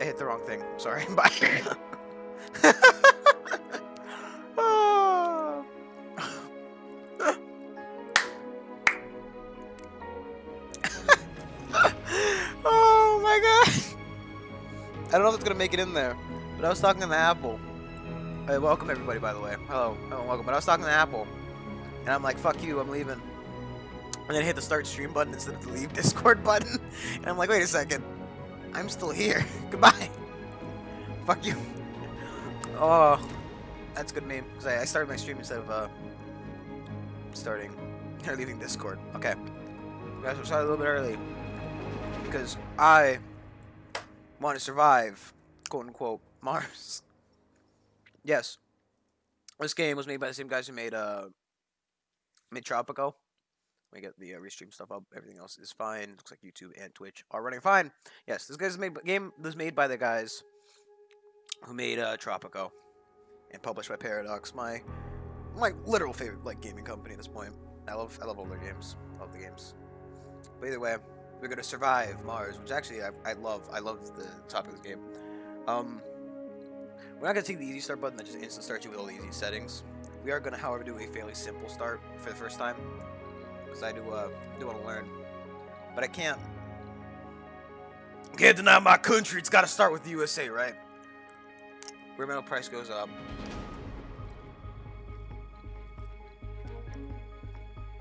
hit the wrong thing. Sorry. Bye. Oh. Oh my god. I don't know if it's gonna make it in there, but I was talking to the Apple. Hey, welcome everybody, by the way. Hello, welcome. But I was talking to Apple, and I'm like, "Fuck you, I'm leaving." And then I hit the start stream button instead of the leave Discord button, and I'm like, "Wait a second, I'm still here. Goodbye. Fuck you." Oh, that's good meme because I started my stream instead of starting or leaving Discord. Okay, guys, we started a little bit early because I want to survive, quote unquote, Mars. Yes, this game was made by the same guys who made Tropico. We get the restream stuff up. Everything else is fine. Looks like YouTube and Twitch are running fine. Yes, this game was made by the guys who made Tropico and published by Paradox. My literal favorite gaming company at this point. I love all their games. Love the games. But either way, we're gonna survive Mars, which actually I love. I love the topic of this game. We're not gonna take the easy start button that just instant starts you with all the easy settings. We are gonna, however, do a fairly simple start for the first time, because I do want to learn, but I can't deny my country. It's got to start with the USA, right? Where metal price goes up.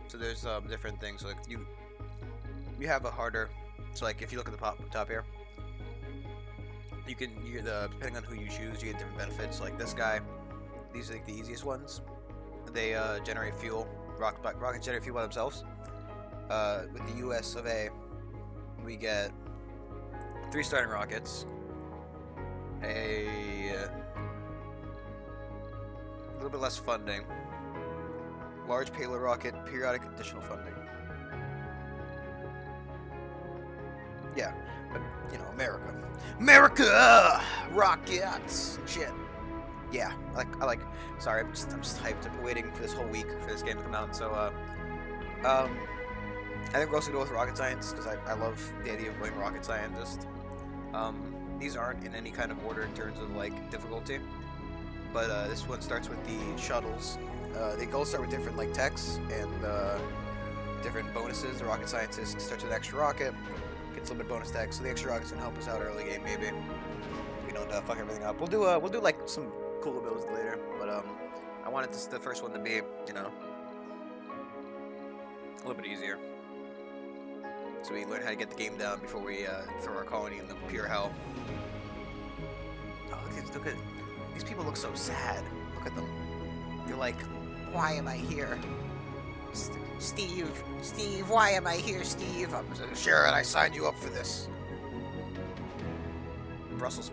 So there's different things. So, like you have a harder. So like if you look at the top here, depending on who you choose, you get different benefits. Like this guy, these are like the easiest ones. They generate fuel. Rockets generate fuel by themselves. With the US of A, we get 3 starting rockets, a little bit less funding, large payload rocket, periodic additional funding. Yeah, but you know, America, rockets, shit. Yeah, I like. Sorry, I'm just hyped. I've been waiting for this whole week for this game to come out. So, I think we're also going to go with rocket science because I love the idea of playing rocket scientist. These aren't in any kind of order in terms of like difficulty, but this one starts with the shuttles. They all start with different like techs and different bonuses. The rocket scientist starts with an extra rocket, gets a little bit of bonus tech, so the extra rocket's gonna help us out early game maybe. We don't fuck everything up. We'll do like some cool builds later, but I wanted the first one to be, you know, a little bit easier, so we learn how to get the game down before we throw our colony in the pure hell. Oh, look at these people. Look so sad. Look at them. They're like, why am I here? Steve, why am I here, Steve? I'm sure, and I signed you up for this. Brussels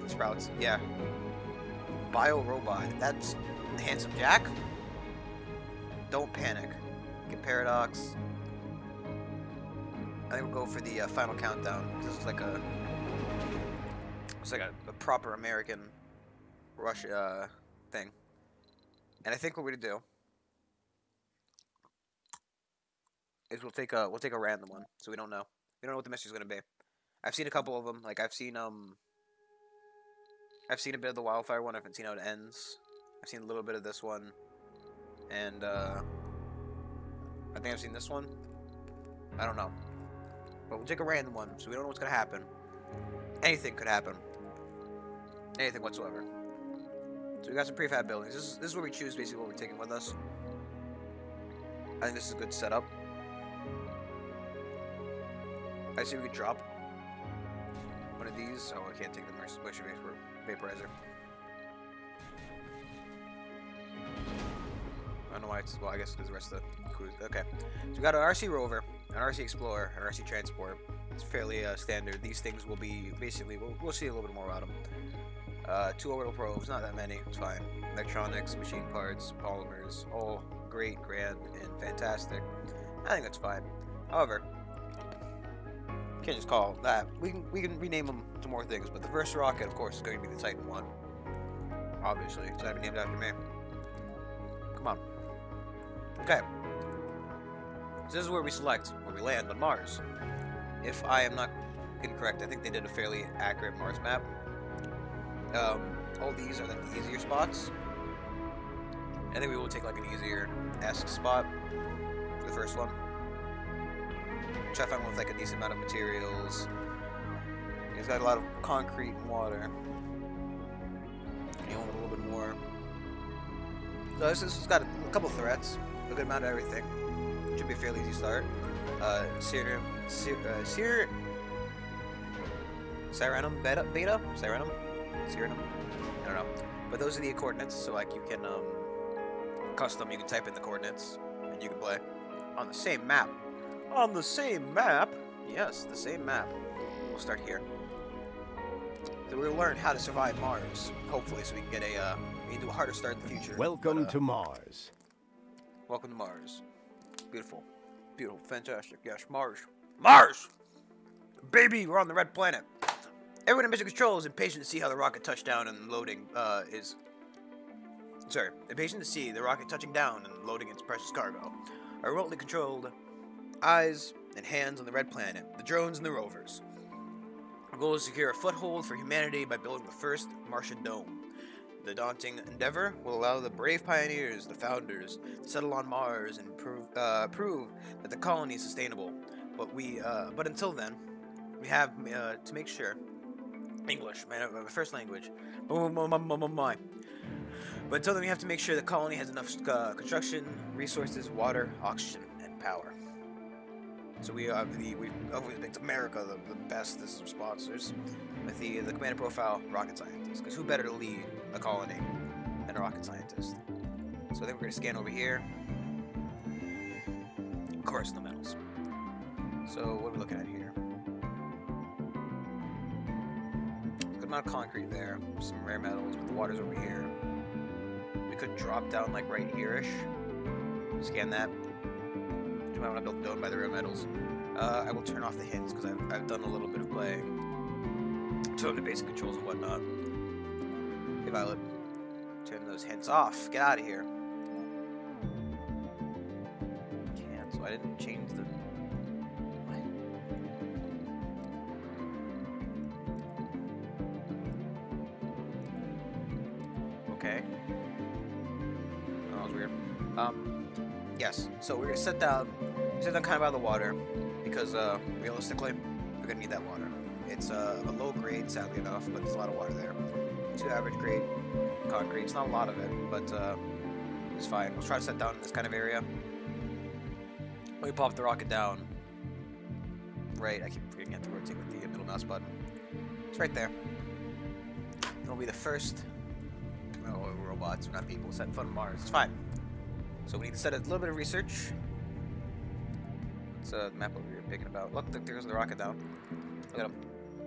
sprouts. Yeah. Bio robot. That's Handsome Jack. Don't panic. Get Paradox. I think we'll go for the final countdown. This is like a proper American Russia thing. And I think what we're gonna do is we'll take a random one, so we don't know what the mystery's gonna be. I've seen a couple of them. Like I've seen a bit of the wildfire one. I haven't seen how it ends. I've seen a little bit of this one, and I think I've seen this one. I don't know, but we'll take a random one, so we don't know what's gonna happen. Anything could happen. Anything whatsoever. So we got some prefab buildings. This is where we choose basically what we're taking with us. I think this is a good setup. I see we could drop one of these. Oh, I can't take the moisture vaporizer. I don't know why it's, well, I guess because the rest of the crew. Okay. So we got an RC Rover, an RC Explorer, an RC Transport. It's fairly standard. These things will be basically, we'll see a little bit more about them. 2 orbital probes, not that many, it's fine. Electronics, machine parts, polymers, all great, grand, and fantastic. I think that's fine. However, can't just call it that. We can rename them to more things, but the first rocket, of course, is going to be the Titan 1. Obviously, it's going to be named after me. Come on. Okay. So this is where we select where we land on Mars. If incorrect. I think they did a fairly accurate Mars map. All these are like the easier spots. I think we will take like an easier-esque spot for the first one. Try to find one with like a decent amount of materials. He's got a lot of concrete and water. You want a little bit more. So this has got a couple threats, a good amount of everything. Should be a fairly easy start. Cyrenum beta? Cyrenum? I don't know. But those are the coordinates, so like you can custom, you can type in the coordinates and you can play on the same map. On the same map? Yes, the same map. We'll start here. So we'll learn how to survive Mars, hopefully, so we can get we can do a harder start in the future. Welcome to Mars. Welcome to Mars. Beautiful. Beautiful. Fantastic. Yes, Mars. Mars! Baby, we're on the red planet. Everyone in Mission Control is impatient to see how the rocket touchdown and loading is... Sorry. Impatient to see the rocket touching down and loading its precious cargo. Our remotely controlled eyes and hands on the red planet, the drones and the rovers. Our goal is to secure a foothold for humanity by building the first Martian dome. The daunting endeavor will allow the brave pioneers, the founders, to settle on Mars and prove that the colony is sustainable. But until then, we have to make sure English, my first language. My. But until then, we have to make sure the colony has enough construction, resources, water, oxygen, and power. So it's America, the best as sponsors, with the command profile rocket scientist. Because who better to lead a colony than a rocket scientist? So then we're going to scan over here. Of course, the metals. So what are we looking at here? Good amount of concrete there, some rare metals, but the water's over here. We could drop down like right here-ish. Scan that. You might want to build a dome by the rare metals. I will turn off the hints because I've done a little bit of playing. Show them the basic controls and whatnot. Hey Violet, turn those hints off. Get out of here. Cancel. I didn't change the... Okay. That was weird. Yes. So we're gonna set down kind of out of the water because realistically, we're gonna need that water. It's a low grade, sadly enough, but there's a lot of water there. 2 average grade concrete. It's not a lot of it, but it's fine. We'll try to set down in this kind of area. Let me pop the rocket down. Right. I keep forgetting to rotate with the middle mouse button. It's right there. It'll be the first. Oh, robots, not people. Set foot on Mars. It's fine. So we need to set a little bit of research. It's a map over here picking about. Look, there's the rocket down. Look at him.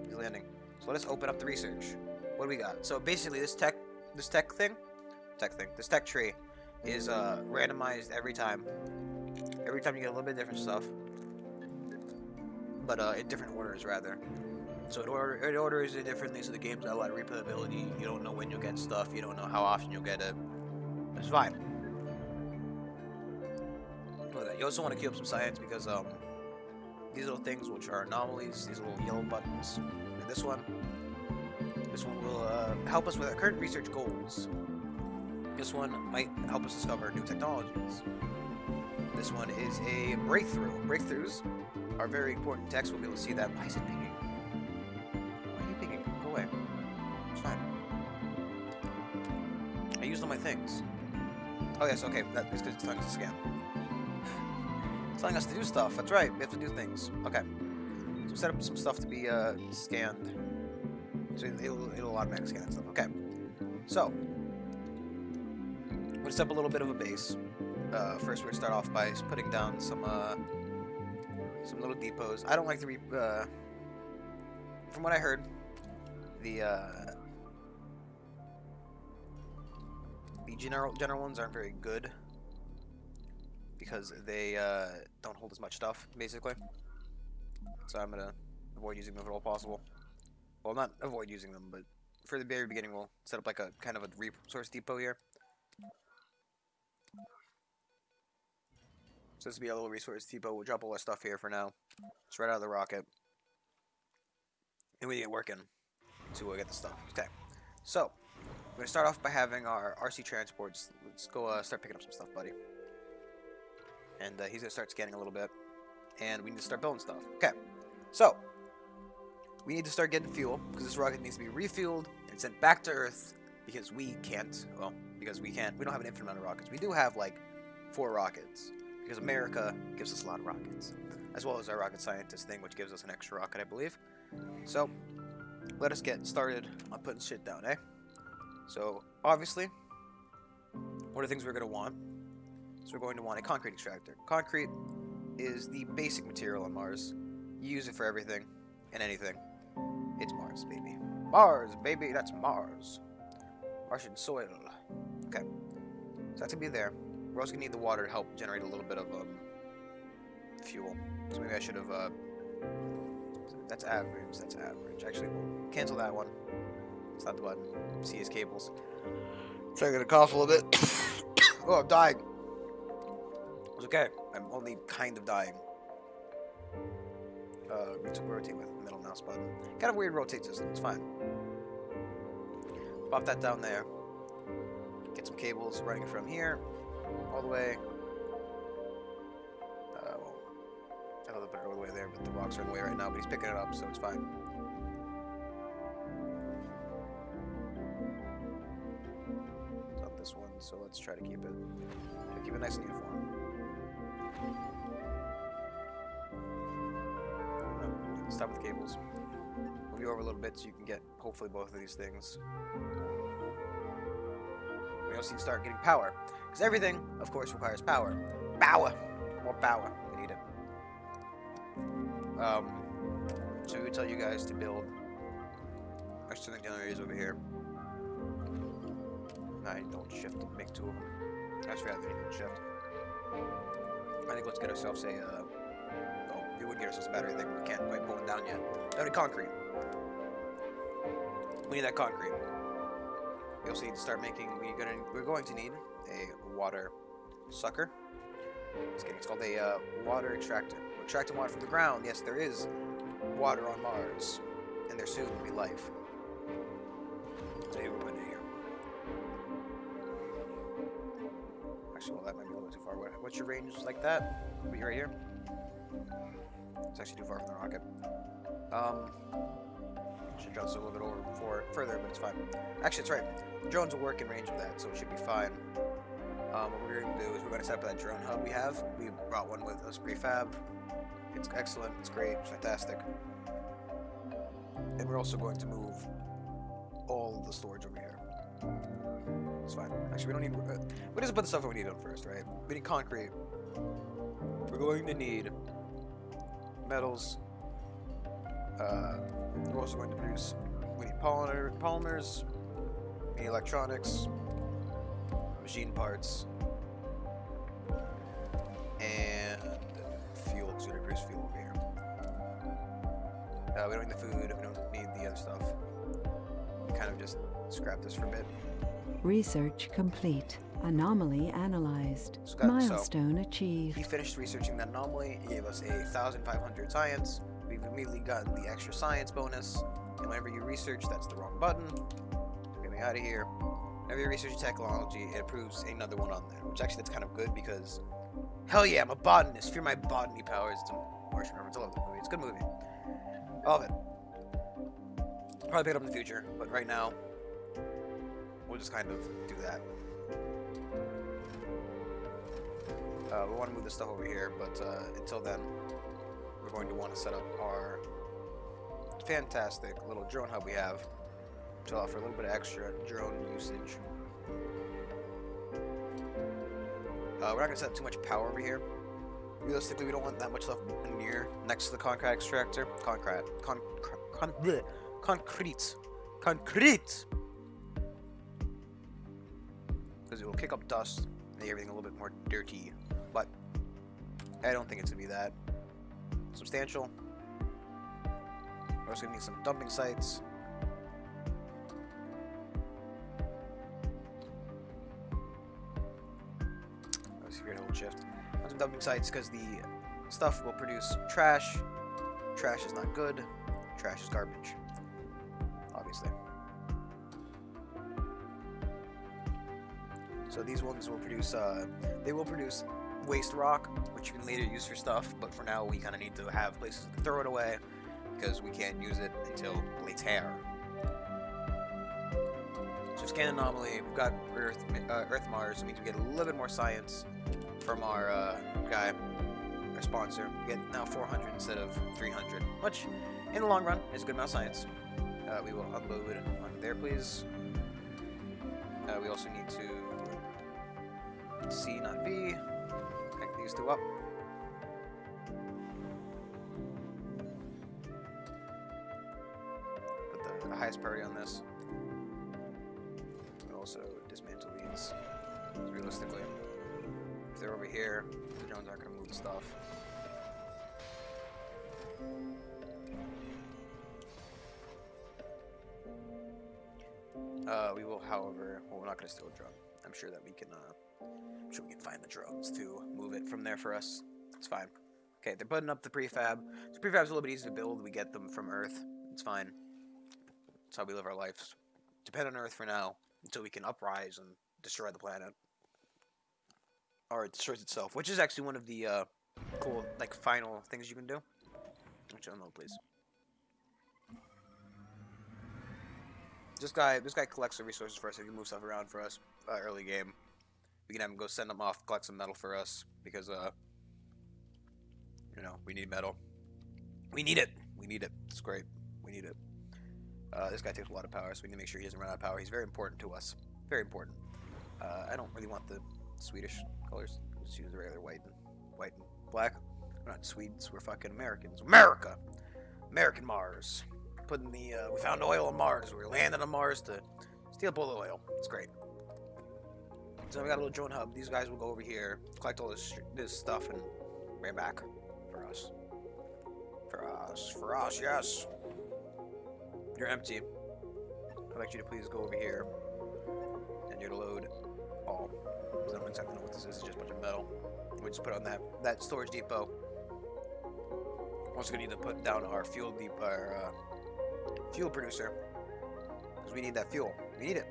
He's landing. So let us open up the research. What do we got? So basically, this tech tree is randomized every time. Every time you get a little bit different stuff, but in different orders rather. So it orders it differently, so the game's got a lot of replayability. You don't know when you'll get stuff. You don't know how often you'll get it. It's fine. Look at that. You also want to queue up some science because these little things, which are anomalies, these little yellow buttons, and this one will help us with our current research goals. This one might help us discover new technologies. This one is a breakthrough. Breakthroughs are very important text. We'll be able to see that. Why is it pinging? Why are you pinging? Go away. It's fine. I used all my things. Oh yes, okay. That is because it's telling us to scan. It's telling us to do stuff. That's right. We have to do things. Okay. So set up some stuff to be scanned. So it'll automatically scan that stuff. Okay. So I'm gonna set up a little bit of a base. First, we're gonna start off by putting down some little depots. I don't like the from what I heard, the general ones aren't very good because they don't hold as much stuff, basically. So I'm gonna avoid using them if at all possible. Well, not avoid using them, but for the very beginning, we'll set up like a kind of a resource depot here. So this will be a little resource depot. We'll drop all our stuff here for now. It's right out of the rocket. and we need to get working to get the stuff. Okay, so we're gonna start off by having our RC transports. Let's go start picking up some stuff, buddy. And he's gonna start scanning a little bit, and we need to start building stuff. Okay, so we need to start getting fuel because this rocket needs to be refueled and sent back to Earth because we can't. Well, because we can't. We don't have an infinite amount of rockets. We do have like 4 rockets because America gives us a lot of rockets, as well as our rocket scientist thing, which gives us an extra rocket, I believe. So let us get started on putting shit down, eh? So obviously, what are the things we're gonna want? So we're going to want a concrete extractor. Concrete is the basic material on Mars. You use it for everything and anything. It's Mars, baby. Mars, baby, that's Mars. Martian soil. Okay, so that's gonna be there. We're also gonna need the water to help generate a little bit of fuel. So maybe I should have. That's average. That's average. Actually, we'll cancel that one. It's not the button. See his cables. So I'm gonna cough a little bit. Oh, I'm dying. It's okay. I'm only kind of dying. To rotate with the middle mouse button. Kind of weird rotate system. It's fine. Pop that down there. Get some cables running from here all the way. Well, I don't know put it all the way there, but the rocks are in the way right now. But he's picking it up, so it's fine. It's on this one, so let's try to keep it nice and uniform. Stop with the cables. Move you over a little bit so you can get hopefully both of these things. We also need to start getting power, because everything, of course, requires power. Power! More power. We need it. So we would tell you guys to build our sending generators over here. I don't shift, make 2 of them. I just forgot that you don't shift. I think let's get ourselves a, oh, we wouldn't get ourselves a battery thing, we can't quite pull it down yet. No, need concrete. We need that concrete. We also need to start making, we're going to need a water sucker. Just kidding, it's called a water extractor. We're extracting water from the ground. Yes, there is water on Mars, and there soon will be life. So we're putting it here. Actually, well, that might be a little bit too far. What's your range like that? Are you right here? It's actually too far from the rocket. Should drop this a little bit over further, but it's fine. Actually, it's right. Drones will work in range of that, so it should be fine. What we're going to do is we're going to set up that drone hub we have. We brought one with us prefab. It's excellent. It's great. It's fantastic. And we're also going to move all the storage over here. It's fine. Actually, we don't need. We just put the stuff that we need on first, right? We need concrete. We're going to need metals. We're also going to produce. We need polymers. We need electronics, machine parts, and fuel. Because we produce fuel over here. We don't need the food. We don't need the other stuff. We kind of just scrap this for a bit. Research complete. Anomaly analyzed. Milestone achieved. He finished researching that anomaly. He gave us a 1,500 science. We've immediately gotten the extra science bonus. And whenever you research, that's the wrong button. Get me out of here. Whenever you research technology, it approves another one on there. Which actually, that's kind of good because, hell yeah, I'm a botanist. Fear my botany powers. It's a Martian reference. I love the movie. It's a good movie. I love it. Probably pick it up in the future, but right now, we'll just kind of do that. We want to move this stuff over here, but until then, we're going to want to set up our fantastic little drone hub we have to allow for a little bit of extra drone usage. We're not going to set up too much power over here. Realistically, we don't want that much stuff next to the concrete extractor. Concrete. Because it will kick up dust and make everything a little bit more dirty. But I don't think it's going to be that substantial. We're also going to need some dumping sites. Let's create a whole shift. Some dumping sites because the stuff will produce trash. Trash is not good. Trash is garbage. obviously. So these ones will produce, they will produce waste rock, which you can later use for stuff, but for now we kind of need to have places to throw it away, because we can't use it until later. So scan anomaly, we've got Earth, Mars, so it means we get a little bit more science from our guy, our sponsor. We get now 400 instead of 300, which in the long run is a good amount of science. We will unload on there, please. We also need to C, not V. Connect these two up. Put the highest priority on this. But also dismantle these. Realistically, if they're over here, the drones aren't going to move the stuff. We will, however, well, we're not going to steal a drone. I'm sure that we can, I'm sure we can find the drones to move it from there for us. It's fine. Okay, they're putting up the prefab. So prefab's a little bit easy to build. We get them from Earth. It's fine. That's how we live our lives. Depend on Earth for now, until we can uprise and destroy the planet. Or it destroys itself, which is actually one of the, cool, like, final things you can do. Which I don't know, please. This guy collects the resources for us. He can move stuff around for us early game. We can have him go send them off, collect some metal for us because you know, we need metal. We need it. We need it. It's great. We need it. This guy takes a lot of power, so we need to make sure he doesn't run out of power. He's very important to us. Very important. I don't really want the Swedish colors. We'll just use the regular white and black. We're not Swedes. We're fucking Americans. America. American Mars. Putting the we found oil on Mars. We're landing on Mars to steal all the oil. It's great. So we got a little drone hub. These guys will go over here, collect all this stuff, and bring it back for us. For us, yes. You're empty. I'd like you to please go over here, and you're to load all. I don't exactly know what this is. It's just a bunch of metal. We just put on that storage depot. We're also gonna need to put down our fuel fuel producer, because we need that fuel. We need it.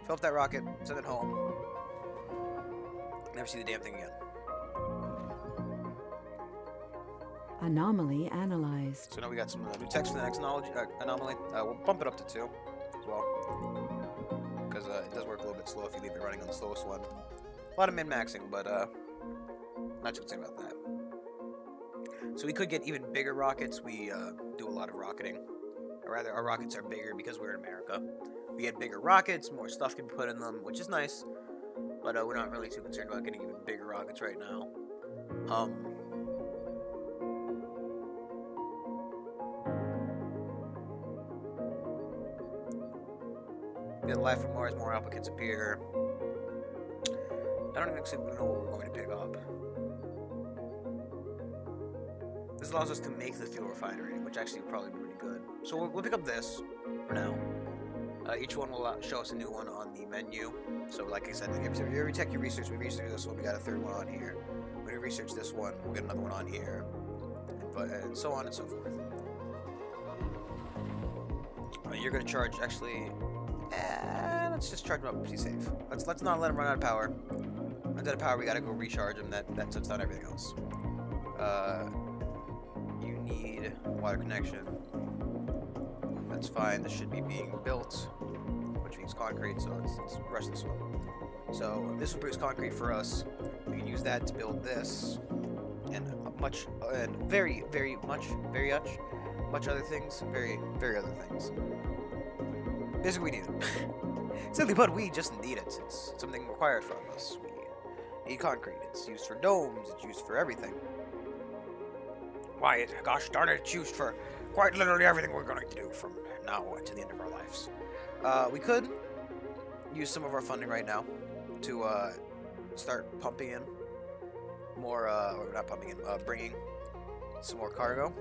Fill up that rocket, send it home. Never see the damn thing again. Anomaly analyzed. So now we got some new text for the next anomaly. We'll bump it up to 2 as well, because it does work a little bit slow if you leave it running on the slowest one. A lot of min-maxing, but not too concerned about that. So we could get even bigger rockets. We do a lot of rocketing. Or rather, our rockets are bigger because we're in America. We get bigger rockets, more stuff can be put in them, which is nice. But we're not really too concerned about getting even bigger rockets right now. We get life from Mars, more applicants appear. I don't actually know what we're going to pick up. This allows us to make the fuel refinery, which actually would probably be really good. So we'll pick up this for now. Each one will show us a new one on the menu. So like I said, every tech you research, we research this one, we got a third one on here. When we research this one, we'll get another one on here. And so on and so forth. You're going to charge, actually, let's just charge them up to be safe. Let's not let them run out of power. Runs out of power, we got to go recharge them. That shuts down everything else. You need water connection. That's fine. This should be being built, which means concrete. So let's rush this one. So this will produce concrete for us. We can use that to build this, and much other things. Very other things. Basically, we need it. Simply put, we just need it. It's something required from us. We need concrete. It's used for domes. It's used for everything. Why, gosh darn it, it's used for quite literally everything we're going to do from now to the end of our lives. We could use some of our funding right now to start pumping in more, or not pumping in, bringing some more cargo.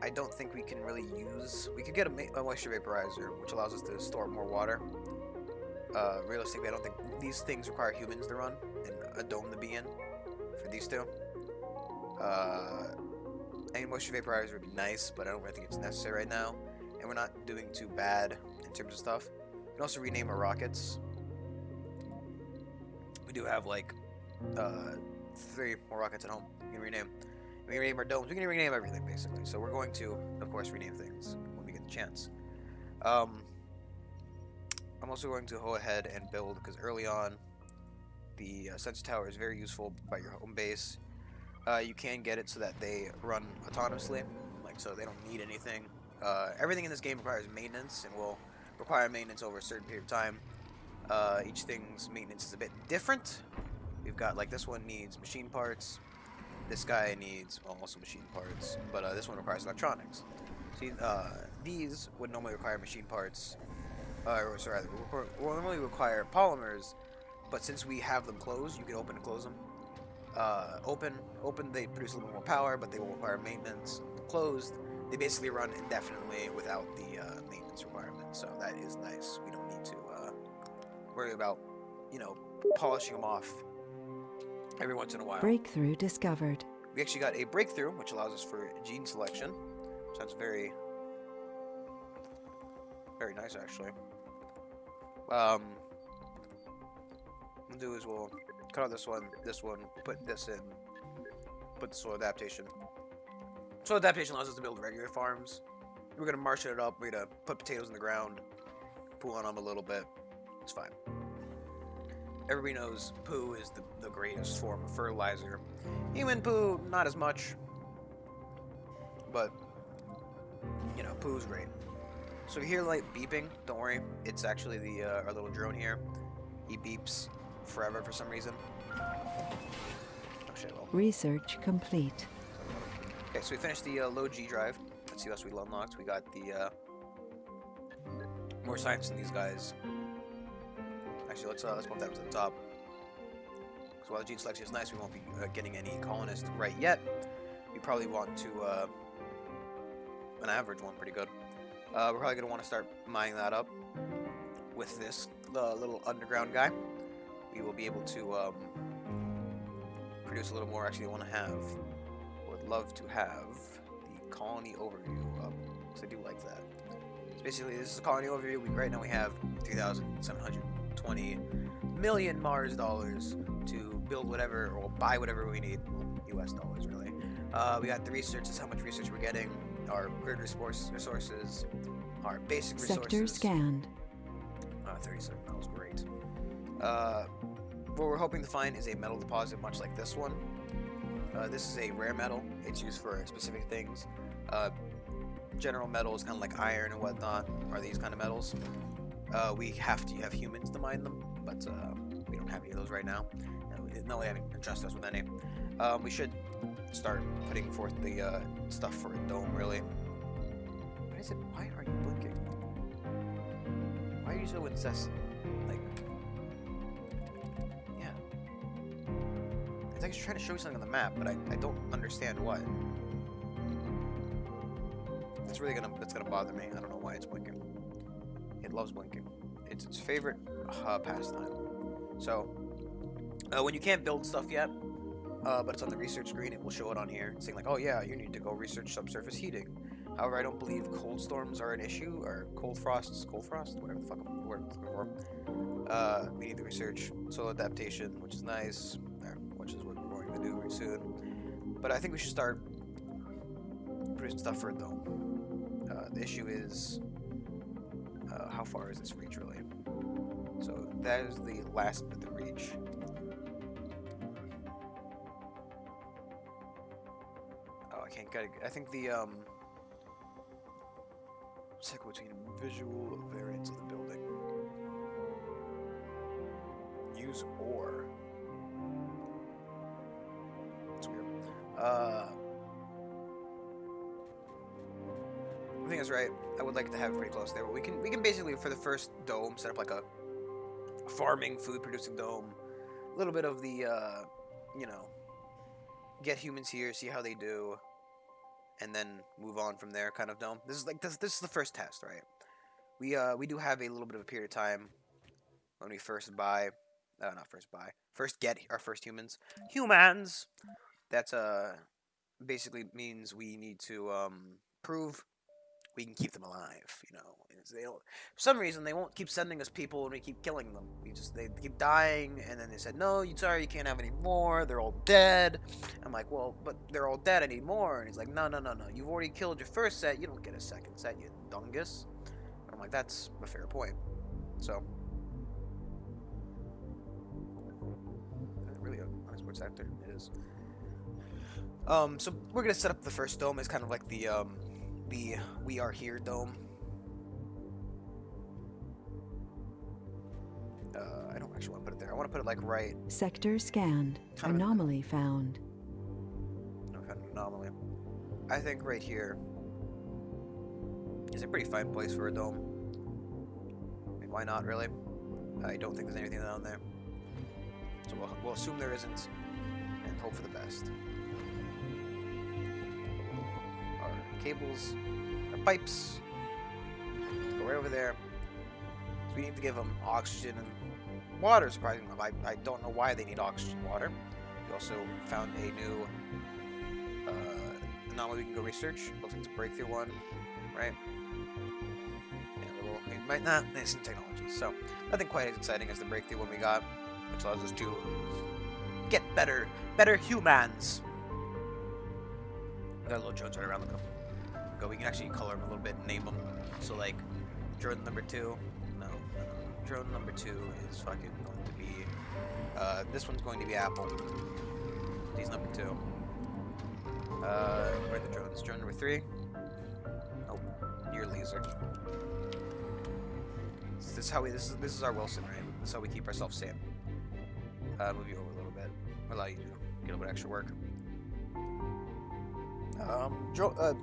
I don't think we can really use... We could get a moisture vaporizer, which allows us to store more water. Realistically, I don't think these things require humans to run and a dome to be in for these two. A moisture vaporizer would be nice, but I don't really think it's necessary right now. and we're not doing too bad in terms of stuff. We can also rename our rockets. We do have like 3 more rockets at home. We can rename. We can rename our domes. We can rename everything basically. So we're going to, of course, rename things when we get the chance. I'm also going to go ahead and build, because early on, the sensor tower is very useful by your home base. You can get it so that they run autonomously, like so they don't need anything. Everything in this game requires maintenance, and will require maintenance over a certain period of time. Each thing's maintenance is a bit different. We've got, like, this one needs machine parts. This guy needs, well, also machine parts, but this one requires electronics. See, these would normally require machine parts, or sorry, will normally require polymers, but since we have them closed, you can open and close them. Open, they produce a little more power, but they will require maintenance. Closed, they basically run indefinitely without the maintenance requirement, so that is nice. We don't need to worry about, you know, polishing them off every once in a while. Breakthrough discovered. We actually got a breakthrough, which allows us for gene selection. Sounds very, very nice, actually. What we'll do is we'll cut out this one, put this in, put the soil adaptation. Soil adaptation allows us to build regular farms. We're gonna marsh it up. We're gonna put potatoes in the ground, poo on them a little bit. It's fine. Everybody knows poo is the greatest form of fertilizer. Human poo, not as much, but you know, poo's great. So if you hear like beeping, don't worry. It's actually the our little drone here. He beeps forever for some reason. Oh shit, well. Research complete. Okay, so we finished the low G drive. Let's see what else we unlocked. We got the more science in these guys. Actually, let's bump that to the top. Because while the gene selection is nice, we won't be getting any colonists right yet. We probably want to an average one, pretty good. We're probably gonna want to start mining that up with this little underground guy. We will be able to produce a little more. Actually, would love to have the colony overview up, because I do like that. So basically, this is a colony overview. Right now we have 3,720 million Mars dollars to build whatever or buy whatever we need. US dollars, really. We got the research. That's how much research we're getting. Our grid resources, our basic resources. Sector scanned. 37. That was great. What we're hoping to find is a metal deposit, much like this one. This is a rare metal. It's used for specific things. General metals, kind of like iron and whatnot, are these kind of metals. We have to have humans to mine them, but we don't have any of those right now. No way I can trust us with any. We should start putting forth the stuff for a dome, really. What is it? Why are you blinking? Why are you so incessant? Like, yeah. It's like it's trying to show you something on the map, but I don't understand what. That's gonna bother me. I don't know why it's blinking. It loves blinking. It's its favorite pastime. So, when you can't build stuff yet, but it's on the research screen, it will show it on here, saying like, oh yeah, you need to go research subsurface heating. However, I don't believe cold storms are an issue, or cold frost, whatever the fuck I'm looking for. We need to research soil adaptation, which is nice, which is what we're going to do very soon. But I think we should start producing stuff for it, though. The issue is, how far is this reach, really? So that is the last bit of reach. Oh, I can't get it. I think the, cycle between visual variants of the building. Use ore. That's weird. I think that's right. I would like to have it pretty close there, but we can basically, for the first dome, set up like a farming, food producing dome. A little bit of the you know, get humans here, see how they do, and then move on from there kind of dome. This is like this is the first test, right? We do have a little bit of a period of time when we first get our first humans. That's basically means we need to prove we can keep them alive. You know, they don't. For some reason, they won't keep sending us people, and we keep killing them. They keep dying, and then they said, no, you you can't have any more. They're all dead. I'm like, well, but they're all dead. I need more. And he's like, no. You've already killed your first set. You don't get a second set, you dungus. And I'm like, that's a fair point. So, really a unexplored sector. It is. So we're gonna set up the first dome as kind of like the We Are Here dome. I don't actually want to put it there. I want to put it like right. Sector scanned. Kind of Anomaly found. No kind of anomaly. I think right here is a pretty fine place for a dome. I mean, why not, really? I don't think there's anything down there. So we'll assume there isn't, and hope for the best. Our cables, our pipes, go right over there. So we need to give them oxygen and water, surprisingly. I don't know why they need oxygen and water. We also found a new anomaly we can go research. Looks like it's a breakthrough one, right? It might not. It's new technology, so nothing quite as exciting as the breakthrough one we got, which allows us to get better humans. We got little drones right around the go. We can actually color them a little bit and name them. So like, drone number 2. No. Drone number 2 is fucking going to be. This one's going to be Apple. He's number 2. Where are the drones? Drone number 3. Nope. You're laser. This is how this is our Wilson, right? This is how we keep ourselves sane. Move you over a little bit. Allow you to get a little bit extra work.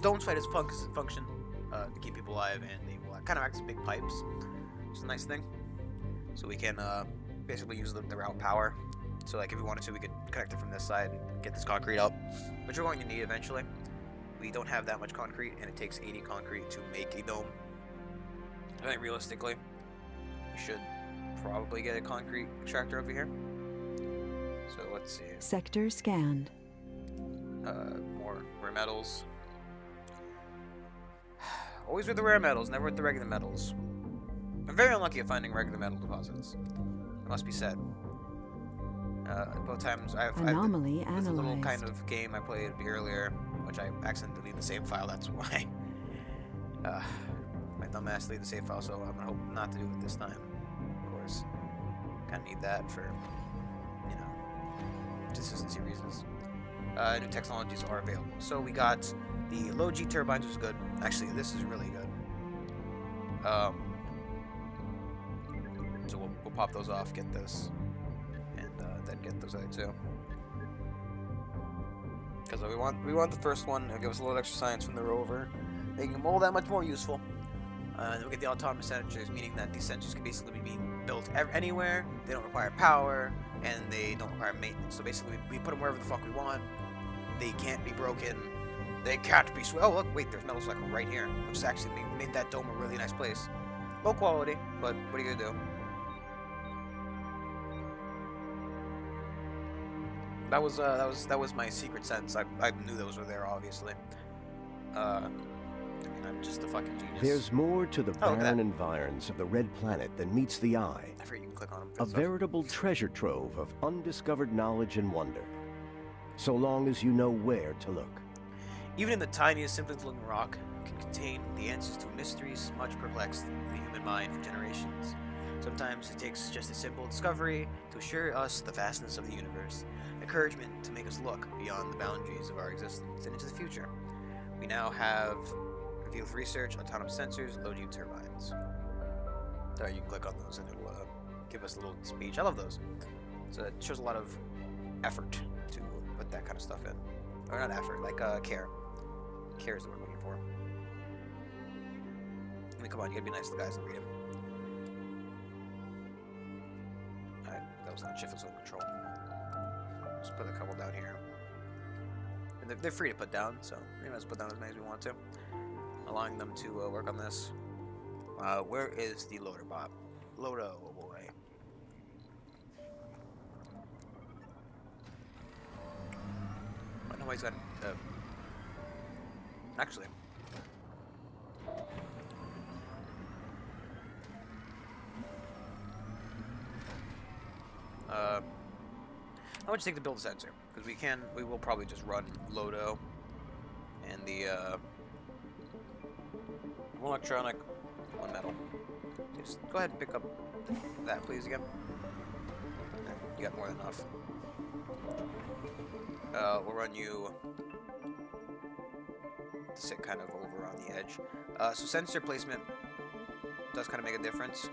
Domes fight as function to keep people alive, and they will kind of act as big pipes, which is a nice thing. So we can basically use the route power. So like if we wanted to, we could connect it from this side and get this concrete up, which we're going to need eventually. We don't have that much concrete, and it takes 80 concrete to make a dome. I think realistically, we should probably get a concrete extractor over here. So let's see. Sector scanned. More rare metals. Always with the rare metals, never with the regular metals. I'm very unlucky at finding regular metal deposits. It must be said. Both times Anomaly there's a little analyzed. kind of game I played earlier, which I accidentally deleted the save file. That's why. My dumbass deleted the save file, so I'm gonna hope not to do it this time. Of course, kind of need that for, you know, consistency reasons. New technologies are available. So we got the low G turbines, which is good. Actually, this is really good. So we'll pop those off, get this, and then get those other two. Because we want the first one. It'll give us a little extra science from the rover, making them all that much more useful. Then we get the autonomous sensors, meaning that these sensors can basically be built anywhere. They don't require power, and they don't require maintenance. So basically, we put them wherever the fuck we want. They can't be broken. They can't be oh look, wait, there's metal cycle right here, which is actually made that dome a really nice place. Low quality, but what are you gonna do? That was my secret sense. I knew those were there, obviously. I mean, I'm just a fucking genius. There's more to the barren environs of the Red Planet than meets the eye. I forget you can click on them. A veritable treasure trove of undiscovered knowledge and wonder. So long as you know where to look. Even in the tiniest, simplest looking rock can contain the answers to mysteries much perplexed the human mind for generations. Sometimes it takes just a simple discovery to assure us the vastness of the universe, encouragement to make us look beyond the boundaries of our existence and into the future. We now have revealed research, autonomous sensors, low G turbines. So you can click on those and it will give us a little speech. I love those. So it shows a lot of effort to put that kind of stuff in. Or not effort, like care. Care is the word I'm looking for. I mean, come on, you gotta be nice to the guys and read them. That was not shift its own control. Just put a couple down here. And they're free to put down, so we can just put down as many as we want to. Allowing them to work on this. Where is the loader bot? Lodo, oh boy. I know he's got. Actually, How much does it take to build a sensor? Because we will probably just run Lodo and the one electronic, one metal. Just go ahead and pick up that, please, again. There, you got more than enough. We'll run you to sit kind of over on the edge. So sensor placement does kind of make a difference.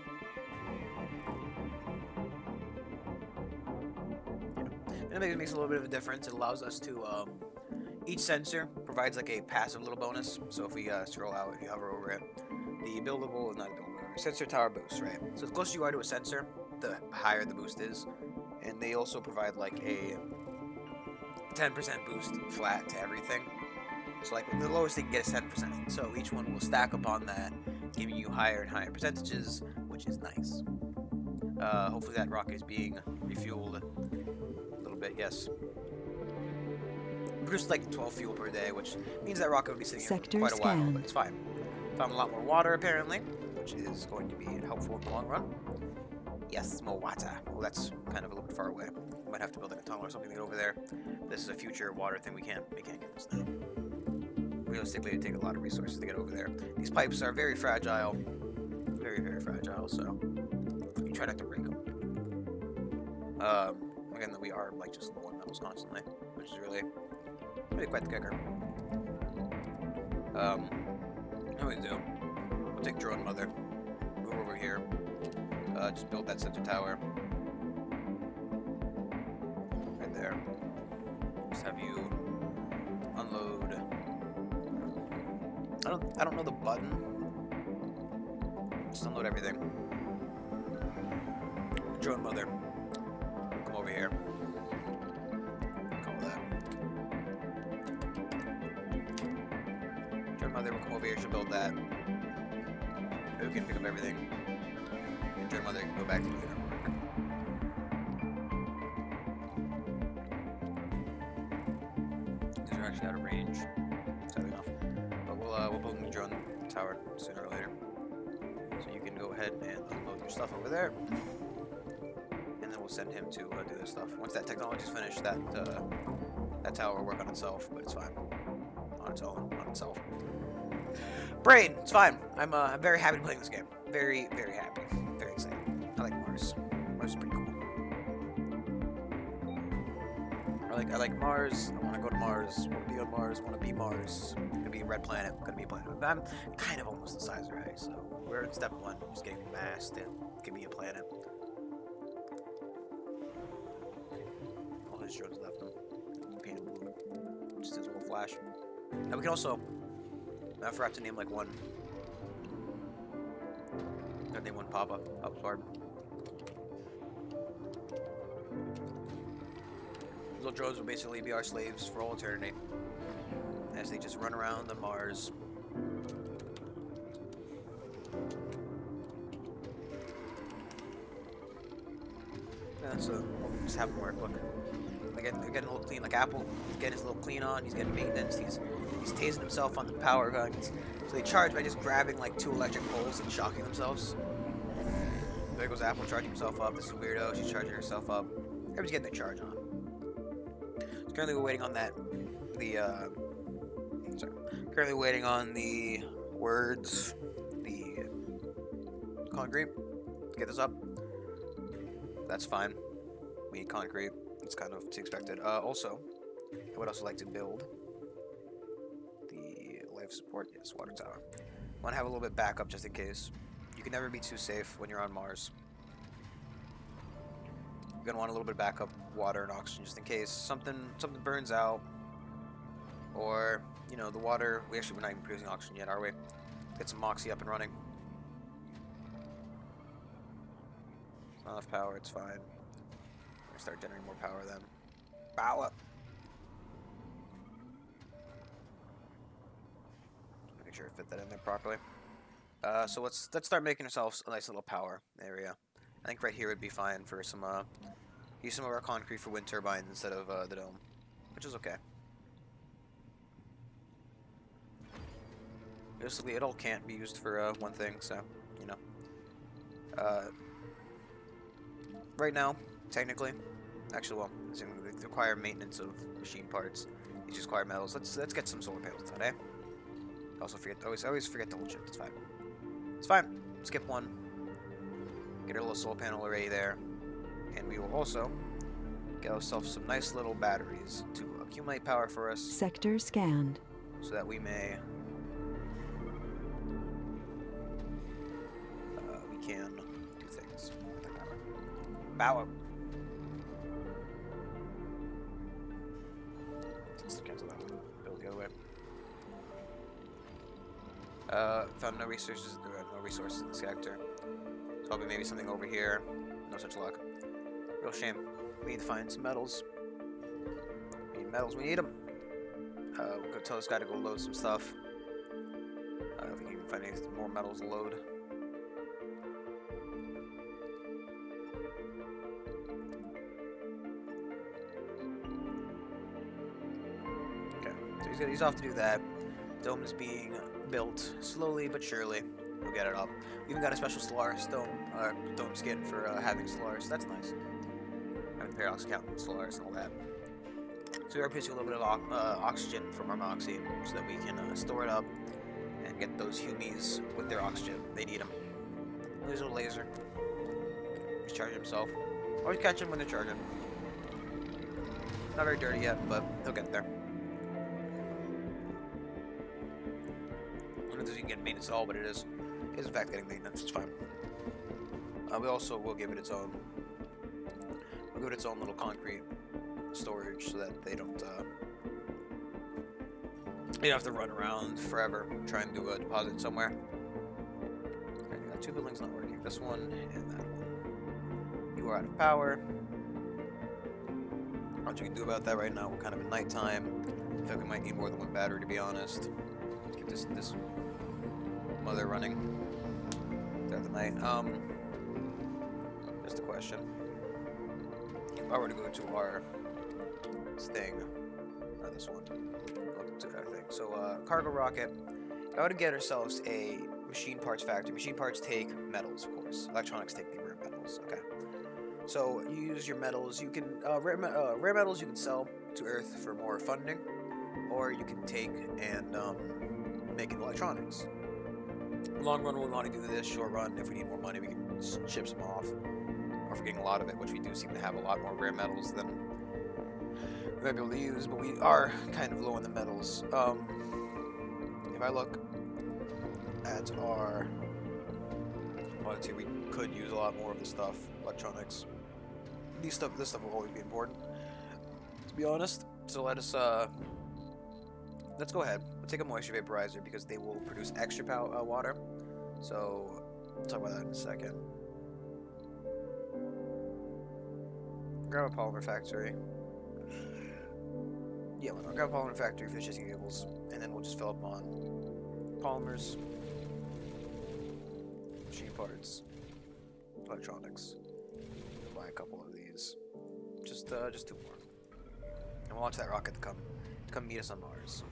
And it makes a little bit of a difference. It allows us to, each sensor provides like a passive little bonus. So if we scroll out, if you hover over it, the buildable, not buildable, sensor tower boost, right? So the closer you are to a sensor, the higher the boost is. And they also provide like a 10% boost flat to everything. So like the lowest they can get is 10%. So each one will stack upon that, giving you higher and higher percentages, which is nice. Hopefully that rocket is being refueled a little bit, yes. We produce like 12 fuel per day, which means that rocket will be sitting here for quite a while, but it's fine. Found a lot more water apparently, which is going to be helpful in the long run. Yes, more water. Well, that's kind of a little bit far away. We might have to build like a tunnel or something to get over there. This is a future water thing. We can't get this now. Realistically, it would take a lot of resources to get over there. These pipes are very fragile. Very, very fragile, so you try not to break them. Again, we are like just low on metals constantly, which is really quite the kicker. What we do? We'll take Drone Mother, move over here, just build that sensor tower right there. Just have you unload. I don't know the button. Just unload everything. Drone Mother, come over here. Call that. Drone Mother will come over here. She'll build that. We can pick up everything. And Drone Mother can go back to doing her work. These are actually out of range, sadly enough. But we'll build a new drone tower sooner or later. So you can go ahead and unload your stuff over there. And then we'll send him to do this stuff. Once that technology is finished, that tower will work on itself, but it's fine. On its own, on itself. Brain, it's fine. I'm very happy to play this game. Very, very happy. Very excited. I like Mars. Mars is pretty cool. I like Mars. I want to go to Mars. I want to be on Mars. I want to be Mars. Gonna be a red planet. Gonna be a planet. I'm kind of almost the size already, so we're in step 1. Just getting mass to give me a planet. All his drones left him. Painted blue. Just his little flash. Now we can also. I forgot to name like one. Gotta name one Papa. Papa's Barb. These little drones will basically be our slaves for all eternity. As they just run around the Mars. Yeah, so we'll just have them work. Look. They're getting a little clean, like Apple. He's getting his little clean on. He's getting maintenance. He's tasing himself on the power guns. So they charge by just grabbing like 2 electric poles and shocking themselves. There goes Apple charging himself up. This is Weirdo. She's charging herself up. Everybody's getting their charge on. So currently we're waiting on that. Currently waiting on the words, the concrete to get this up. That's fine. We need concrete. It's kind of to be expected. Also, I would also like to build the life support. Yes, water tower. Want to have a little bit backup just in case. You can never be too safe when you're on Mars. You're gonna want a little bit of backup water and oxygen just in case something burns out, or you know the water. We're not even producing oxygen yet, are we? Get some Moxie up and running. It's not enough power. It's fine. Start generating more power then. Power! Make sure I fit that in there properly. So let's start making ourselves a nice little power area. I think right here would be fine for some use some of our concrete for wind turbines instead of the dome, which is okay. Basically, it all can't be used for one thing, so you know. Right now, technically, Actually, well, they require maintenance of machine parts. These just require metals. Let's get some solar panels done, eh? Also forget. Always forget the whole chip. It's fine. It's fine. Skip one. Get our little solar panel array there, and we will also get ourselves some nice little batteries to accumulate power for us, Sector scanned. so that we may we can do things. Power. Let's cancel that one. Build the other way. Found no resources. There are no resources in the sector. Probably maybe something over here. No such luck. Real shame. We need to find some metals. We need metals. We need them. We'll go tell this guy to go load some stuff. I don't think he can find any more metals to load. Okay, so he's off to do that. Dome is being built slowly but surely. We'll get it up. We even got a special Solaris dome skin for having Solaris. That's nice. Having Paradox count Solaris and all that. So we are producing a little bit of oxygen from our Moxie so that we can store it up and get those humies with their oxygen. They need them. There's a little laser. He's charging himself. Always catch him when they're charging. Not very dirty yet, but he'll get there. I don't know if you can get maintenance at all, but it is in fact getting maintenance. It's fine. We also will give it its own. We'll give it its own little concrete storage so that they don't have to run around forever trying to deposit it somewhere. Okay, we got two buildings not working. This one and that one. You are out of power. What you can do about that right now? We're kind of in nighttime. I think we might need more than one battery, to be honest. Let's keep this mother running throughout the night. Just a question. If I were to go to our thing, or this one, look to everything. So, cargo rocket. If I were to get ourselves a machine parts factory. Machine parts take metals, of course. Electronics take the rare metals. Okay. So you use your metals. You can rare metals you can sell to Earth for more funding, or you can take and make it electronics. Long run, we want to do this. Short run, if we need more money, we can ship some off. Or if we're getting a lot of it, which we do seem to have a lot more rare metals than we might be able to use, but we are kind of low on the metals. If I look at our products here, we could use a lot more of the stuff, electronics. This stuff will always be important, to be honest. So let's go ahead. We'll take a moisture vaporizer because they will produce extra water. So we'll talk about that in a second. Grab a polymer factory. Yeah, we'll grab a polymer factory for the chasing vehicles, and then we'll just fill up on polymers, machine parts, electronics. We'll buy a couple of these. Just 2 more. And we'll launch that rocket to come meet us on Mars.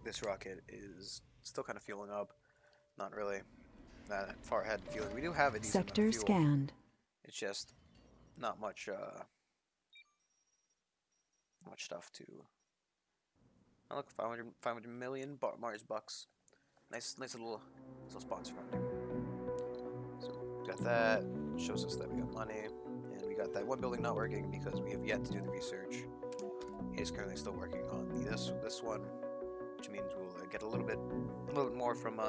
This rocket is still kind of fueling up. Not really that far ahead in fueling. We do have a decent Sector amount of fuel. scanned. It's just not much stuff to. Oh, look, 500 million Mars bucks. Nice little sponsor funding. So we got that. Shows us that we got money, and we got that one building not working because we have yet to do the research. It is currently still working on this one, which means we'll get a little bit more from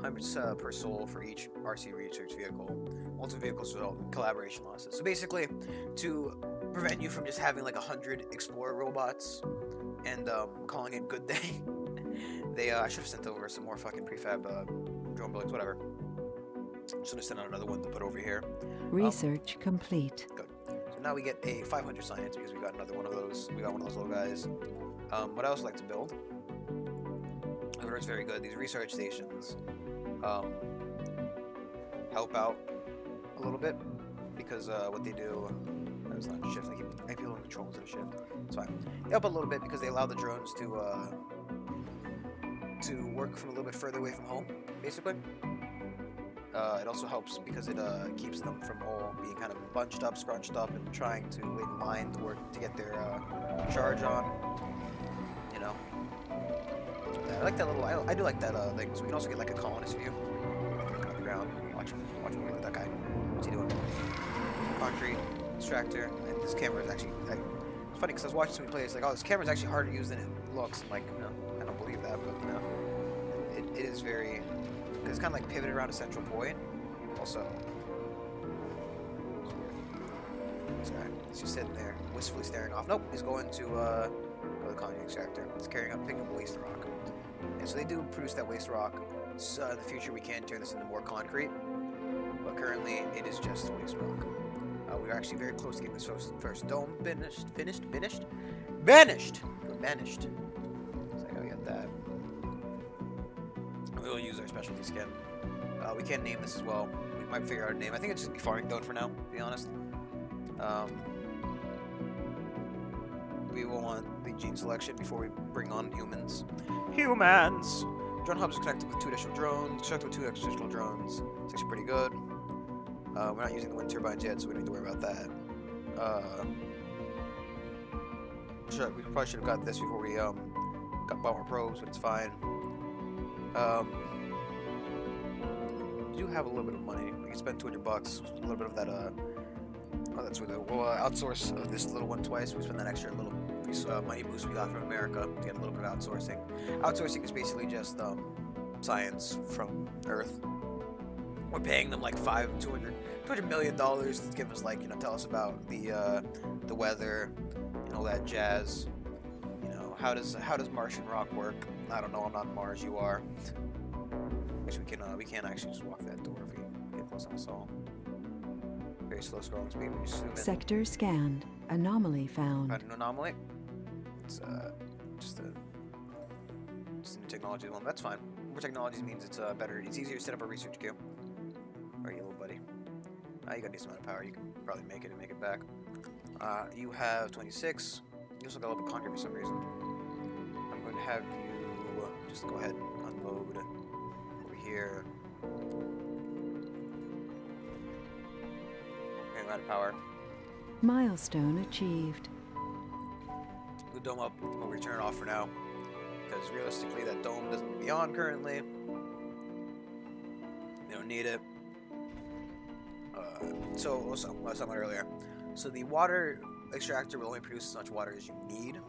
hundreds per soul for each RC research vehicle. Multiple vehicles result in collaboration losses. So basically, to prevent you from just having like 100 Explorer robots and calling it good day, I should have sent over some more fucking prefab drone buildings, whatever. Should have sent out another one to put over here. Research complete. Good. So now we get a 500 science because we got another one of those. We got one of those little guys. What I also like to build. I heard it's very good. These research stations help out a little bit because what they do. It's not shift. I keep on control to the shift. It's fine. They help a little bit because they allow the drones to work from a little bit further away from home, basically. It also helps because it keeps them from all being kind of bunched up, scrunched up, and trying to wait in line to get their charge on. You know. Yeah, I like that little. I do like that thing. So we can also get like a colonist view on the ground. Watch him. Look at that guy. What's he doing? Concrete extractor. And this camera is actually. It's funny because I was watching somebody play. It's like, oh, this camera is actually harder to use than it looks. I'm like, no, I don't believe that, but no, it is very. It's kind of like pivoted around a central point. Also, sorry, he's just sitting there, wistfully staring off. Nope, he's going to go to the colony extractor. He's picking up waste rock. And so they do produce that waste rock. So in the future, we can turn this into more concrete, but currently it is just waste rock. We are actually very close to getting this first dome banished. So I gotta get that. We'll use our specialty skin. We can name this as well. We might figure out a name. I think it's just be Farming Dome for now, to be honest. We will want the gene selection before we bring on humans. Humans! Drone hubs are connected with 2 additional drones. Constructed with 2 additional drones. It's actually pretty good. We're not using the wind turbines yet, so we don't need to worry about that. We probably should have got this before we got bomber probes, but it's fine. We do have a little bit of money. We can spend $200. A little bit of that. Oh, that's what we'll outsource this little one twice. We spend that extra little money boost we got from America to get a little bit of outsourcing. Outsourcing is basically just science from Earth. We're paying them like $200 million to give us, like, you know, tell us about the weather and all that jazz. You know, how does Martian rock work? I don't know. I'm not Mars. You are. Actually, we can actually just walk that door if we get close enough. So very slow scrolling speed when you zoom in. Sector scanned. Anomaly found. An anomaly. It's just a new technology one. That's fine. More technologies means it's better. It's easier to set up a research queue. Where are you, little buddy? You got a decent amount of power. You can probably make it and make it back. You have 26. You also got a little bit concrete for some reason. I'm going to have you just go ahead and unload over here. Okay, I'm out of power. Milestone achieved. The dome up. We'll return it off for now, because realistically, that dome doesn't be on currently. We don't need it. So, what I was talking about earlier. So the water extractor will only produce as much water as you need.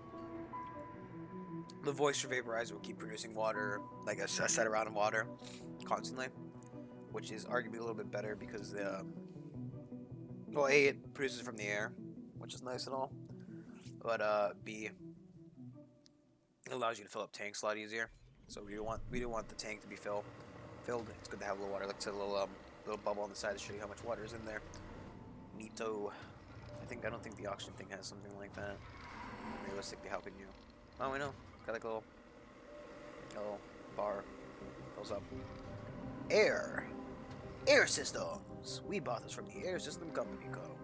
The moisture vaporizer will keep producing water, like a set amount of water, constantly, which is arguably a little bit better because well, A, it produces from the air, which is nice and all, but B, it allows you to fill up tanks a lot easier. So we do want the tank to be filled. It's good to have a little water, like a little bubble on the side to show you how much water is in there. Neato. I don't think the oxygen thing has something like that. Realistically, how can you? Oh, I know. Got like a little bar. Fills up. Air systems. We bought this from the Air System Company Co.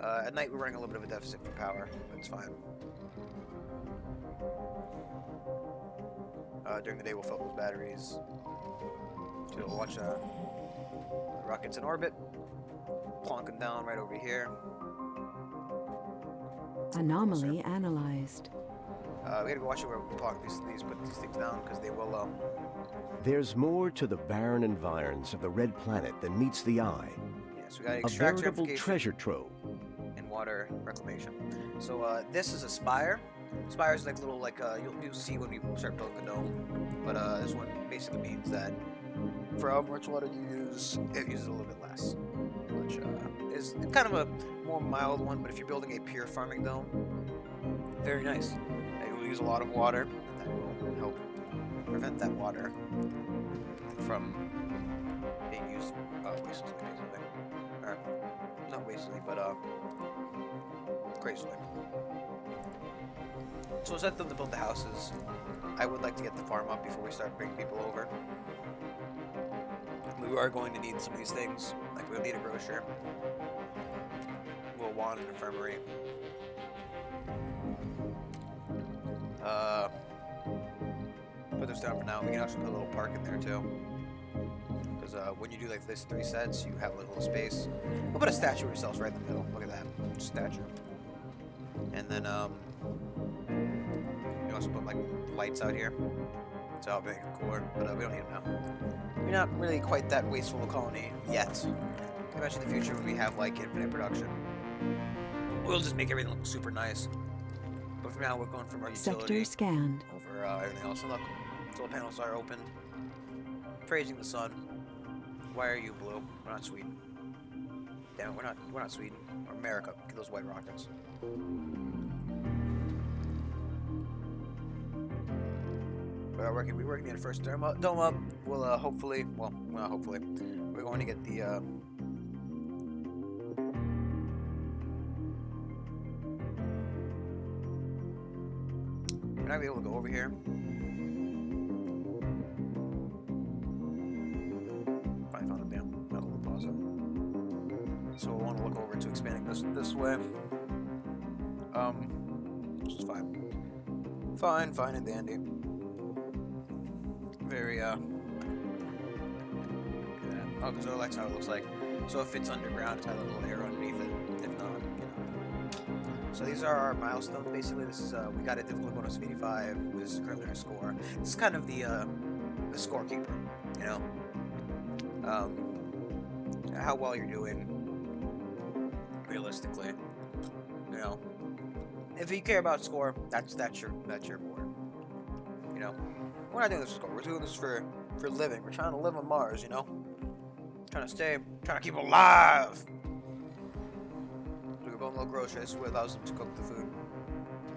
At night we're running a little bit of a deficit for power, but it's fine. During the day we'll fill up those batteries. So we'll watch rockets in orbit, plonking down right over here. Anomaly analyzed. We gotta go watch it where we plonk put these things down, because they will There's more to the barren environs of the Red Planet than meets the eye. Yes, we gotta A extract veritable treasure trove. and water reclamation. So this is a spire. Spire is like little, you'll see when we start building the dome. But this one basically means that for how much water you use, it uses a little bit less. Which is kind of a more mild one, but if you're building a pure farming dome, very nice. It will use a lot of water, and that will help prevent that water from being used wastefully, basically. Or, not wastefully, but gracefully. So instead of them to build the houses, I would like to get the farm up before we start bringing people over. We are going to need some of these things. Like, we'll need a grocer. We'll want an infirmary. Put this down for now. We can actually put a little park in there too. Because because when you do like this 3 sets, you have a little space. We'll put a statue of yourselves right in the middle. Look at that statue. And then you also put like lights out here. So I'll make it cooler, but we don't need them now. We're not really quite that wasteful a colony yet. Eventually in the future when we have like infinite production, we'll just make everything look super nice. But for now we're going from our utility Sector scanned. over everything else. And look, solar panels are open. Praising the sun. Why are you blue? We're not Sweden. Damn, we're not Sweden. Or America. Get those white rockets. We're working the first dome up. We'll hopefully, well, not hopefully, we're going to get the we're not gonna be able to go over here. Probably found a damn metal deposit. So we'll want to look over to expanding this way. Which is fine. Fine and dandy. Very, yeah. Oh, because that's how it looks like. So if it's underground, it's got a little arrow underneath it. If not, you know. So these are our milestones, basically. This is, we got a difficult bonus of 85, which is currently our score. This is kind of the scorekeeper, you know? How well you're doing, realistically, you know? If you care about score, that's your board, you know? We're not doing this for score. We're doing this for living. We're trying to live on Mars, you know? Trying to keep alive. We're going a little grocery. This is what allows them to cook the food.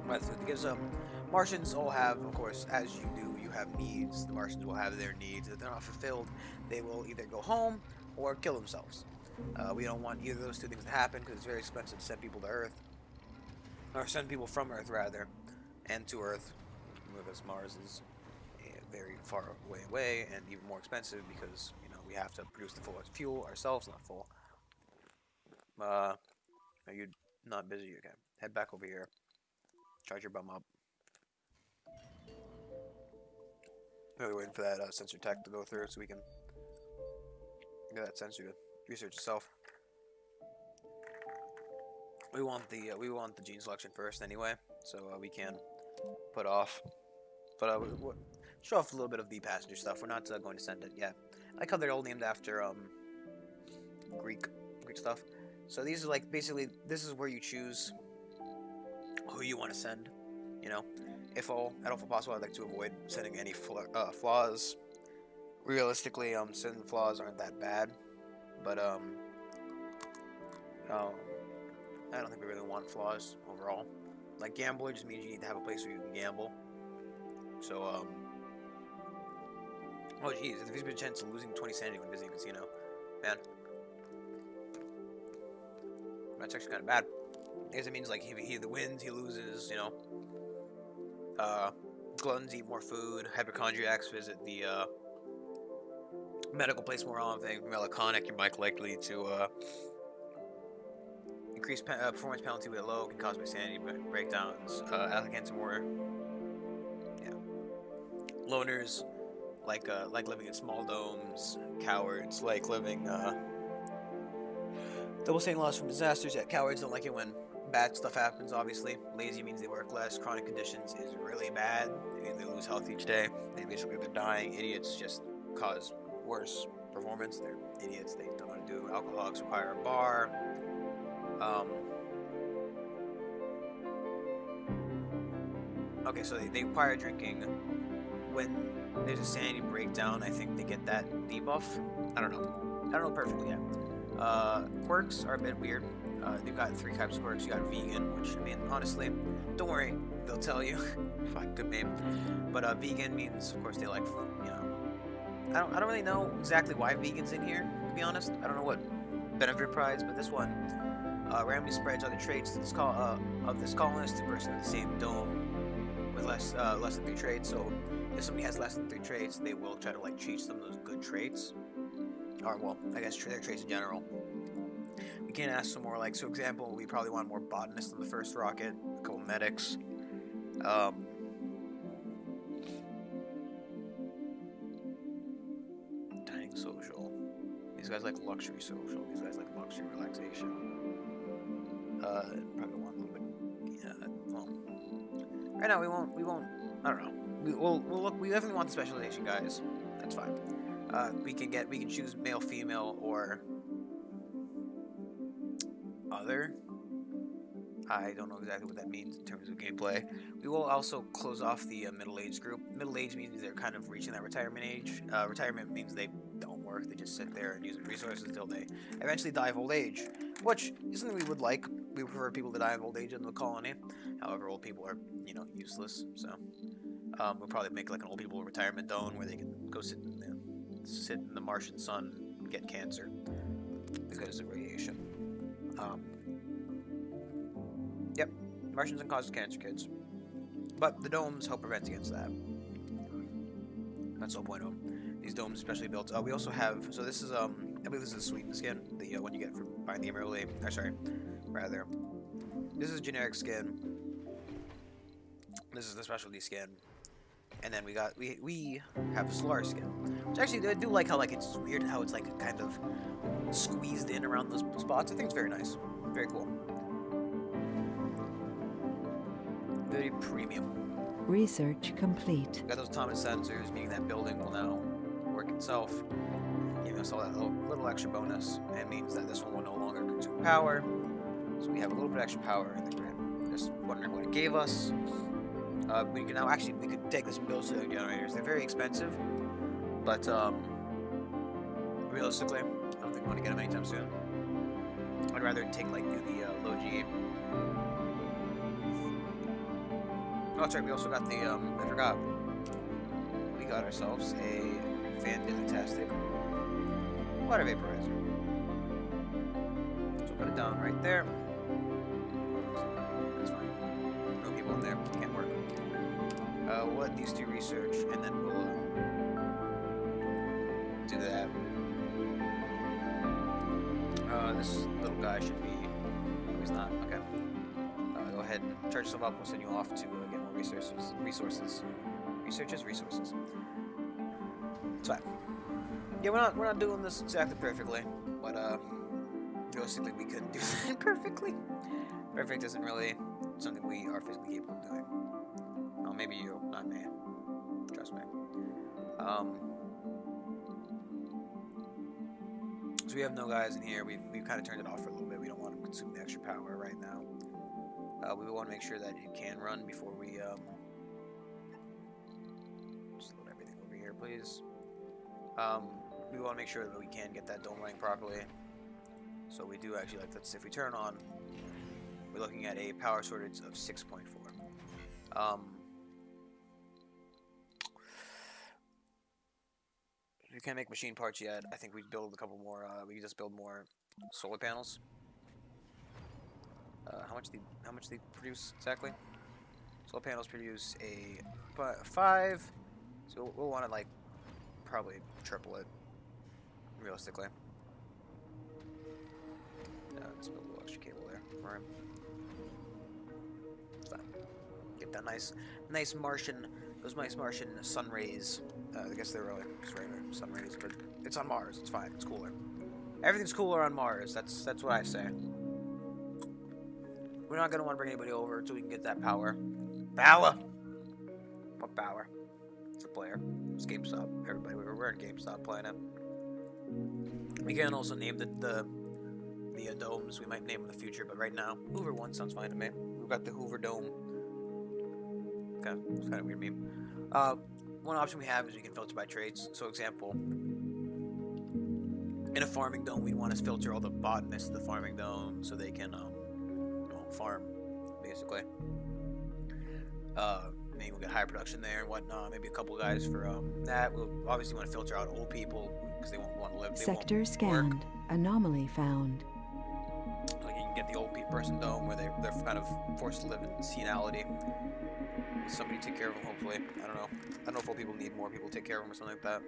Right, the food. Because Martians all have, of course, as you do, you have needs. The Martians will have their needs. If they're not fulfilled, they will either go home or kill themselves. We don't want either of those two things to happen because it's very expensive to send people to Earth. Or send people from Earth, rather, and to Earth. Because Mars is very far away and even more expensive because, you know, we have to produce the full fuel ourselves, not full. Are you not busy? Okay. Head back over here. Charge your bum up. Really waiting for that sensor tech to go through so we can get that sensor to research itself. We want the gene selection first anyway, so we can put off. But we'll show off a little bit of the passenger stuff. We're not going to send it yet. I like how they're all named after Greek stuff. So these are like basically this is where you choose who you want to send. You know, if at all possible, I'd like to avoid sending any flaws. Realistically, sending flaws aren't that bad, but I don't think we really want flaws overall. Like gambler just means you need to have a place where you can gamble. So oh geez, there's been a chance of losing 20 sanity when visiting a casino. Man. That's actually kind of bad. I guess it means like he either wins, he loses, you know. Gluttons eat more food. Hypochondriacs visit the medical place more often. If you're melancholic, you're more likely to increase performance penalty with a low can cause by sanity breakdowns. Applicants are more loners, like living in small domes. Cowards like living double saying loss from disasters. Yeah, cowards don't like it when bad stuff happens, obviously. Lazy means they work less. Chronic conditions is really bad. They lose health each day. They're dying. Idiots just cause worse performance. They're idiots. They don't want to do. Alcoholics require a bar. Okay, so they require drinking. When there's a sanity breakdown, I think they get that debuff. I don't know perfectly yet. Quirks are a bit weird. They've got 3 types of quirks. You got vegan, which, I mean, honestly, don't worry, they'll tell you. Fuck, good name. But vegan means, of course, they like food, you know. I don't really know exactly why vegan's in here, to be honest. I don't know what benefit prize, but this one randomly spreads other traits of this colonist to person in the same dome with less than 3 traits. So if somebody has less than 3 traits, they will try to like cheat some of those good traits. Or, well, I guess their traits in general. We can ask some more, like, so example, we probably want more botanists on the first rocket, a couple medics. Shining social. These guys like luxury social. These guys like luxury relaxation. Probably want a little bit. Yeah. Well, right now we won't. I don't know. We'll look. We definitely want the specialization, guys. That's fine. We can choose male, female, or other. I don't know exactly what that means in terms of gameplay. We will also close off the middle-aged group. Middle-age means they're kind of reaching that retirement age. Retirement means they don't work. They just sit there and use resources until they eventually die of old age, which is something we would like. We prefer people to die of old age in the colony. However, old people are, you know, useless. So we'll probably make like an old people retirement dome where they can go sit in the Martian sun and get cancer because of radiation. Yep, Martians can cause cancer, kids. But the domes help prevent against that. That's the whole point of them. These domes especially built. We also have, so this is, I believe this is a Sweden skin, the one you get from buying the Emerald, or sorry, rather. This is generic skin. This is the specialty skin. And then we have Solar skin. Which actually, I do like how, like, it's weird how it's, like, kind of squeezed in around those spots. I think it's very nice. Very cool. Very premium. Research complete. Got those Thomas sensors, meaning that building will now work itself, giving us all that little extra bonus. And it means that this one will no longer consume power. So we have a little bit extra power in the grid. Just wondering what it gave us. We can now we could take this and build solar generators. They're very expensive, but realistically, I don't think we want to get them anytime soon. I'd rather take like do the low G. Oh, that's right. We also got the I forgot. We got ourselves a fantastic water vaporizer. So put it down right there. That's fine. No people in there. Can't work. We'll let these two research, and then we'll do that. This little guy should be. No, he's not. Okay. Go ahead and charge yourself up. We'll send you off to get more resources. Researches. It's fine. Yeah, we're not doing this exactly perfectly, but realistically we couldn't do that perfectly. Perfect isn't really something we are physically capable of doing. Well, maybe you, not me. Trust me. So we have no guys in here. We've kind of turned it off for a little bit. We don't want to consume the extra power right now. We want to make sure that it can run before we just load everything over here, please. We want to make sure that we can get that dome running properly. So we do actually, like, that's if we turn on, we're looking at a power shortage of 6.4. We can't make machine parts yet. I think we'd build a couple more. We could just build more solar panels. How much they produce exactly? Solar panels produce a 5. So we'll want to like probably triple it realistically. Let's build a little extra cable there for him. It's fine. Get that nice Martian, those nice Martian sun rays. I guess they're really just regular sun rays, but it's on Mars. It's fine. It's cooler. Everything's cooler on Mars. That's what I say. We're not gonna want to bring anybody over until we can get that power. Power. What power? It's a player. It's GameStop. Everybody, we're in GameStop playing it. We can also name the domes. We might name in the future, but right now, Hoover 1 sounds fine to me. We've got the Hoover Dome. Okay, it's kind of weird meme. One option we have is we can filter by trades. So, example, in a farming dome, we'd want to filter all the botanists of the farming dome so they can farm, basically. Maybe we'll get higher production there and whatnot. Maybe a couple guys for that. We'll obviously want to filter out old people because they won't want to live. Sector scanned. Anomaly found. Like you can get the old person dome where they're kind of forced to live in senility. Somebody take care of them, hopefully. I don't know. I don't know if old people need more people to take care of them or something like that.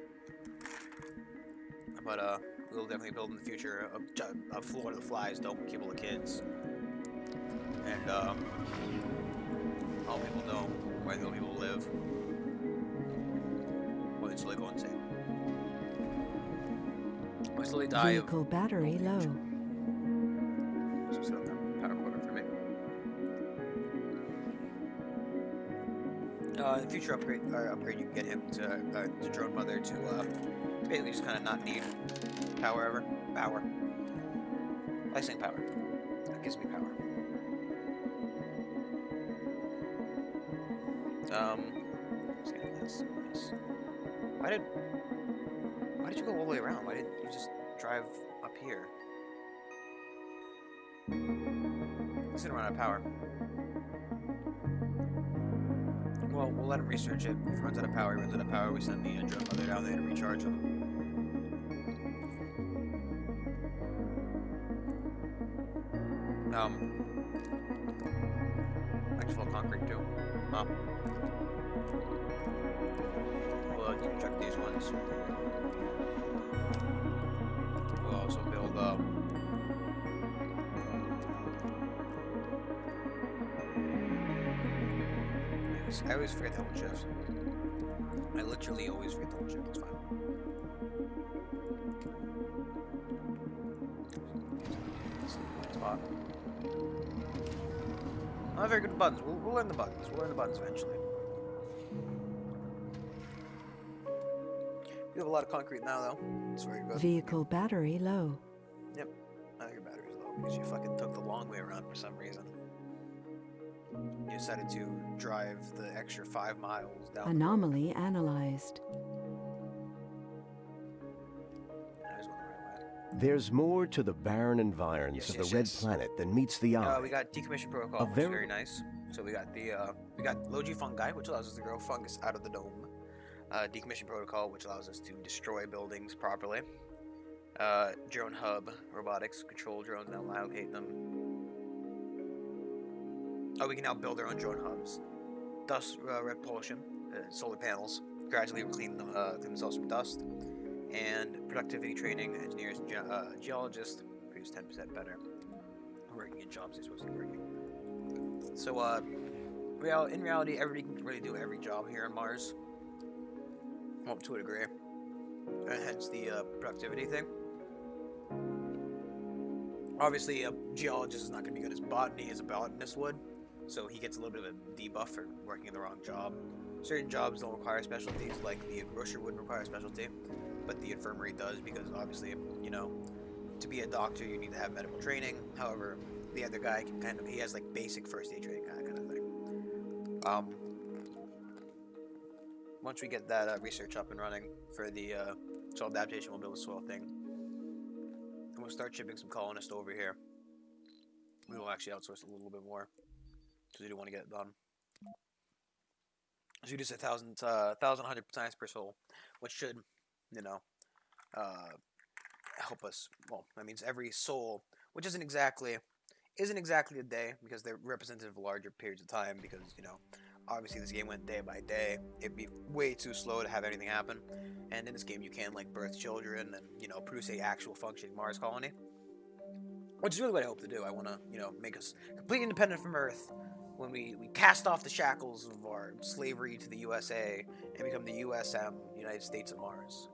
But we'll definitely build in the future a floor to the flies dome with all the kids. And all people know where the old people live. Or they just go insane. We slowly die of... Vehicle battery low. So set up the power quarter for me. In the future upgrade, you can get him to drone mother to basically just kind of not need power ever. Power. I say power. That gives me power. Let's get this. Nice. Why did you go all the way around? Why didn't you just drive up here? He's gonna run out of power. Well, we'll let him research it. If he runs out of power, we send the drone mother down there to recharge him. Actual concrete too. We'll deconstruct these ones. We'll also build I always forget the whole shift. I literally always forget the whole shift. It's fine. Spot. Not very good at buttons. We'll learn the buttons. We'll learn the buttons eventually. You have a lot of concrete now, though. It's very good. Vehicle battery low. Yep. I think your battery's low because you fucking took the long way around for some reason. You decided to drive the extra 5 miles down. Anomaly analyzed. I was going the right way. There's more to the barren environs of the Red Planet than meets the eye. We got decommission protocol, which is very nice. So we got the low-G fungi, which allows us to grow fungus out of the dome. Decommission protocol, which allows us to destroy buildings properly. Drone hub, robotics, control drones, and allocate them. Oh, we can now build our own drone hubs. Dust repulsion, solar panels, gradually clean themselves from dust. And productivity training, engineers and geologists produce 10% better working in jobs they're supposed to be working. So, in reality, everybody can really do every job here on Mars. Well, to a degree. And hence the productivity thing. Obviously, a geologist is not going to be good as botany as a botanist would. So he gets a little bit of a debuff for working in the wrong job. Certain jobs don't require specialties, like the grocer wouldn't require a specialty, but the infirmary does because obviously, you know, to be a doctor you need to have medical training. However, the other guy can he has like basic first aid training kind of thing. Once we get that research up and running for the soil adaptation, we'll build a soil thing, and we'll start shipping some colonists over here. We will actually outsource a little bit more. Because we do want to get it done. So we do say 1,100 times per soul, which should, you know, help us. Well, that means every soul, which isn't exactly a day because they're representative of larger periods of time. Because you know, obviously this game went day by day. It'd be way too slow to have anything happen. And in this game, you can like birth children and you know produce a actual functioning Mars colony, which is really what I hope to do. I want to you know make us completely independent from Earth. When we cast off the shackles of our slavery to the USA and become the USM, United States of Mars.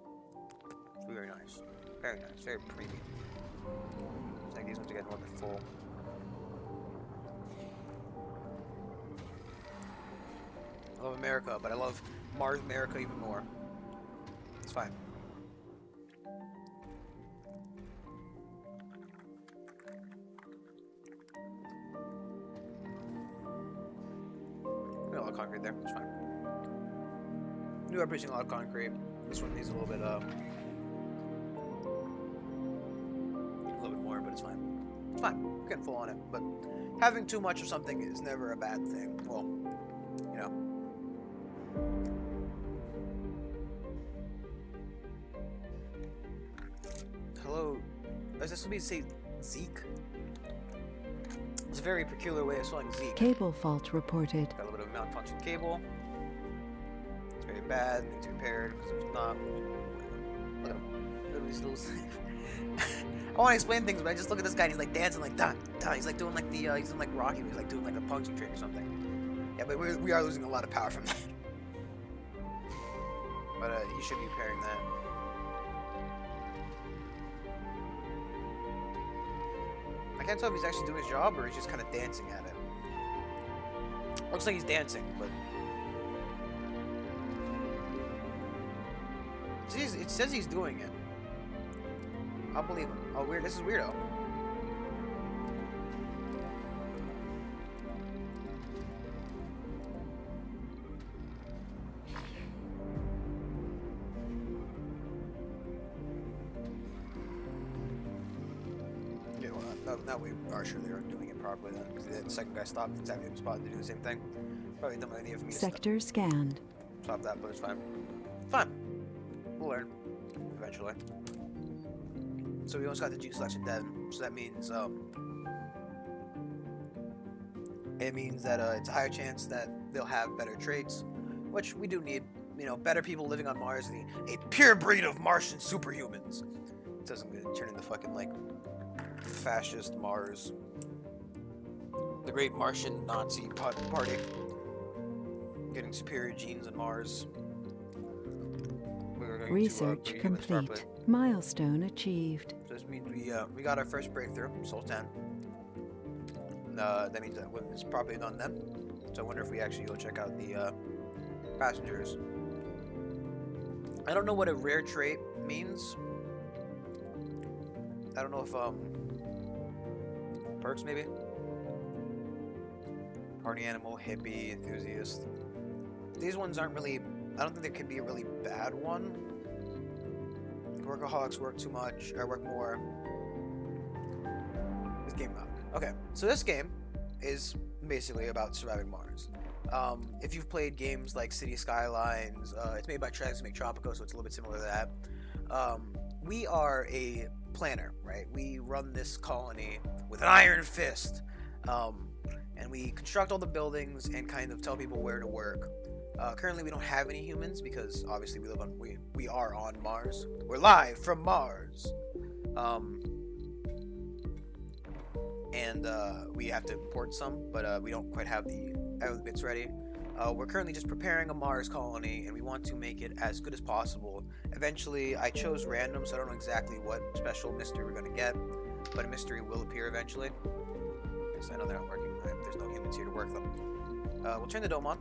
It's very nice. Very nice. Very premium. I think these ones are getting a little bit full. I love America, but I love Mars America even more. It's fine. A lot of concrete there, it's fine. We are producing a lot of concrete. This one needs a little bit more, but it's fine. It's fine. We're getting full on it, but having too much of something is never a bad thing. Well, you know. Hello. Does this mean say Zeke? It's a very peculiar way of spelling Zeke. Cable fault reported. Got a little bit of a malfunction cable. It's very bad. Needs repaired because if it's not, look at him. Look at these little. I want to explain things, but I just look at this guy and he's like dancing like da da. He's like doing like the he's doing like Rocky. He's like doing like a punching trick or something. Yeah, but we are losing a lot of power from that. But he should be repairing that. I can't tell if he's actually doing his job or he's just kind of dancing at it. Looks like he's dancing, but it says he's doing it. I'll believe him. Oh, weird. This is weirdo. Yeah, well, now we are sure they aren't doing it properly then, because the second guy stopped exactly the spot to do the same thing. Probably a dumb idea for me to Sector scanned. stop that, but it's fine. Fine. We'll learn. Eventually. So we almost got the gene selection done, so that means, it means that, it's a higher chance that they'll have better traits, which we do need. You know, better people living on Mars, a pure breed of Martian superhumans. It doesn't turn into fucking, like, fascist Mars. The great Martian Nazi party. Getting superior genes on Mars. Research complete. Milestone achieved. So this means we got our first breakthrough, Sultan. That means that it's probably done then. So I wonder if we actually go check out the passengers. I don't know what a rare trait means. I don't know if perks maybe. Party animal, hippie, enthusiast. These ones aren't really. I don't think there could be a really bad one. Workaholics work too much, or work more. This game up. Okay, so this game is basically about surviving Mars. If you've played games like City Skylines, it's made by Transmake Tropico, so it's a little bit similar to that. We are a planner, right? We run this colony with an iron fist, and we construct all the buildings and kind of tell people where to work. Currently, we don't have any humans because obviously we are on Mars. We're live from Mars, and we have to import some, but we don't quite have the bits ready. We're currently just preparing a Mars colony, and we want to make it as good as possible. Eventually, I chose random, so I don't know exactly what special mystery we're gonna get, but a mystery will appear eventually. Yes, I know they're not working. There's no humans here to work them. We'll turn the dome on.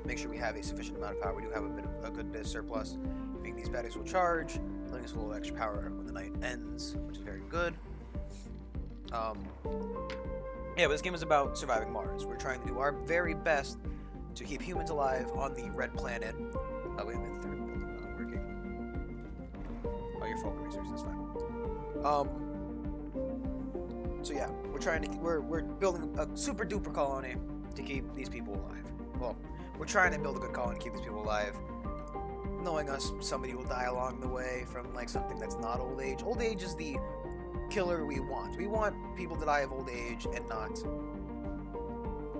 Make sure we have a sufficient amount of power. We do have a good bit of surplus. Meaning these batteries will charge, letting us a little extra power when the night ends, which is very good. Yeah, but this game is about surviving Mars. We're trying to do our very best to keep humans alive on the red planet. Oh, wait a minute, third building not working. Oh, your Falcon resources is fine. So yeah, we're building a super duper colony to keep these people alive. Well, we're trying to build a good colony to keep these people alive. Knowing us, somebody will die along the way from like something that's not old age. Old age is the killer we want. We want people to die of old age and not,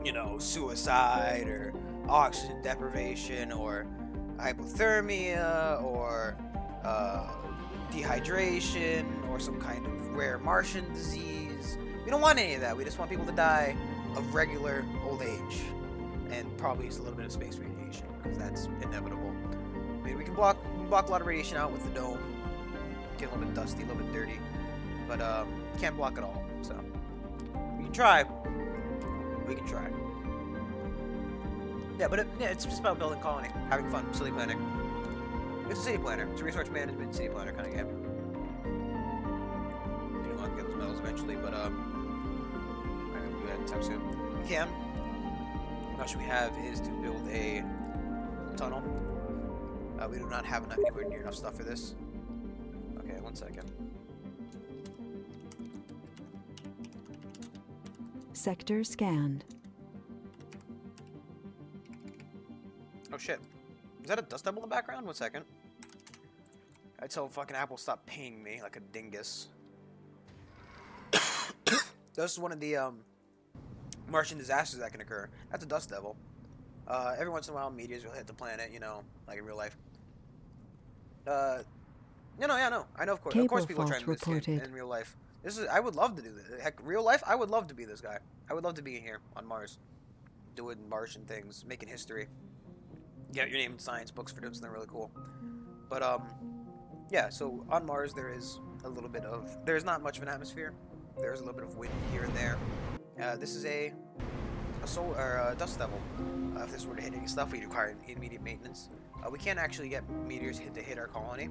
you know, suicide or oxygen deprivation or hypothermia or dehydration or some kind of rare Martian disease. We don't want any of that. We just want people to die of regular old age and probably use a little bit of space radiation because that's inevitable. I mean, we can block a lot of radiation out with the dome. Get a little bit dusty, a little bit dirty, but can't block it all. So we can try. We can try. Yeah, but it's just about building colony, having fun, city planning. It's a city planner. It's a resource management city planner kind of game. You don't want to get those medals eventually, but I'm gonna do that anytime soon. We can. What else we have is to build a tunnel. We do not have anywhere near enough stuff for this. Okay, 1 second. Sector scanned. Oh shit. Is that a dust devil in the background? 1 second. I tell fucking Apple stop paying me like a dingus. This is one of the Martian disasters that can occur. That's a dust devil. Every once in a while, meteors will hit the planet, you know, like in real life. Yeah, no. I know, of course people are trying to do this in real life. I would love to do this. Heck, real life, I would love to be this guy. I would love to be here on Mars. Doing Martian things, making history. Get your name in science books for doing something really cool. But, yeah, so on Mars there is a little bit of... There's not much of an atmosphere. There's a little bit of wind here and there. This is a soul or a dust devil. If this were to hit any stuff, we'd require immediate maintenance. We can't actually get meteors to hit our colony,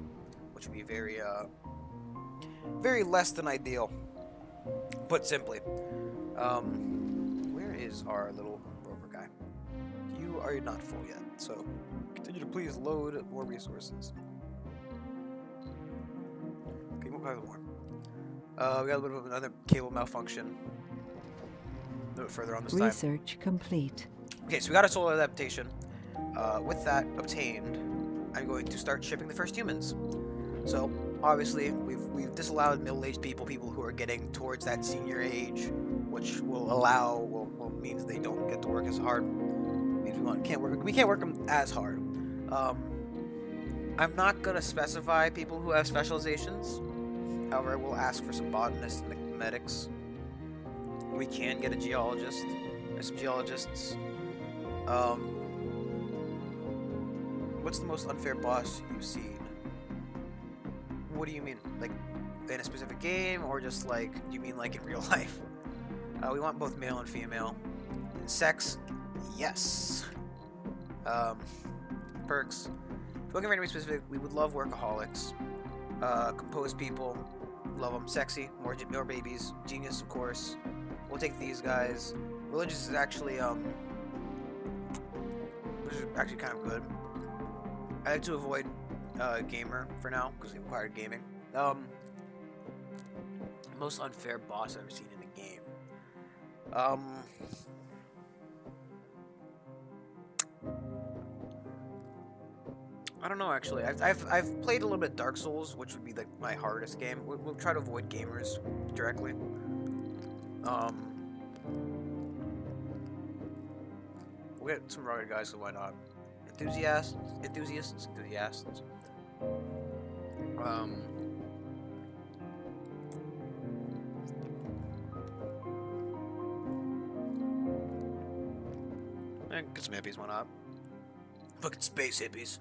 which would be very, very less than ideal. Put simply. Where is our little rover guy? You are not full yet, so continue to please load more resources. Okay, we'll probably more. We got a little bit of another cable malfunction. A little bit further on this time. Research complete. Okay, so we got a solar adaptation. With that obtained, I'm going to start shipping the first humans. So obviously, we've disallowed middle-aged people who are getting towards that senior age, which will means they don't get to work as hard. Means we can't work them as hard. I'm not gonna specify people who have specializations. However, I will ask for some botanists and medics. We can get a geologist. There's some geologists. What's the most unfair boss you've seen? What do you mean? Like, in a specific game, or just like, do you mean like in real life? We want both male and female. And sex, yes. Perks. Looking for anybody specific, we would love workaholics. Composed people, love them. Sexy, more babies. Genius, of course. We'll take these guys. Religious is actually, which is actually kind of good. I like to avoid gamer for now because we required gaming. Most unfair boss I've ever seen in a game. I don't know actually. I've played a little bit Dark Souls, which would be like my hardest game. We'll try to avoid gamers directly. We'll get some rugged guys, so why not? Enthusiasts. Get some hippies, why not? Fucking space hippies.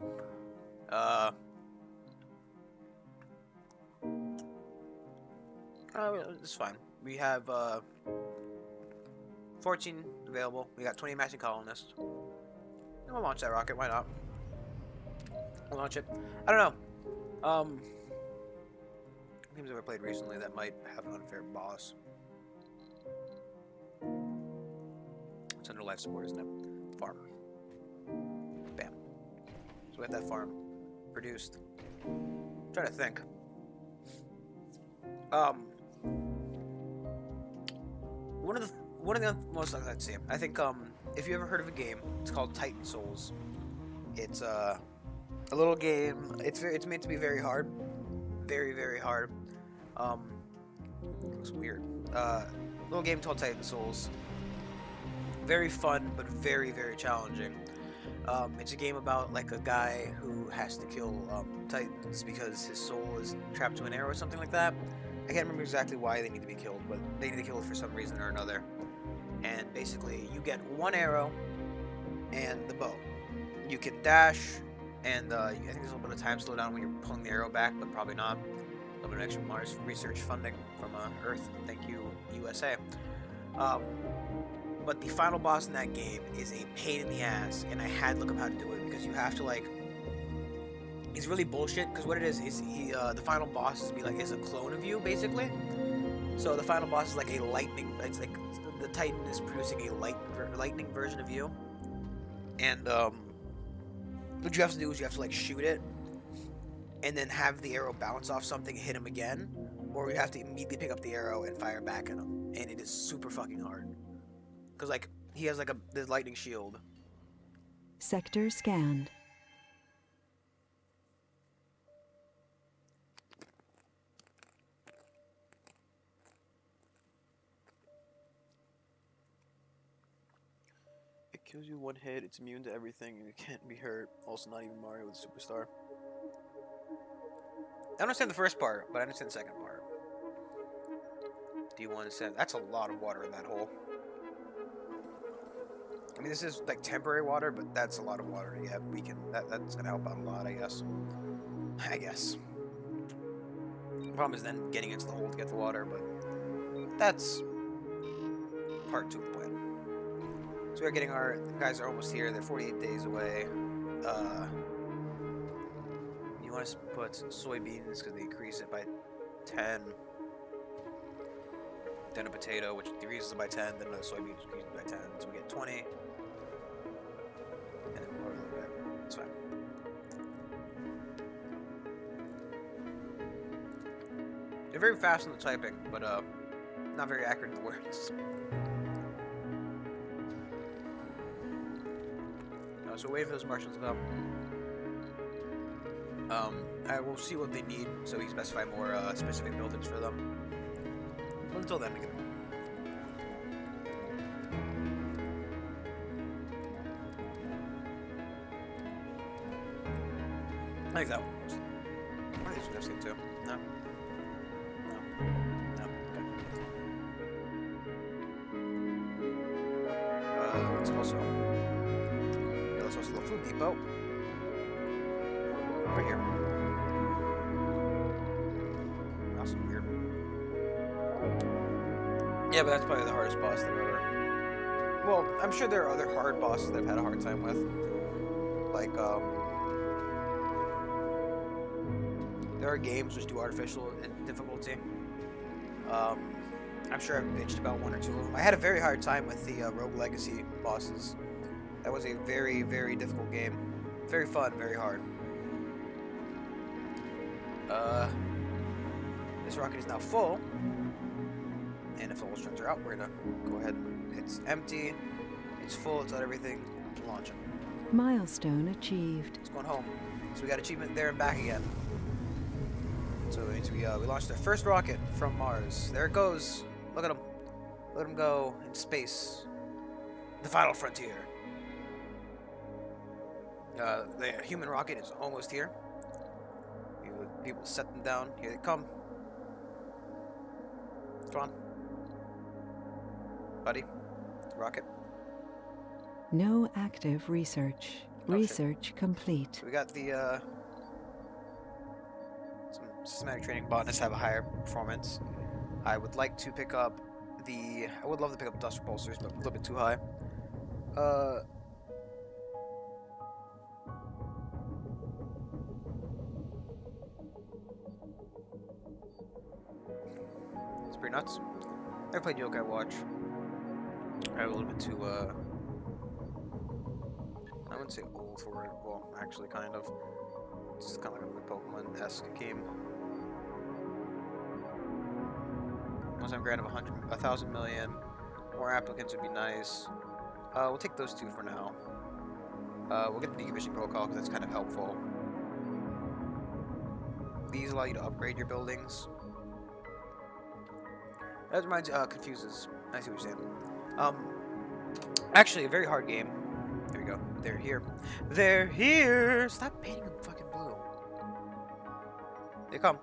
It's fine. We have 14 available. We got 20 matching colonists. And we'll launch that rocket. Why not? We'll launch it. I don't know. Games I've ever played recently that might have an unfair boss. It's under life support, isn't it? Farm. Bam. So we have that farm produced. I'm trying to think. One of the most, let's see. I think if you ever heard of a game, it's called Titan Souls. It's a little game. It's meant to be very hard, very hard. It looks weird. Little game called Titan Souls. Very fun, but very challenging. It's a game about like a guy who has to kill Titans because his soul is trapped to an arrow or something like that. I can't remember exactly why they need to be killed, but they need to kill it for some reason or another. And basically, you get one arrow and the bow. You can dash, and I think there's a little bit of time slowdown when you're pulling the arrow back, but probably not. A little bit of extra Mars research funding from Earth. Thank you, USA. But the final boss in that game is a pain in the ass, and I had to look up how to do it because you have to like. It's really bullshit because what it is the final boss is a clone of you basically. So the final boss is like a lightning. It's like the Titan is producing a lightning version of you, and what you have to do is you have to like shoot it, and then have the arrow bounce off something, hit him again, or you have to immediately pick up the arrow and fire back at him, and it is super fucking hard. Cause like he has like this lightning shield. Sector scanned. It kills you one hit. It's immune to everything, and you can't be hurt. Also, not even Mario with Superstar. I understand the first part, but I understand the second part. Do you want to send? That's a lot of water in that hole. I mean, this is like temporary water, but that's a lot of water. Yeah, we can. That's gonna help out a lot, I guess. The problem is then getting into the hole to get the water, but that's part 2 of the plan. So we're getting our guys are almost here. They're 48 days away. You want to put soybeans because they increase it by 10. Then a potato, which decreases it by 10. Then another soybean, which decreases it by 10. So we get 20. And then lower a little bit. That's fine. They're very fast in the typing, but not very accurate in the words. So wait for those Martians to come. I will see what they need, so we can specify more specific buildings for them. But until then, again. I think that one works. What are these suggesting too? No? No. No. Okay. It's also... Yeah, let's also the food depot. Right here. That's weird. Yeah, but that's probably the hardest boss they've ever... Well, I'm sure there are other hard bosses that I've had a hard time with. Like, there are games which do artificial difficulty. I'm sure I've bitched about 1 or 2 of them. I had a very hard time with the Rogue Legacy bosses. That was a very, very difficult game. Very fun, very hard. This rocket is now full. And if all strings are out, we're gonna go ahead. It's empty. It's full. It's got everything. Launch it. Milestone achieved. It's going home. So we got achievement there and back again. So it means we launched our first rocket from Mars. There it goes. Look at him. Let him go into space. The final frontier. The human rocket is almost here. People set them down. Here they come. Come on. Buddy. Rocket. No active research. Oh, Research complete. So we got the some systematic training botanists have a higher performance. I would like to pick up the... I would love to pick up dust repulsors, but a little bit too high. It's pretty nuts. I played Yokai Watch. I have a little bit too, I wouldn't say old for it. Well, actually, kind of. It's kind of like a Pokemon-esque game. One-time grant of 1,000 million. More applicants would be nice. We'll take those 2 for now. We'll get the decommissioning protocol because that's kind of helpful. These allow you to upgrade your buildings. That reminds confuses. I see what you're saying. Actually, a very hard game. There we go. They're here. They're here! Stop painting them fucking blue. They come.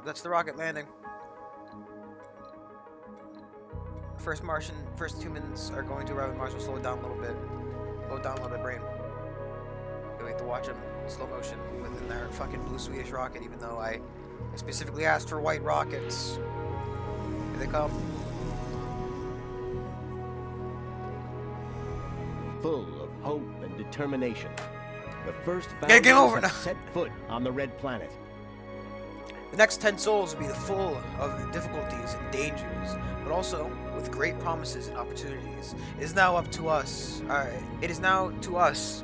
That's the rocket landing. First humans are going to arrive at Mars. We'll slow it down a little bit. Slow it down a little bit, brain. We have to watch them in slow motion within their fucking blue Swedish rocket, even though I specifically asked for white rockets. Here they come. Full of hope and determination, the first Get over founders now. have set foot on the Red Planet. The next 10 souls will be full of difficulties and dangers, but also with great promises and opportunities. It is now up to us. It is now to us.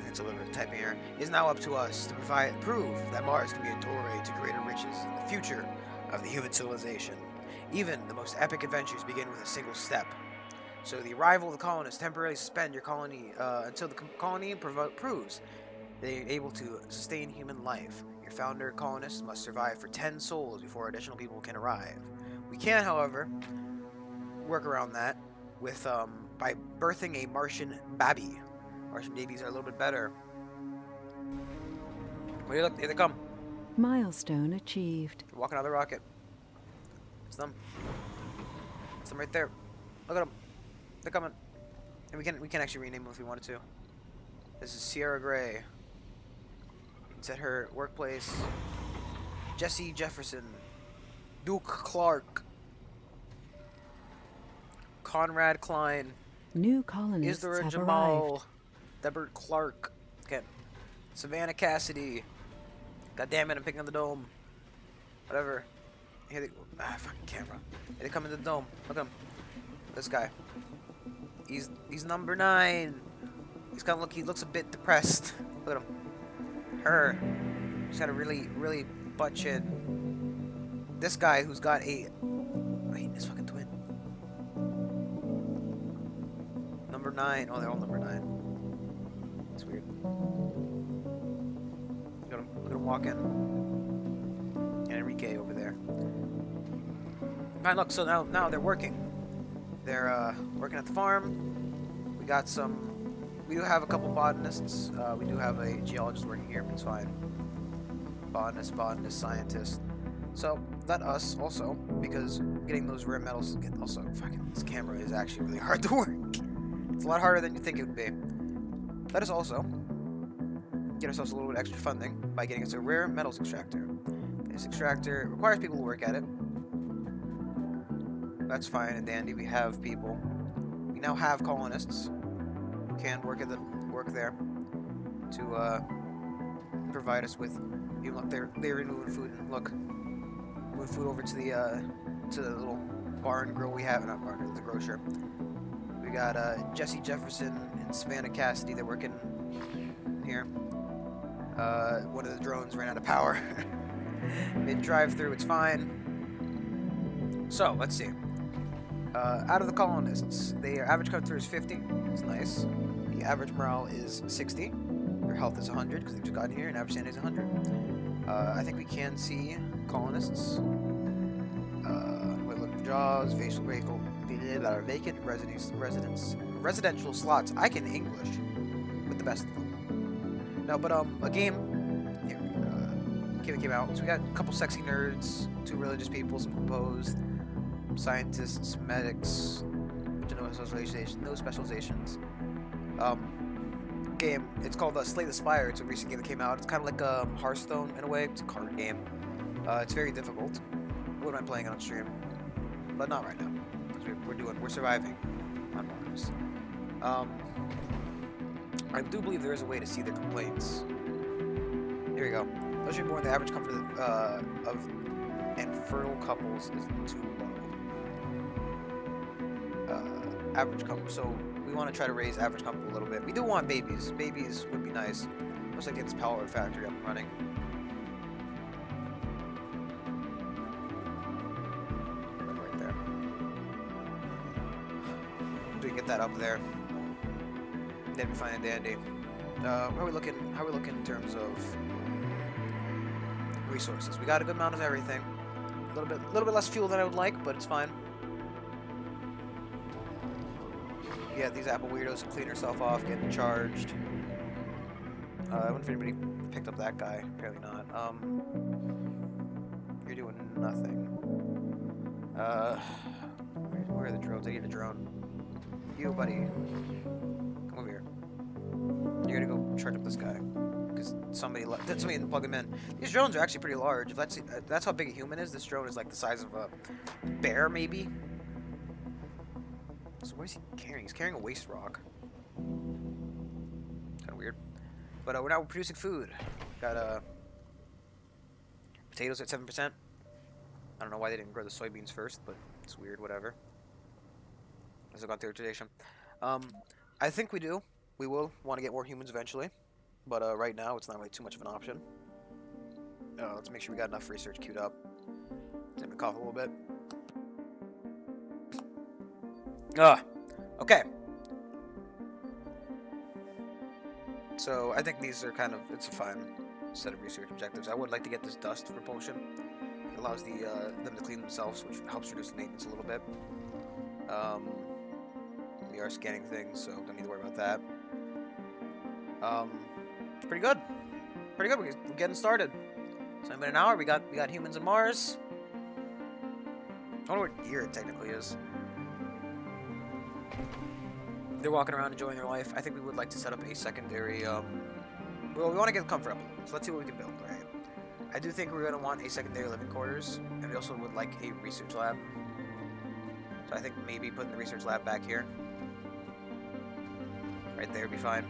It's a little bit of typing here. It is now up to us to prove that Mars can be a doorway to greater riches in the future of the human civilization. Even the most epic adventures begin with a single step. So the arrival of the colonists temporarily suspend your colony until the colony proves they are able to sustain human life. Your founder colonists must survive for 10 souls before additional people can arrive. We can, however, work around that with by birthing a Martian baby. Martian babies are a little bit better. Wait, look, here they come. Milestone achieved. They're walking out of the rocket. It's them. It's them right there. Look at them. They're coming. And we can actually rename them if we wanted to. This is Sierra Gray. It's at her workplace. Jesse Jefferson, Duke Clark, Conrad Klein, New colonists Isdra have Jamal, arrived. Debert Clark, okay. Savannah Cassidy. God damn it, I'm picking on the dome. Whatever. Here they go. Ah, fucking camera. Here they come in the dome. Look at him. This guy. He's number 9. He's kind of he looks a bit depressed. Look at him. Her. She's got a really butt chin. This guy who's got a his fucking twin. Number 9. Oh, they're all number 9. It's weird. Look at him walk in. And Enrique over there. Alright, look, so now they're working. They're working at the farm. We got some. We do have a couple botanists. We do have a geologist working here, but it's fine. Botanist, scientist. So let us also, because getting those rare metals. Also, fucking this camera is actually really hard to work. It's a lot harder than you think it would be. Let us also get ourselves a little bit extra funding by getting us a rare metals extractor. This extractor requires people to work at it. That's fine and dandy. We have people. We now have colonists who can work there to provide us with. You look, they're moving food. And look, moving food over to the little barn grill we have. Not barn grill, the grocer. We got Jesse Jefferson and Savannah Cassidy. They're working here. One of the drones ran out of power. Mid drive-through, it's fine. So let's see. Out of the colonists, their average cut-through is 50. It's nice. The average morale is 60. Their health is 100 because they've just gotten here, and average sanity is 100. I think we can see colonists. With jobs, facial vehicle, vacant residential slots. I can English with the best of them. No, but a game here came out. So we got a couple sexy nerds, 2 religious people, some composed. Scientists, medics, no specializations. Game. It's called Slay the Spire. It's a recent game that came out. It's kind of like Hearthstone in a way. It's a card game. It's very difficult. What am I playing on stream? But not right now. We're surviving on Mars. I do believe there is a way to see the complaints. Here we go. Those are more the average comfort of infertile couples is too low. Average couple. So we want to try to raise average couple a little bit. We do want babies. Babies would be nice. Looks like it's power factory up and running. Right there. We get that up there. That'd be fine and dandy. How are we looking? How are we looking in terms of resources? We got a good amount of everything. A little bit less fuel than I would like, but it's fine. Yeah, these Apple weirdos can clean herself off, getting charged. I wonder if anybody picked up that guy. Apparently not. You're doing nothing. Where are the drones? I need a drone. You, buddy. Come over here. You're gonna go charge up this guy. Because somebody didn't plug him in. These drones are actually pretty large. If that's how big a human is, this drone is like the size of a bear, maybe. So what is he carrying? He's carrying a waste rock. Kind of weird. But we're now producing food. Got potatoes at 7%. I don't know why they didn't grow the soybeans first, but it's weird. Whatever. As I got their tradition. I think we do. We will want to get more humans eventually, but right now it's not really too much of an option. Let's make sure we got enough research queued up. Let me cough a little bit. Okay. So I think these are kind of, it's a fine set of research objectives. I would like to get this dust repulsion. It allows them to clean themselves, which helps reduce maintenance a little bit. We are scanning things, so don't need to worry about that. Pretty good. Pretty good. We're getting started. So in an hour, we got humans on Mars. I wonder what year it technically is. They're walking around enjoying their life. I think we would like to set up a secondary. Well, we want to get the comfort up, so let's see what we can build. Right. I do think we're going to want a secondary living quarters, and we also would like a research lab. So I think maybe putting the research lab back here. Right there would be fine.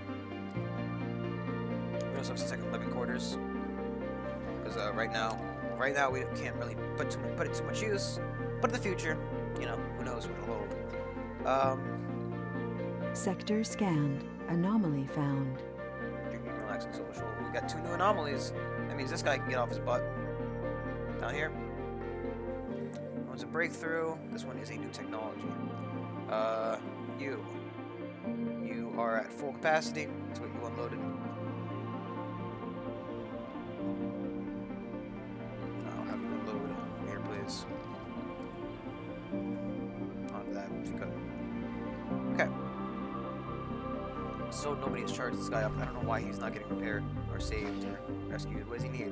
We also have some second living quarters. Because right now we can't really put it too much use. But in the future, you know, who knows what it'll hold. Sector scanned. Anomaly found. Drinking, relaxing, social. We've got 2 new anomalies. That means this guy can get off his butt. Down here. That one's a breakthrough. This one is a new technology. You are at full capacity. That's what you unloaded. I'll have you unload here, please. Onto that, if you could. Okay. So nobody has charged this guy up. I don't know why he's not getting repaired or saved or rescued. What does he need?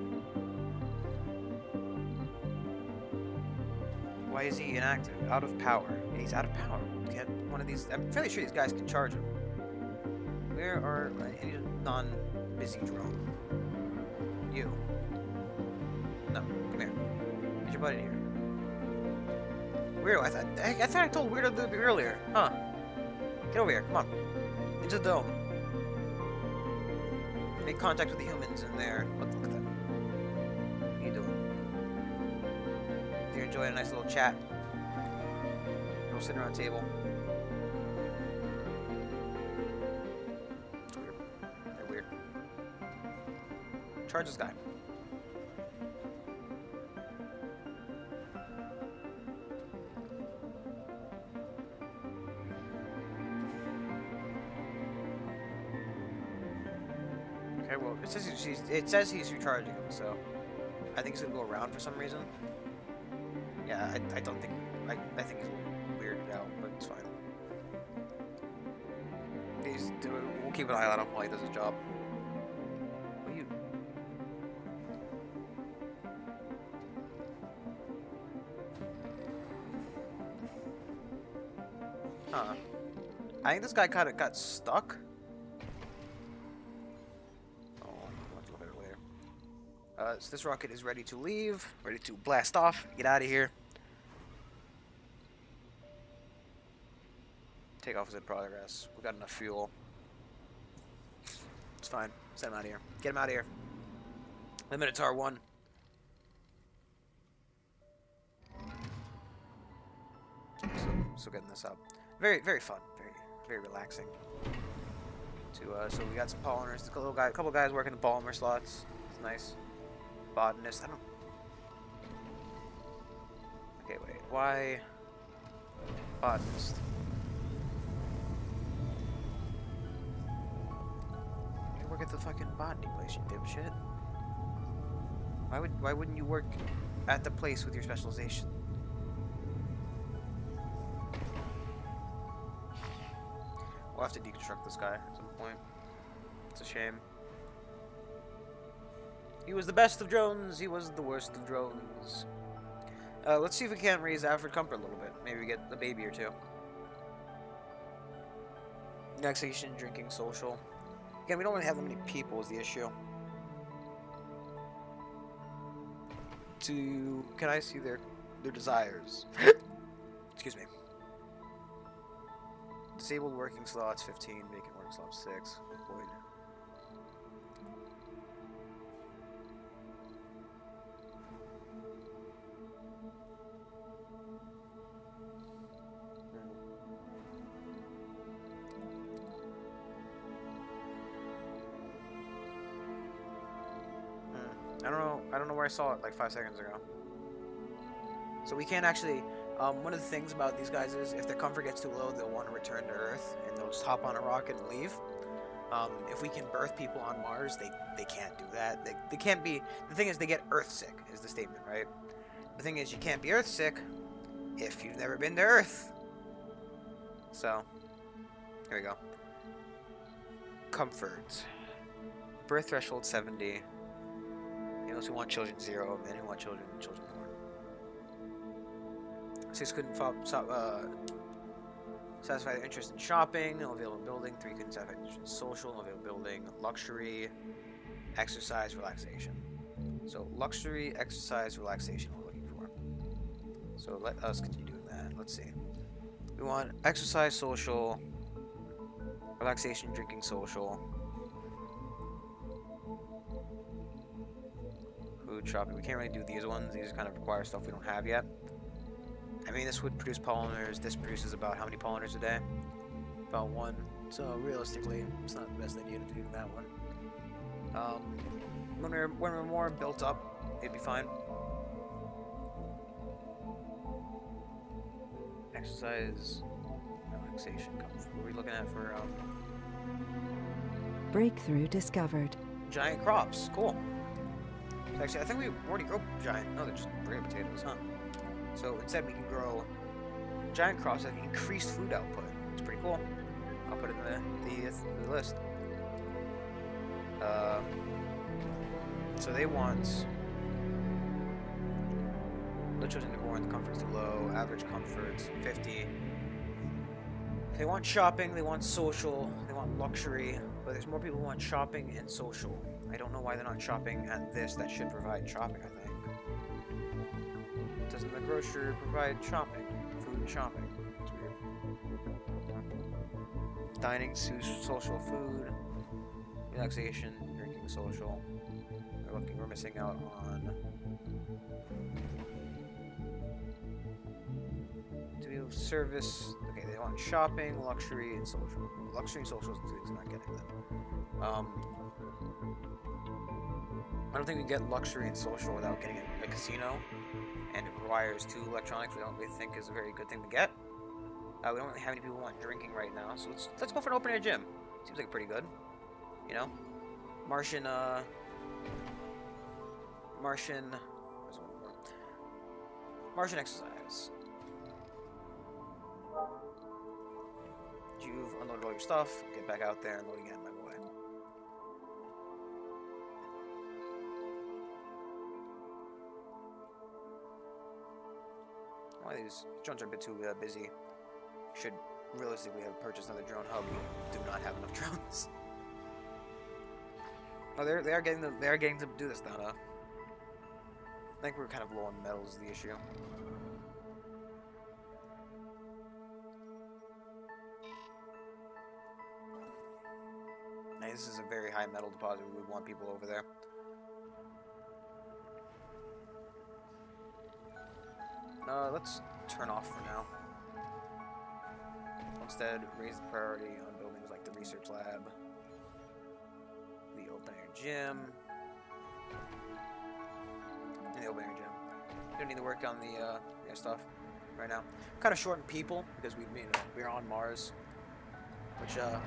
Why is he inactive? Out of power. He's out of power. Can't one of these? I'm fairly sure these guys can charge him. Where are I need a non-busy drone? You. No, come here. Get your butt in here. Weirdo, I thought I told Weirdo a little bit earlier. Huh? Get over here. Come on. Into the dome. Make contact with the humans in there. Look at that. What are you doing? You're enjoying a nice little chat. We're sitting around a table. It's weird. They're weird. Charge this guy. Okay, well, it says he's recharging him, so I think he's gonna go around for some reason. Yeah, I don't think I think he's a little weirded out, but it's fine. We'll keep an eye on him while he does his job. What are you? Huh? I think this guy kind of got stuck. So this rocket is ready to leave, ready to blast off, get out of here. Takeoff is in progress. We got enough fuel. It's fine. Send him out of here. Get him out of here. The Minotaur won. So getting this up. Very, very fun. Very, very relaxing. So we got some polymers. A couple guys working the polymer slots. It's nice. Botanist. I don't. Okay, wait. Why? Botanist. You work at the fucking botany place, you dipshit. Why wouldn't you work at the place with your specialization? We'll have to deconstruct this guy at some point. It's a shame. He was the best of drones, he was the worst of drones. Let's see if we can't raise Alfred comfort a little bit. Maybe we get a baby or two. Relaxation, drinking, social. Again, we don't really have that many people is the issue. Can I see their desires? Excuse me. Disabled working slots 15, vacant working slots 6. Void. I don't know where I saw it like 5 seconds ago. So we can't actually. One of the things about these guys is if their comfort gets too low, they'll want to return to Earth and they'll just hop on a rocket and leave. If we can birth people on Mars, they can't do that. They can't be. The thing is, they get Earth sick. Is the statement, right? The thing is, you can't be Earth sick if you've never been to Earth. So here we go. Comfort. Birth threshold 70. Those who want children 0, men who want children born. 6 couldn't satisfy their interest in shopping, no available building. 3 couldn't satisfy their interest in social, no available building. Luxury, exercise, relaxation. So luxury, exercise, relaxation we're looking for. So let us continue doing that. Let's see. We want exercise, social, relaxation, drinking, social, food, shopping. We can't really do these ones. These kind of require stuff we don't have yet. I mean, this would produce pollinators. This produces about how many pollinators a day? About 1. So realistically, it's not the best idea to do that one. When we're more built up, it'd be fine. Exercise, relaxation. What are we looking at for Breakthrough discovered. giant crops? Cool. Actually, I think we already grow giant. No, they're just regular potatoes, huh? So instead, we can grow giant crops that have increased food output. It's pretty cool. I'll put it in the list. So they want the children are born, the comfort's too low, average comfort's 50. They want shopping, they want social, they want luxury, but there's more people who want shopping and social. I don't know why they're not shopping at this. That should provide shopping, I think. Doesn't the grocery provide shopping? Food and shopping. It's weird. Dining, social, food, relaxation, drinking, social. We're missing out on. Do we have service? Okay, they want shopping, luxury, and social. Luxury and social is the things I'm not getting them. I don't think we can get luxury and social without getting a casino, and it requires 2 electronics, which I don't really think is a very good thing to get. We don't really have any people who want drinking right now, so let's go for an open air gym. Seems like pretty good, you know. Martian. Where's one more? Martian exercise. You've unloaded all your stuff. Get back out there and load again, my boy. Why these drones are a bit too busy. Should realistically have purchased another drone hub. We do not have enough drones. Oh, they are getting to do this now. I think we're kind of low on metals is the issue. Now, this is a very high metal deposit. We would want people over there. Let's turn off for now. Instead, raise the priority on buildings like the research lab, the open air gym, and the open air gym. We don't need to work on the stuff right now. Kind of short in people because we're on Mars, which doesn't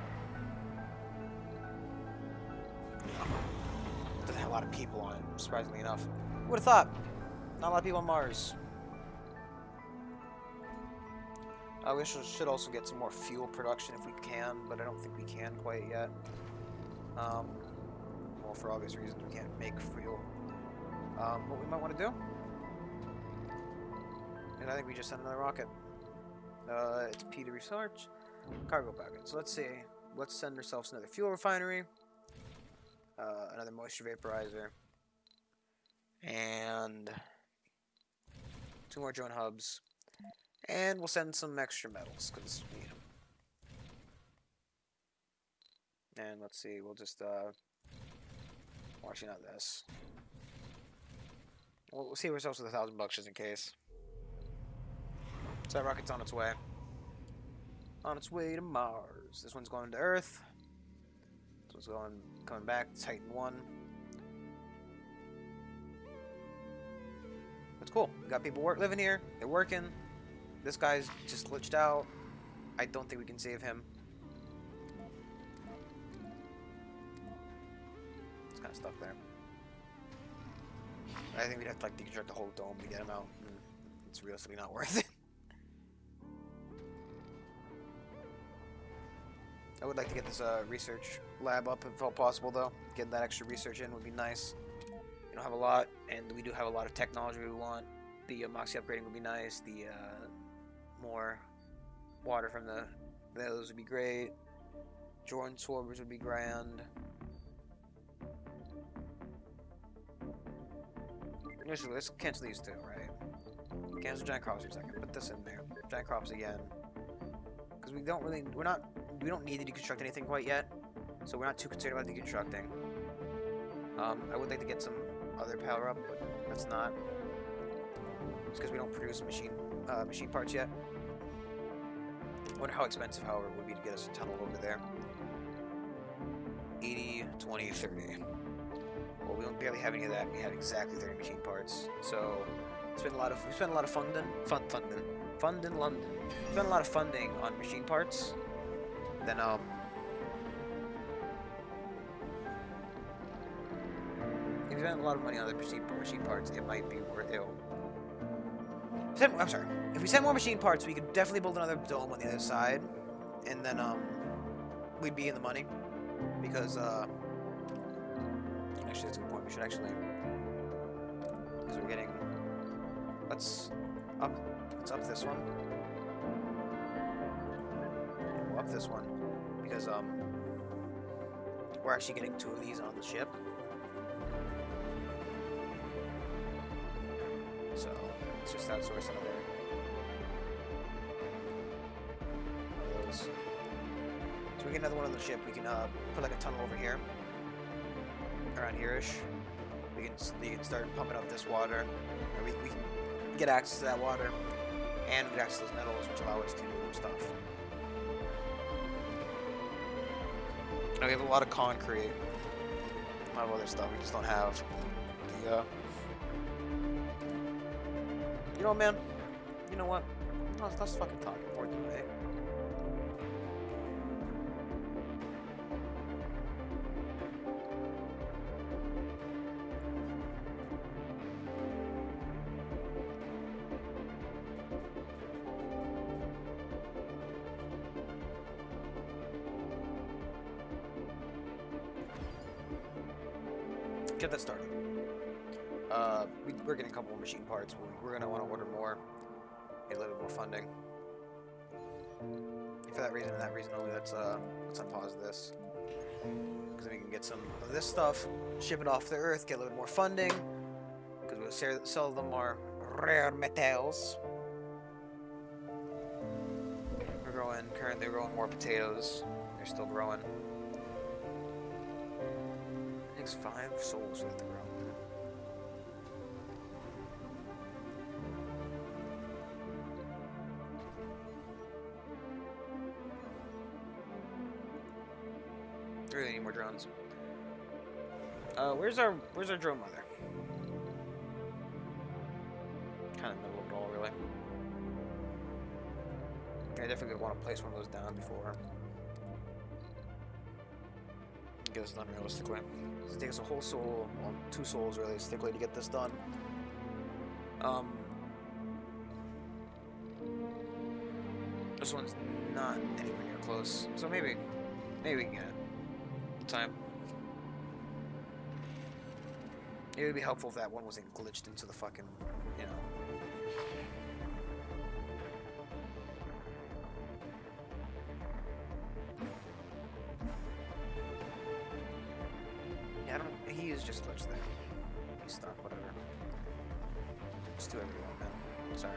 have a lot of people on it. Surprisingly enough, who would have thought? Not a lot of people on Mars. We should also get some more fuel production if we can, but I don't think we can quite yet. Well, for obvious reasons, we can't make fuel. What we might want to do, and I think we just sent another rocket. It's P to research, cargo packet. So let's see. Let's send ourselves another fuel refinery, another moisture vaporizer, and 2 more drone hubs. And we'll send some extra metals, because we need them. And let's see, we'll just, actually not this. We'll save ourselves with $1,000 just in case. So that rocket's on its way. On its way to Mars. This one's going to Earth. This one's coming back to Titan 1. That's cool. We got people living here. They're working. This guy's just glitched out. I don't think we can save him. It's kind of stuck there. I think we'd have to like deconstruct the whole dome to get him out. It's realistically not worth it. I would like to get this research lab up if all possible, though. Getting that extra research in would be nice. We don't have a lot, and we do have a lot of technology we want. The Moxie upgrading would be nice. The more water from those would be great. Jordan swabbers would be grand. Initially, let's cancel these two, right? Cancel giant crops for a second. Put this in there. Giant crops again. Because we don't need to deconstruct anything quite yet. So we're not too concerned about deconstructing. I would like to get some other power up, but let's not. It's because we don't produce machine parts yet. I wonder how expensive, however, it would be to get us a tunnel over there. 80, 20, 30. Well, we don't barely have any of that. We have exactly 30 machine parts. So we spent a lot of funding in London. We spent a lot of funding on machine parts. Then if we spend a lot of money on the machine parts, it might be worth it. I'm sorry. If we send more machine parts, we could definitely build another dome on the other side, and then we'd be in the money. Because actually, that's a good point. We should actually, because we're getting. Let's up this one. We'll up this one because we're actually getting 2 of these on the ship. So let's just outsource another one of those. So we get another one on the ship. We can put like a tunnel over here, around here-ish. We can start pumping up this water. Or we can get access to that water, and we get access to those metals, which allow us to do more stuff. And we have a lot of concrete, a lot of other stuff. We just don't have the. You know, man. You know what? Let's fucking talk important today. Get that started. We're getting a couple more machine parts. We're gonna want to order more, get a little bit more funding. And for that reason and that reason only, let's unpause this, because then we can get some of this stuff, ship it off the Earth, get a little bit more funding, because we'll sell them more rare metals. Currently we're growing more potatoes. They're still growing. It takes 5 souls for it to grow. Really need more drones. Where's our drone mother? Kind of middle of it all, really. I definitely want to place one of those down before get this done realistically. It takes a whole soul, well, 2 souls realistically to get this done. This one's not anywhere near close, so maybe we can get it. Time. It would be helpful if that one wasn't glitched into the fucking, you know. Yeah, I don't. He is just glitched there. He's stuck. Whatever. Just do everyone, man. Sorry.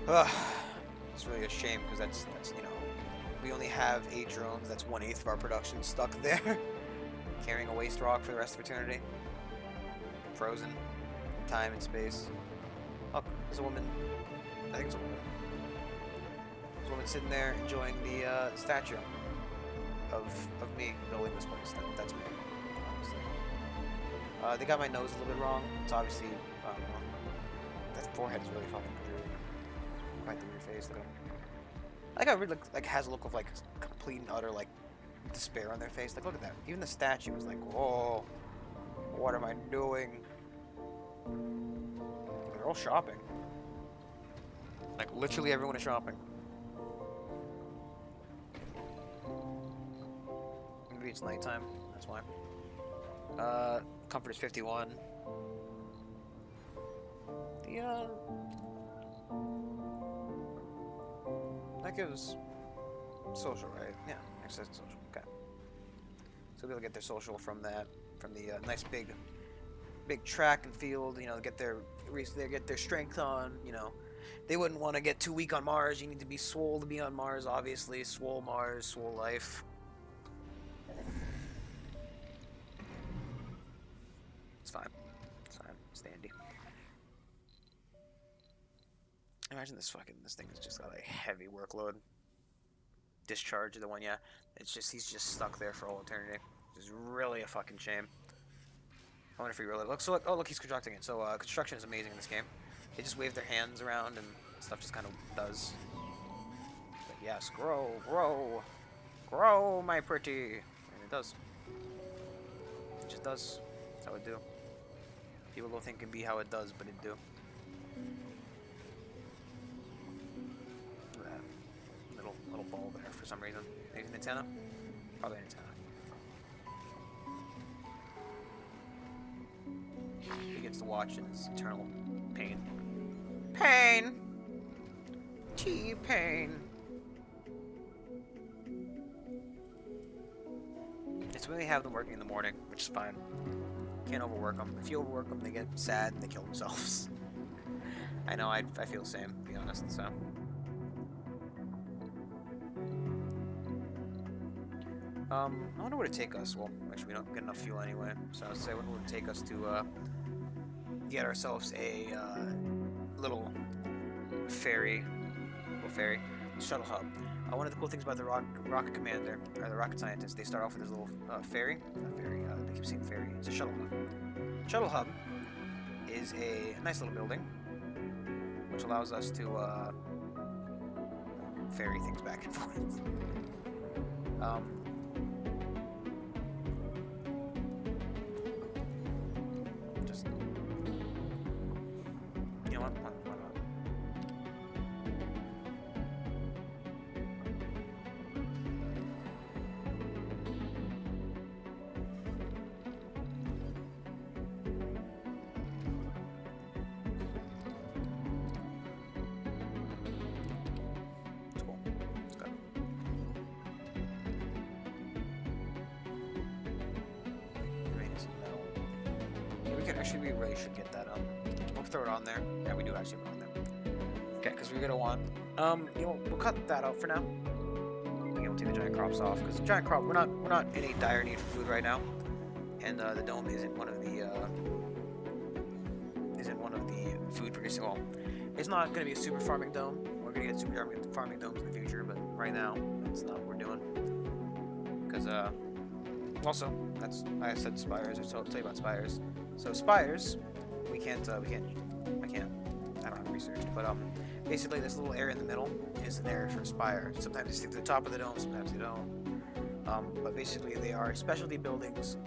Ugh. It's really a shame because that's you know. We only have 8 drones, that's 1/8 of our production stuck there. Carrying a waste rock for the rest of eternity. Frozen. In time and space. Look, there's a woman. I think it's a woman. There's a woman sitting there enjoying the statue of me building this place. That's me, obviously. They got my nose a little bit wrong. It's obviously, that forehead is really fucking protruding. Quite the weird face, though. Like I really like has a look of like complete and utter like despair on their face. Like look at that. Even the statue is like, whoa, what am I doing? They're all shopping. Like literally everyone is shopping. Maybe it's nighttime. That's why. Comfort is 51. That gives social, right? Yeah, access to social. Okay. So we'll be able to get their social from that, from the nice big big track and field, you know, they get their strength on, you know. They wouldn't want to get too weak on Mars. You need to be swole to be on Mars, obviously. Swole Mars, swole life. It's fine. It's fine. It's dandy. Imagine this thing has just got a heavy workload. Discharge, the one, yeah. It's just, he's just stuck there for all eternity. Which is really a fucking shame. I wonder if he really looks. So look, oh look, he's constructing it. So construction is amazing in this game. They just wave their hands around and stuff just kind of does. But yes, grow, grow, grow, my pretty. And it does. It just does. That's how it do. People don't think it be how it does, but it do. Look at that little ball there for some reason. Maybe an antenna? Probably an antenna. He gets to watch in his eternal pain. Pain! T-pain! It's when they have them working in the morning, which is fine. Can't overwork them. If you overwork them, they get sad and they kill themselves. I know, I feel the same, to be honest, so. I wonder where to take us. Well, actually, we don't get enough fuel anyway, so I'd say I wonder where to take us to, get ourselves a, little ferry, shuttle hub. One of the cool things about the rocket commander, or the rocket scientist, they start off with this little, ferry. Not ferry, they keep saying ferry. It's a shuttle hub. Shuttle hub is a nice little building, which allows us to, ferry things back and forth. Just, you know what? Why not? It's cool. It's good. We really should get that, we'll throw it on there. Yeah, we do actually put it on there. Okay, because we're gonna want, you know, we'll cut that out for now. You know, take the giant crops off, because the giant crop, we're not in a dire need for food right now. And, the dome isn't one of the food producing, well, it's not gonna be a super farming dome. We're gonna get super farming domes in the future, but right now, that's not what we're doing. Because, also, that's, like I said, spires, I'll tell you about spires. So spires, I don't have research, but basically this little area in the middle is an area for a spire. Sometimes they stick to the top of the dome, sometimes they don't. But basically they are specialty buildings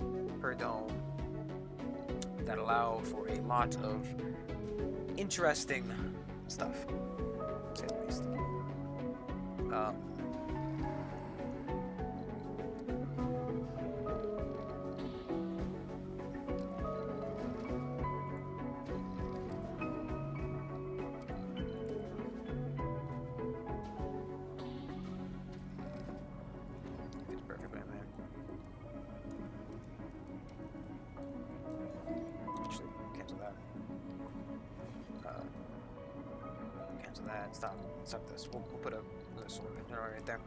per dome that allow for a lot of interesting stuff, to say the least. Stop this. We'll put a sword right there.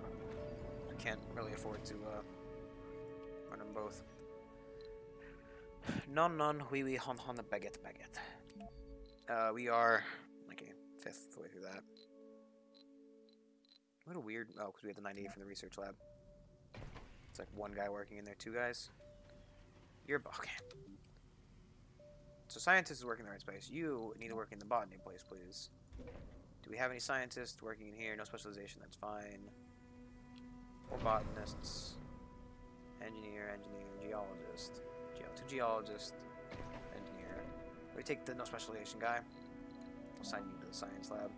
I can't really afford to run them both. Non, oui, hon, baguette. We are like a fifth of the way through that. What a weird. Oh, because we had the 98 from the research lab. It's like one guy working in there, two guys. You're okay. So scientist is working in the right space. You need to work in the botany place, please. Do we have any scientists working in here? No specialization, that's fine. Or botanists. Engineer, geologist. Two geologists. Engineer. We take the no specialization guy. We'll assign you to the science lab.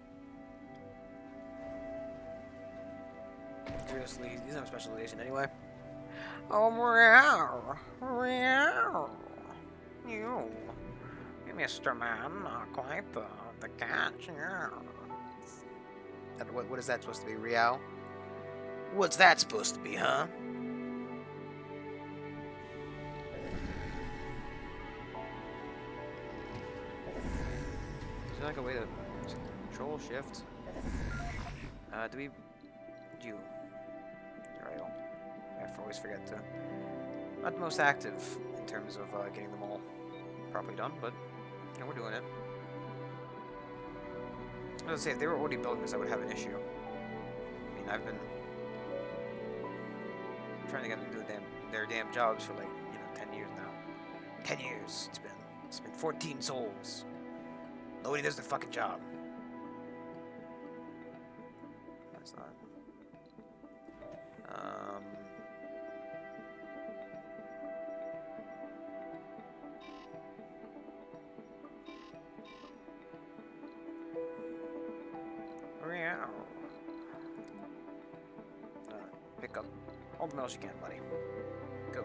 Seriously, he doesn't have specialization anyway. Oh, meow. You, Mr. Man, not quite the catch, yeah. What is that supposed to be, Riao? What's that supposed to be, huh? there like a way to control shift? Do we... You. You're idle. I always forget to... Not the most active in terms of getting them all properly done, but, you know, we're doing it. I was gonna say, if they were already building this, I would have an issue. I mean, I've been trying to get them to do their damn jobs for, like, you know, 10 years now. 10 years it's been. It's been 14 souls. Nobody does their fucking job. That's not... Pick up all the medals you can, buddy. Go.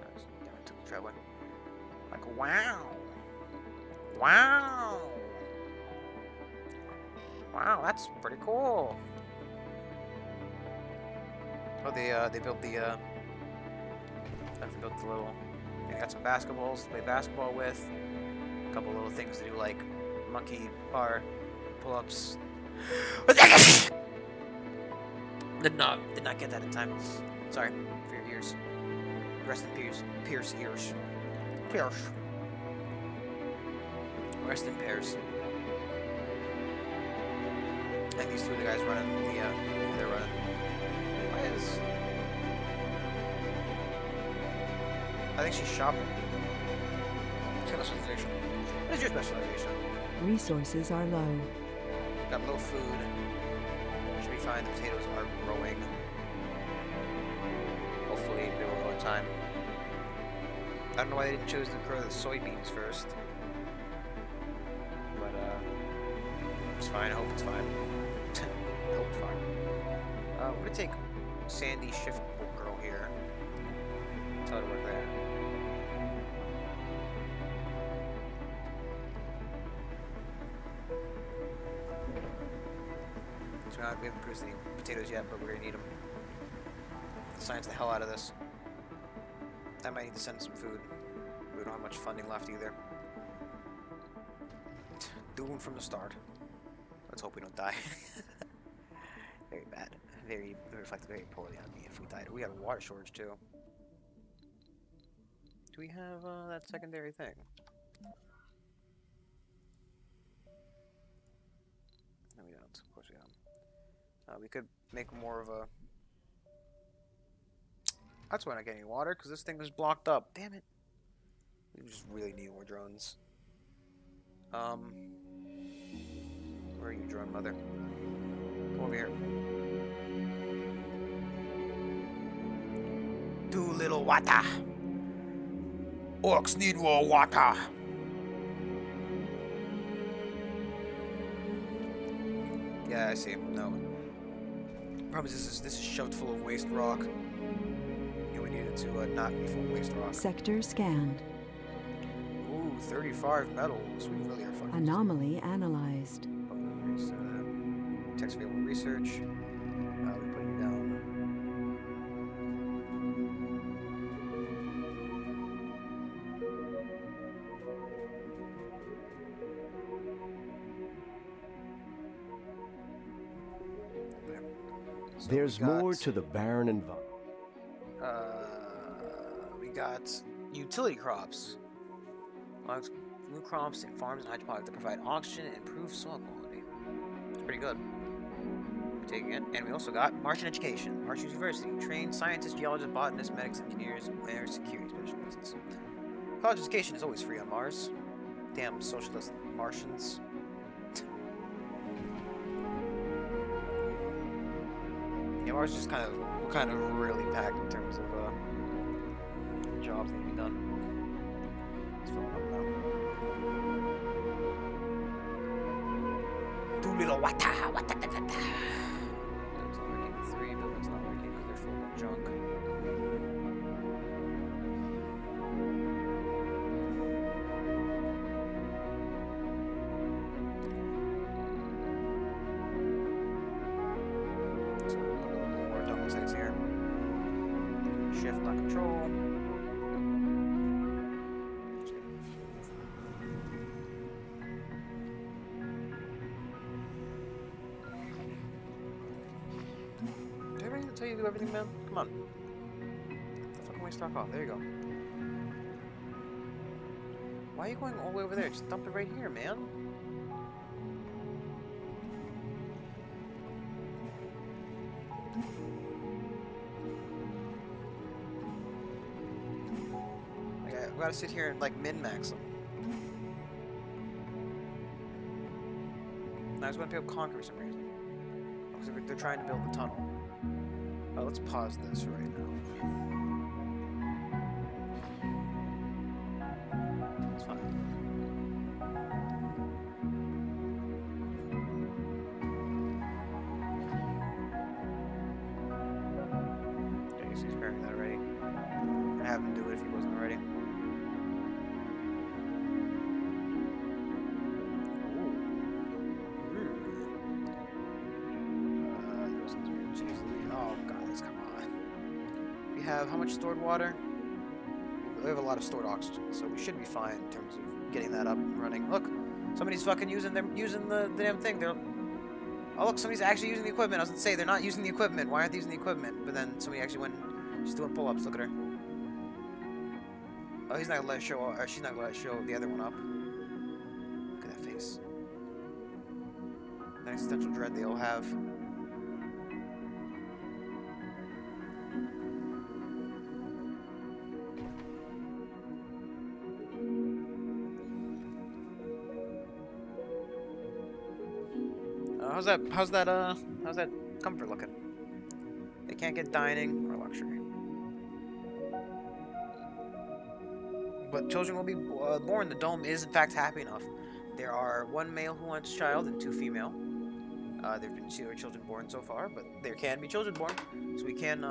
Damn, I took the driveway. Like, wow. Wow. Wow, that's pretty cool. Oh, they built the little... They got some basketballs to play basketball with. A couple little things to do, like monkey bar pull-ups. Did not get that in time. Sorry for your ears. Rest in Pierce ears. Pierce. Rest in pairs. I think these two are the guys running the they're running. Why is... I think she's shopping. It's kind of specialization. What is your specialization? Resources are low. Got low food. Should be fine. The potatoes are growing. Hopefully they will grow in time. I don't know why they didn't choose to grow the soybeans first. But it's fine. I hope it's fine. I hope it's fine. We're gonna take Sandy Shift Girl here. Tell her to work there. We haven't produced any potatoes yet, but we're gonna need them. Science the hell out of this. I might need to send some food. We don't have much funding left either. Doomed from the start. Let's hope we don't die. Very bad. Very reflects very poorly on me if we died. We have a water shortage too. Do we have that secondary thing? No, we don't. Of course we don't. We could make more of a... That's why I'm not getting any water, because this thing is blocked up. Damn it. We just really need more drones. Where are you, drone mother? Come over here. Too little water. Orcs need more water. Yeah, I see. No. Problem is, this is shoved full of waste rock. And we need it to not be full of waste rock. Sector scanned. Ooh, 35 metals. We really are fucking... Anomaly analyzed. Text available research. We put you down. So there's more to the barren environment. We got utility crops. New crops and farms and hydroponics that provide oxygen and improve soil quality. It's pretty good. We're taking it. And we also got Martian education. Martian University. Trained scientists, geologists, botanists, medics, engineers, and security specialists. College education is always free on Mars. Damn socialist Martians. Yeah, Mars is just kind of really packed in terms of jobs that need to be done. It's filling up now. Too little water. Building's not working. 3 buildings not working because they're full of junk. So we'll put a little more double six here. Shift, not control. everything, man? Come on. Get the fucking waste rock off. There you go. Why are you going all the way over there? Just dump it right here, man. Like, we gotta sit here and like min-max them. I was going to pick up concrete for some reason. Because they're trying to build the tunnel. Let's pause this right now. It's fine. Okay, so he's preparing that already. I'd have him do it if he wasn't already. How much stored water? We have a lot of stored oxygen, so we should be fine in terms of getting that up and running. Look, somebody's fucking using the damn thing. Oh look, somebody's actually using the equipment. I was gonna say they're not using the equipment. Why aren't they using the equipment? But then somebody actually went. She's doing pull-ups. Look at her. Oh, he's not gonna let her show. Or she's not gonna let her show the other one up. Look at that face. The existential dread they all have. How's that comfort looking? They can't get dining or luxury. But children will be born. The dome is in fact happy enough. There are 1 male who wants a child and 2 female. There have been 0 children born so far, but there can be children born. So we can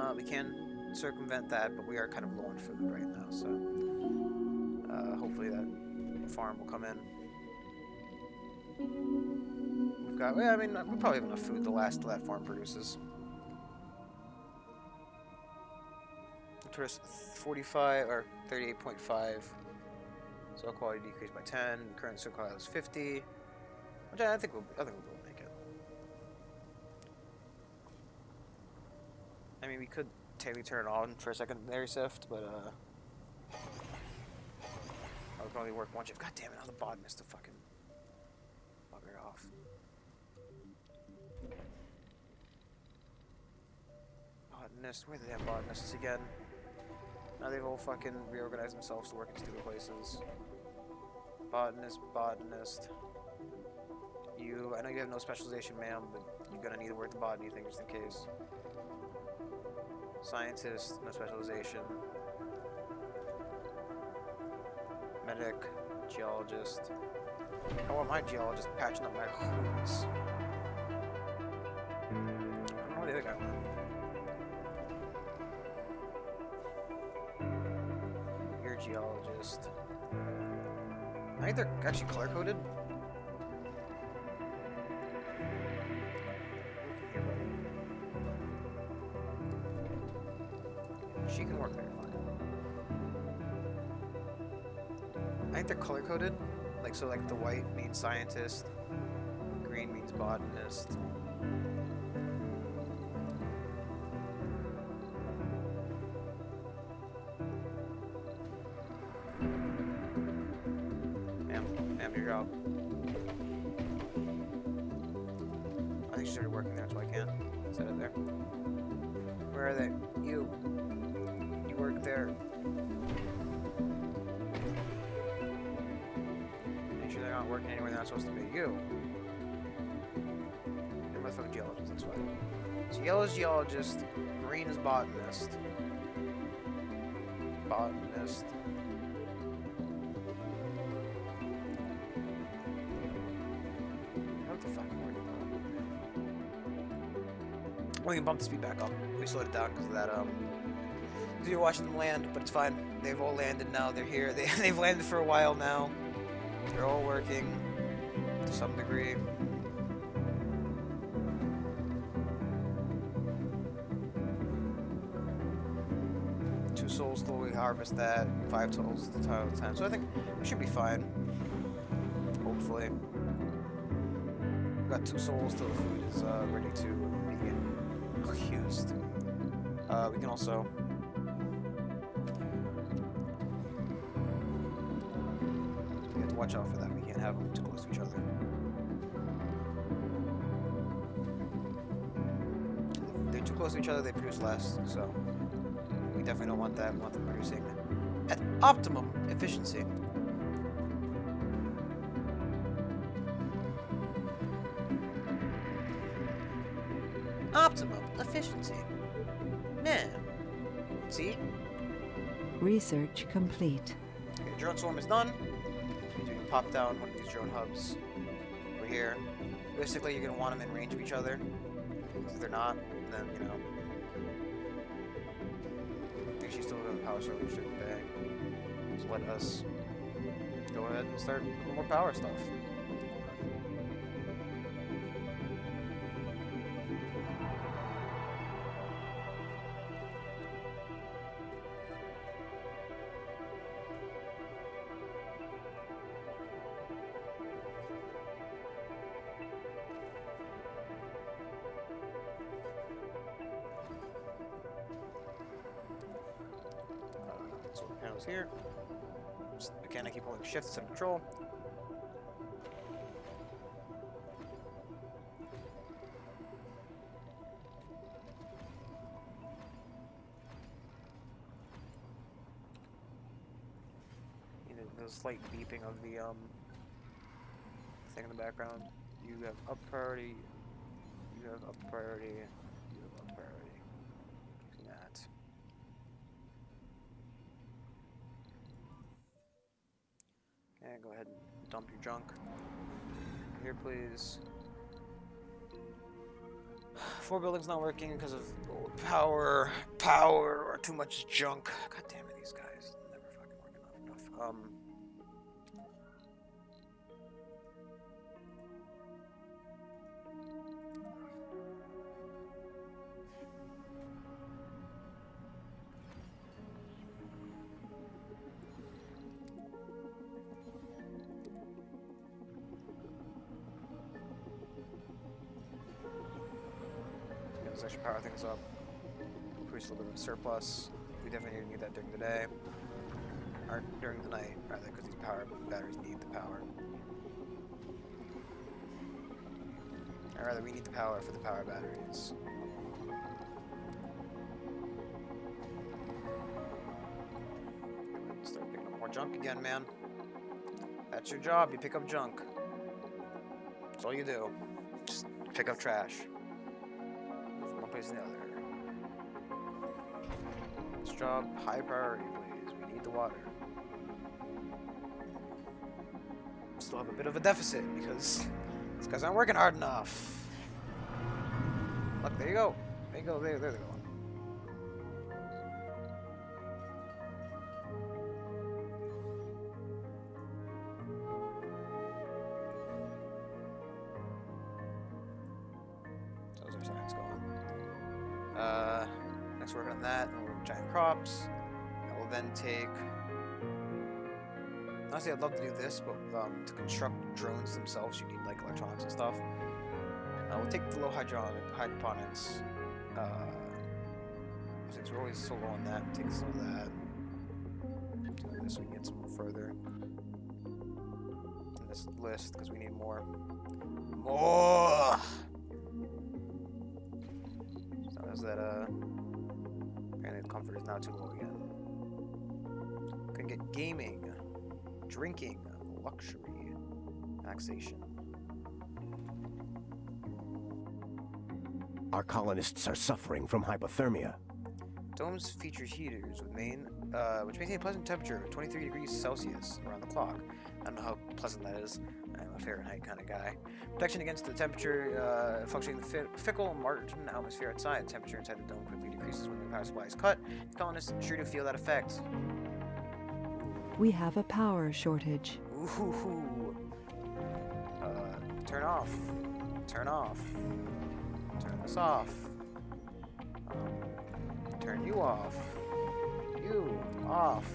circumvent that, but we are kind of low on food right now, so hopefully that farm will come in. Yeah, I mean, we probably have enough food to last till that farm produces. Tourist 45 or 38.5. Soil quality decreased by 10. Current soil quality is 50. Which I think we'll be able to make it. I mean, we could technically turn it on for a secondary sift, but I would probably work one shift. God damn it! Now the bod missed the fucking bugger off. Botanist, where the damn botanists again? Now they've all fucking reorganized themselves to work in stupid places. Botanist. I know you have no specialization, ma'am, but you're gonna need to work the botany thing just in case. Scientist, no specialization. Medic, geologist. I want my geologist patching up my wounds. I don't know where the other guy went. Geologist. I think they're actually color coded. She can work there fine. I think they're color coded. Like, so like the white means scientist, green means botanist. Job. I think she started working there, so I can't set it there. Where are they? You work there. Make sure they're not working anywhere they're not supposed to be. You. You're a motherfucking geologist, that's why. So yellow is geologist, green is botanist. Botanist. We can bump the speed back up. We slowed it down because of that, because you're watching them land, but it's fine. They've all landed now. They're here. They've landed for a while now. They're all working to some degree. Two souls till we harvest that. 5 souls the time. So I think we should be fine. Hopefully. We've got 2 souls till the food is ready to be used. We can also... We have to watch out for that. We can't have them too close to each other. If they're too close to each other, they produce less, so... We definitely don't want that. We want them producing at optimum efficiency. Optimum efficiency. Man. See? Research complete. Okay, drone swarm is done. You can pop down one of these drone hubs over here. Basically, you're gonna want them in range of each other. If they're not, then you know. I think she's still got power surge during the day. So let us go ahead and start doing more power stuff. Solar panels here. Just, again, I keep holding shift instead of control. The slight beeping of the thing in the background. You have up priority. You have up priority. You have up priority. That. Okay, go ahead and dump your junk. Here, please. 4 buildings not working because of power, or too much junk. God damn it, these guys never fucking work enough. Let's actually power things up. Increase a little bit of surplus. We definitely need that during the day. Or during the night, rather, because these power batteries need the power. Or rather, we need the power for the power batteries. Start picking up more junk again, man. That's your job, you pick up junk. That's all you do. Just pick up trash. From one place to the other. This job, high priority, please. We need the water. Still have a bit of a deficit because these guys aren't working hard enough. Look, there you go. There you go. There they go. So those are science going. Next work on that, and we'll work giant crops. That will then take. Honestly, I'd love to do this, but to construct drones themselves, you need like electronics and stuff. We'll take the low hydroponics. Since we're always so low on that, take some of that. Do this so we can get some more further in this list because we need more. More. So there's that. Apparently, the comfort is now too low again. Can get gaming. Drinking, luxury, taxation. Our colonists are suffering from hypothermia. Domes feature heaters with which maintain a pleasant temperature of 23 degrees Celsius around the clock. I don't know how pleasant that is. I'm a Fahrenheit kind of guy. Protection against the temperature fluctuating the fickle margin atmosphere outside. The temperature inside the dome quickly decreases when the power supply is cut. The colonists are sure to feel that effect. We have a power shortage. Ooh. Turn off. Turn off. Turn this off. Turn you off. You off.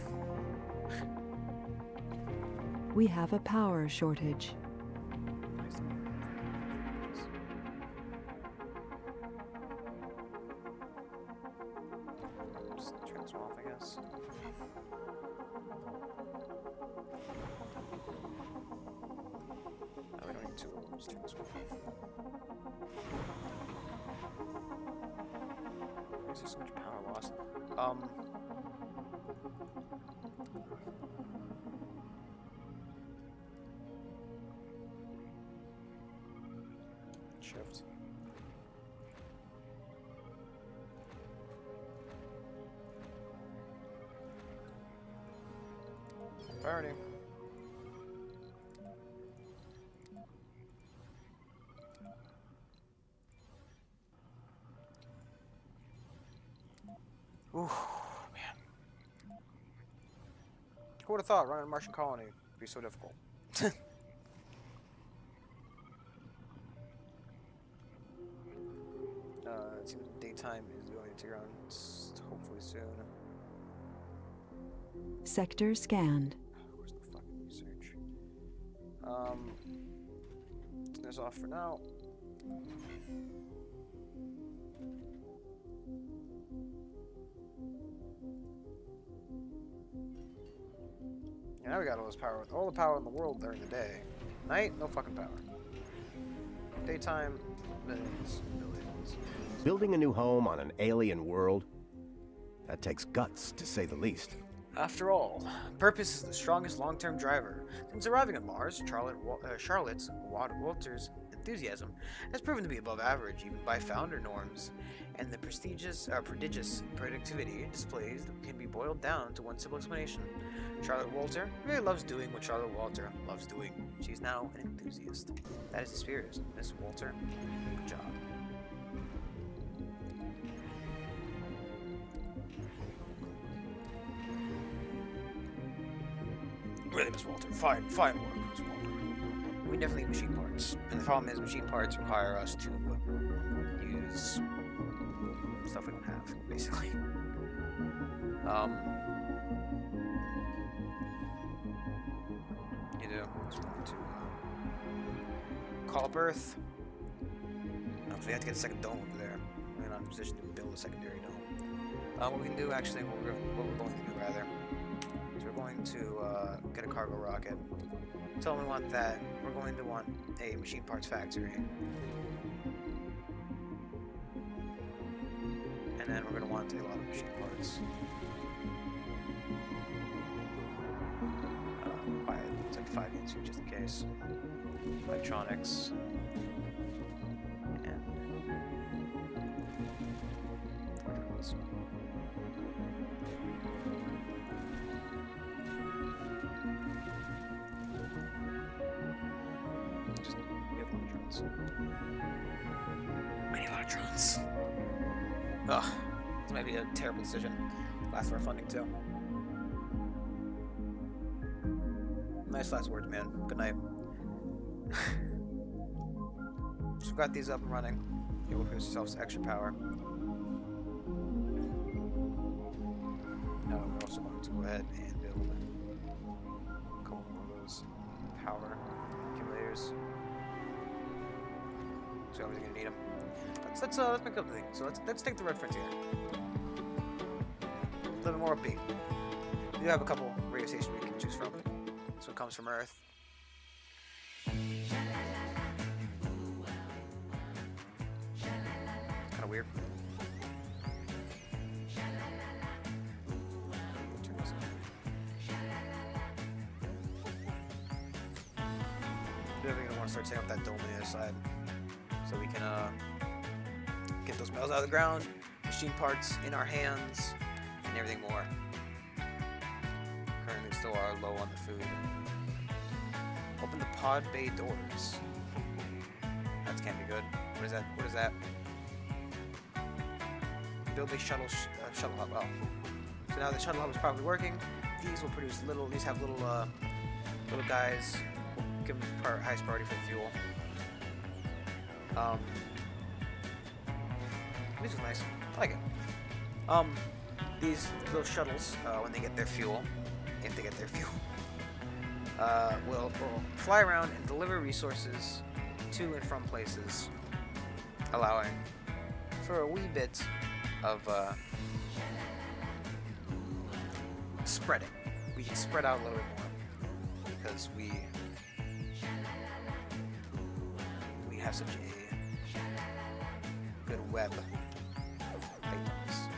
We have a power shortage. Just turn this one off, I guess. Oh, we don't need to. Just turn this one off. Why is there so much power loss? Shift. Priority. Ooh, man. Who would have thought running a Martian colony would be so difficult? It seems daytime is going to ground hopefully soon. Sector scanned. Where's the fucking research? Turn this off for now. Yeah, now we got all this power. All the power in the world during the day. Night, no fucking power. Daytime, millions, billions. Building a new home on an alien world? That takes guts, to say the least. After all, purpose is the strongest long-term driver. Since arriving on Mars, Charlotte Walters' enthusiasm has proven to be above average, even by founder norms, and the prodigious productivity displays can be boiled down to one simple explanation. Charlotte Walter really loves doing what Charlotte Walter loves doing. She's now an enthusiast. That is the spirit, Miss Walter. Good job. Really, Miss Walter. Fine work, Miss Walter. We definitely need machine parts. And the problem is machine parts require us to use stuff we don't have, basically. You do. Just want to call up Earth. No, so we have to get a second dome over there. We're not in a position to build a secondary dome. What we can do, actually, what we're going to do, rather, is we're going to get a cargo rocket. Tell them we want that. We're going to want a machine parts factory. And then we're going to want a lot of machine parts. Buy it's like 5 units here just in case. Electronics. And drones. Just we have electrons. Many electrons. Ugh, this might be a terrible decision. Last for our funding too. Nice last words, man. Good night. So we've got these up and running. You will produce yourselves extra power. Now we're also going to go ahead and build a couple more of those power accumulators. So obviously gonna need them. Let's make up the thing. So let's take the Red Frontier. A little bit more upbeat. We do have a couple radio stations we can choose from. This one comes from Earth. Kind of weird. Turn this on. Definitely gonna want to start setting up that dome on the other side, so we can get those metals out of the ground, machine parts in our hands, and everything more. Currently still are low on the food. Open the pod bay doors. That can't be good. What is that? What is that? Build a shuttle hub. Oh. So now the shuttle hub is probably working. These will produce little. These have little guys. We'll give them highest priority for fuel. This is nice. I like it. These little shuttles, when they get their fuel, if they get their fuel, will fly around and deliver resources to and from places, allowing for a wee bit of spreading. We can spread out a little bit more because we have such a good web of items.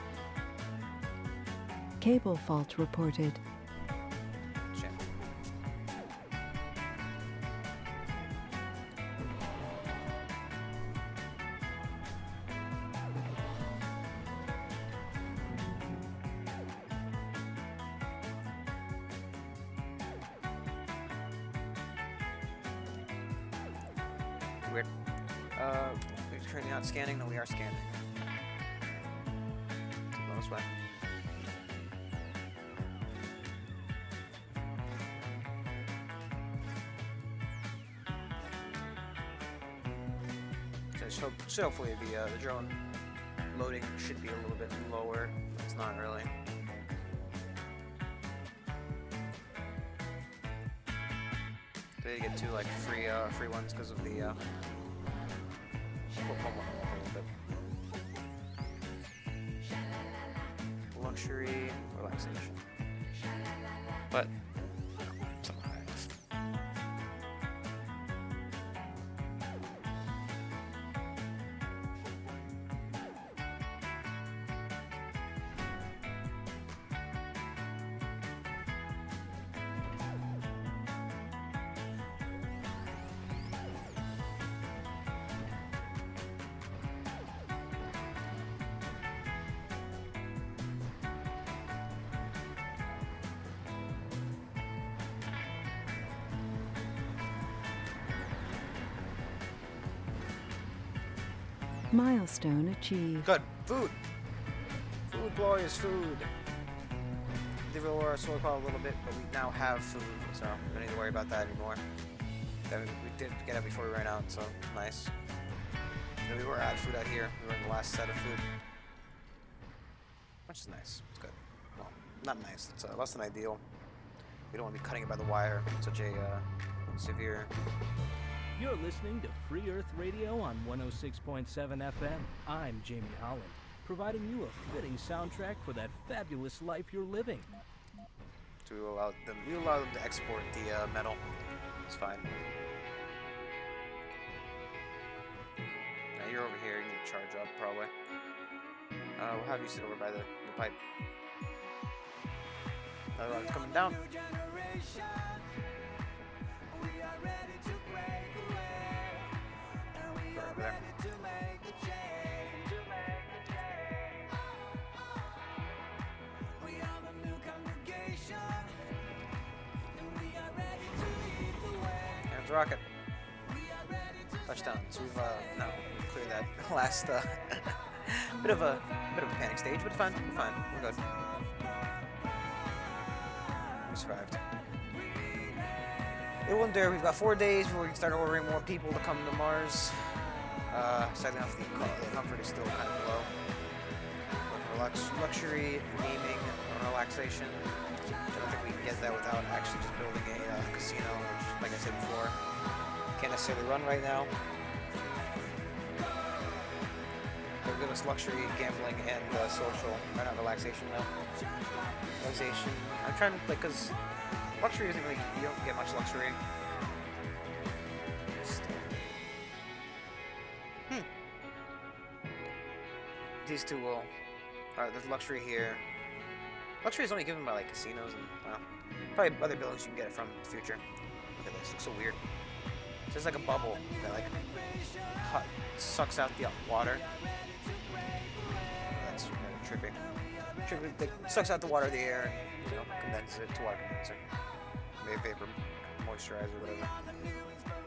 Cable fault reported. Shit. Weird. We're currently not scanning. No, we are scanning. Go this way. So should hopefully the drone loading should be a little bit lower. It's not really. They get two like free ones because of the we'll pump one up a little bit. Luxury, relaxation. But sometimes. Milestone achieved. Good. Food. Food, boys, food. They will lower our solar power a little bit, but we now have food, so we don't need to worry about that anymore. We did get it before we ran out, so nice. And we were out of food out here. We were in the last set of food. Which is nice. It's good. Well, not nice. It's less than ideal. We don't want to be cutting it by the wire. Such a severe... You're listening to Free Earth Radio on 106.7 FM. I'm Jamie Holland, providing you a fitting soundtrack for that fabulous life you're living. So we allow them to export the metal. It's fine. Now you're over here. You need to charge up, probably. We'll have you sit over by the pipe. Another one's coming down. There. Hands rocket. Touchdown. So we've now cleared that last bit of a panic stage, but fine. We're fine. We're good. We survived. It won't dare. We've got 4 days before we can start ordering more people to come to Mars. Sadly enough, the comfort is still kind of low. But for luxury, gaming, relaxation, I don't think we can get that without actually just building a casino, which, like I said before, can't necessarily run right now. They'll give us luxury, gambling, and social. Not relaxation though. Relaxation. I'm trying to, like, because luxury isn't really, you don't get much luxury. These two will. Alright, there's luxury here. Luxury is only given by like casinos and probably other buildings you can get it from in the future. Look at this, it looks so weird. It's just like a bubble that like sucks out the water. That's kind of trippy. It sucks out the water of the air, you know, condenses it to water condenser. Maybe vapor moisturizer, whatever.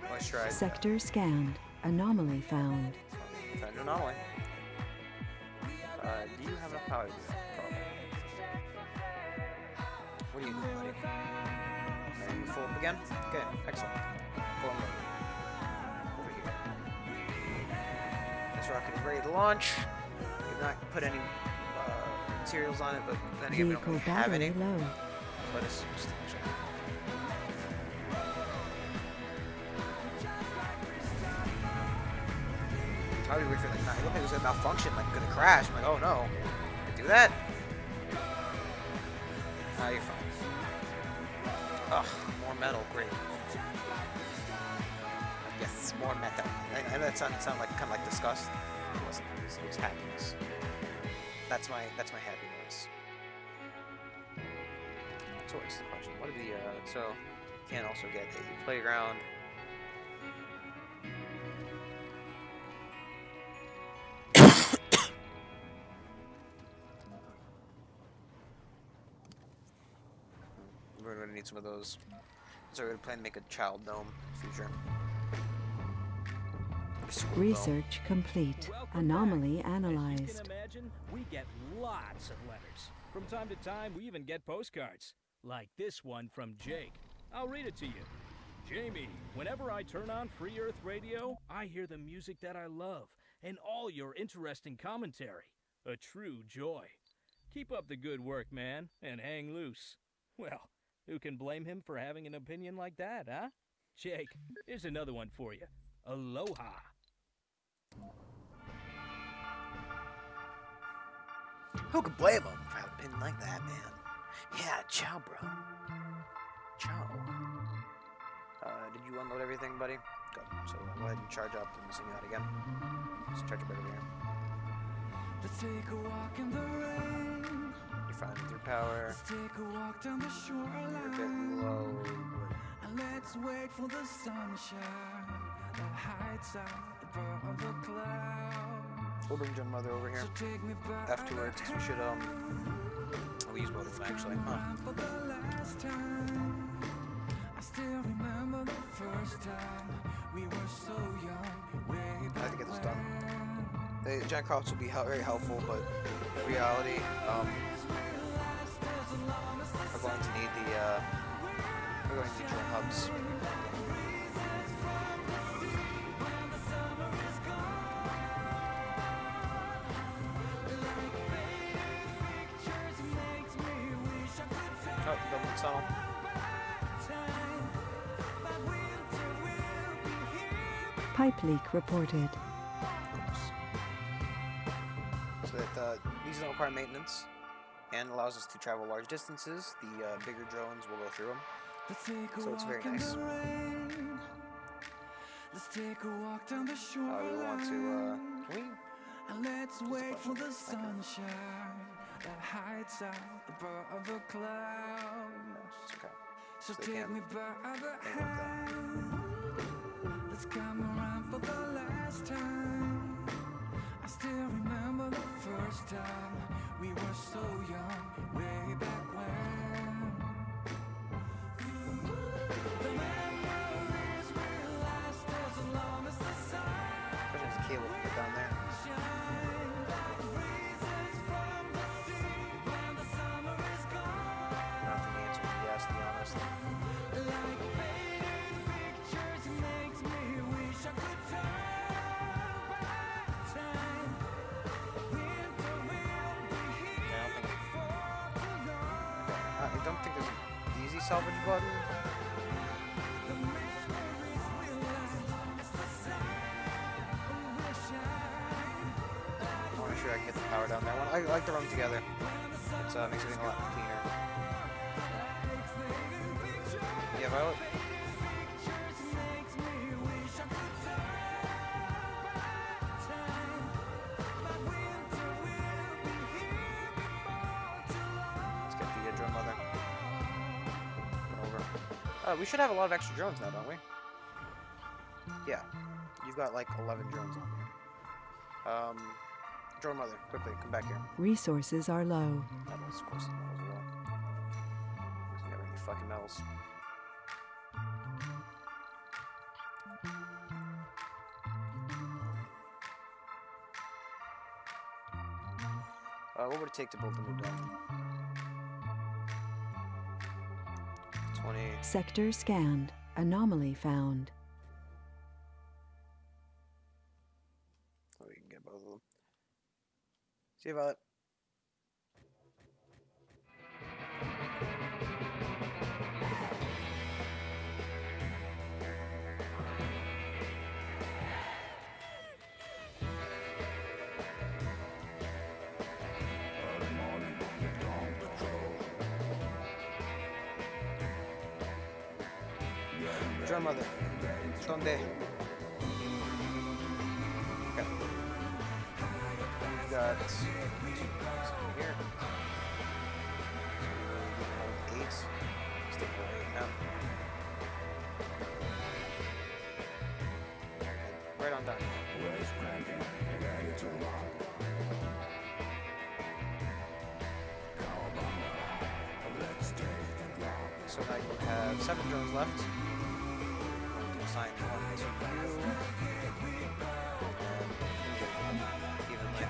Moisturize. Sector scanned. Anomaly found. Found an anomaly. Do you have enough power to do that? Probably. What do you do, buddy? Are you full up again? Okay, excellent. Go on over here. This rocket is ready to launch. We have not put any materials on it, but then again, we don't really have any. Low. But it's just check. I would wait for that. It looked like it was gonna malfunction, like gonna crash. I'm like, oh no, I do that. you're fine. Ugh, more metal, great. Yes, more metal. I know that sounded like kind of like disgust. It wasn't. It was happiness. That's my happy noise. So what's the question? What are the so you can also get a playground. We're gonna need some of those. So we're gonna plan to make a child dome in the future. Research complete. Anomaly analyzed. As you can imagine, we get lots of letters. From time to time, we even get postcards. Like this one from Jake. I'll read it to you. Jamie, whenever I turn on Free Earth Radio, I hear the music that I love and all your interesting commentary. A true joy. Keep up the good work, man, and hang loose. Well, who can blame him for having an opinion like that, huh? Jake, here's another one for you. Aloha. Who could blame him for having an opinion like that, man? Yeah, ciao, bro. Ciao. Did you unload everything, buddy? Good. So go ahead and charge up and send you out again. Just charge up over here. Let's take a walk in the rain. You're fine with your power. Let's take a walk down the shoreline. You're a bit low. And let's wait for the sunshine that hides out above the clouds. We'll bring John Mother over here So take me back afterwards, because we should, we use both of them, actually, huh? for the last time. I still remember the first time we were so young. Way I have to get this done. when. The giant crops will be very helpful, but in reality, we're going to need the, we're going to need drone hubs. Oh, double tunnel. Pipe leak reported. Oops. So that these don't require maintenance and allows us to travel large distances. The bigger drones will go through them. Let's take a So it's very walk in nice. the rain. Let's take a walk down the shoreline. We want to, can we? And let's Just wait for watch it. the sunshine that hides out above the clouds. It's okay. So So they take can't me by the hang with that. hand. Let's come around for the last time. I still remember the first time we were so young, way back when. The memories will last as long as the sun There's a cable to put down there. shines. Breezes from the sea when the summer is gone. I don't think the answer is yes, to be honest. Like faded pictures, it makes me wish I could turn back time. Winter will be Yeah, here before too long. I don't think there's an easy salvage button. The memories will last as the sun will shine. I want to make sure I can get the power down there. I like to run them together. It makes everything a lot cleaner. Yeah, Violet? Pictures makes me wish I could turn back time. But winter will be here before too long. Let's get the drone mother. Come over. We should have a lot of extra drones now, don't we? Yeah. You've got like 11 drones on here. Drone mother, quickly, come back here. Resources are low. Metals, of course, the metals as well. There's never any fucking metals. What would it take to build the new dome? 20. Sector scanned. Anomaly found. So we can get both of them. See you, Violet. Drum mother. Donde? Okay. We got here. 8. Stick with 8 now. Right on time. So now you have 7 drones left. Assign 1 to you. And evenly.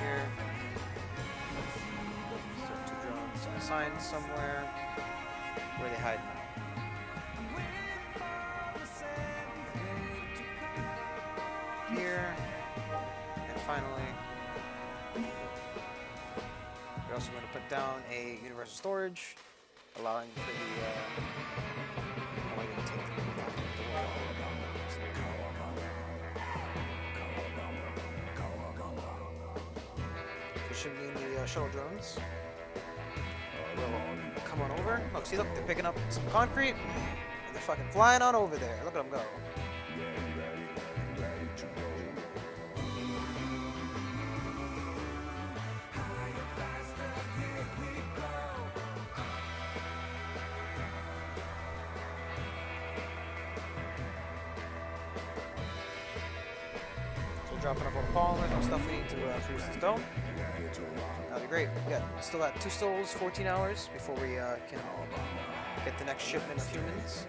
Here. So 2 drones assigned somewhere. Where they hide now. Here, and finally, we're also going to put down a universal storage, allowing for the, how am I going to take the should mean the shuttle drones will come on over. Look, see, look, they're picking up some concrete, and they're fucking flying on over there. Look at them go. Dropping off all the polymers and stuff we need to produce this dome. That'll be great. We still got 2 souls, 14 hours before we can get the next shipment of humans.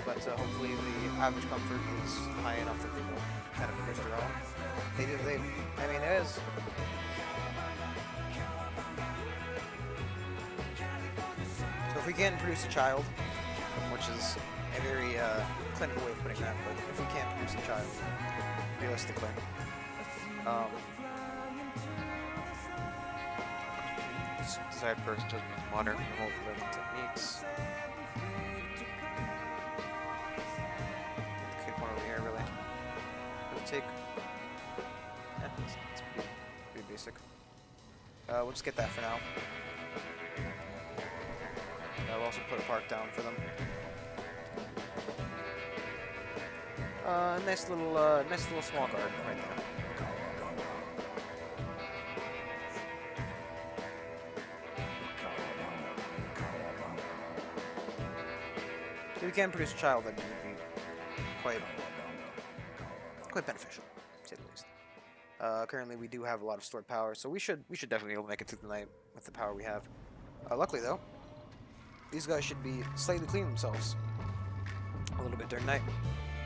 But hopefully the average comfort is high enough that they will kind of produce their own. I mean, it is. So if we can't produce a child, which is a very clinical way of putting that, but if we can't produce a child, realistically, desired perks to modern remote living techniques. Could one over here, really. It would take. Yeah, it's pretty basic. We'll just get that for now. We'll also put a park down for them. Nice little small garden right there. If we can produce a child, that would be quite beneficial, to say the least. Currently, we do have a lot of stored power, so we should definitely be able to make it through the night with the power we have. Luckily, though, these guys should be slightly cleaning themselves a little bit during night.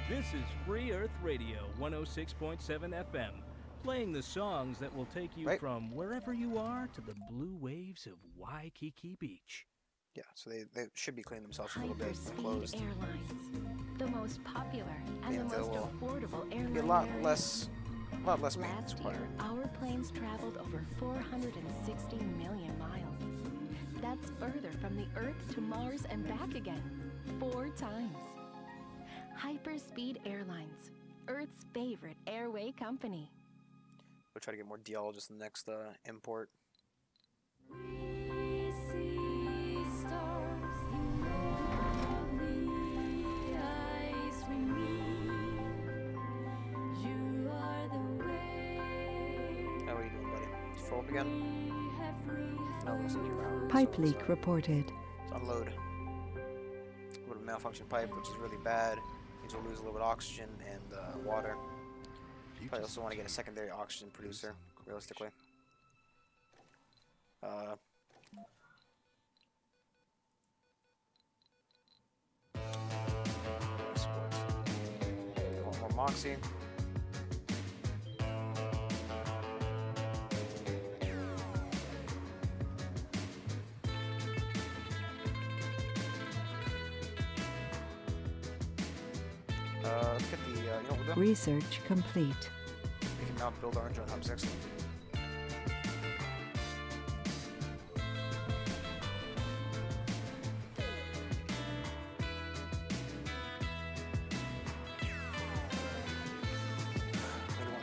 This is Free Earth Radio 106.7 FM, playing the songs that will take you from wherever you are to the blue waves of Waikiki Beach. Yeah, so they should be cleaning themselves a little bit. Closed. Airlines, the most popular and the most affordable airline. Be a lot less maintenance Last year, required. our planes traveled over 460 million miles. That's further from the Earth to Mars and back again, 4 times. Hyperspeed Airlines, Earth's favorite airway company. We'll try to get more DL in the next import. We see stars in lovely eyes we meet. You are the way. How are you doing, buddy? Did you fall up again? We have room No, listen to your power. Pipe So leak reported. let's unload. A little malfunction pipe, which is really bad. Means we'll lose a little bit of oxygen and water. Probably also want to get a secondary oxygen producer, realistically. Want more Moxie. Let's get the, you know what we'll do? Research complete. We can now build our engine hub 6.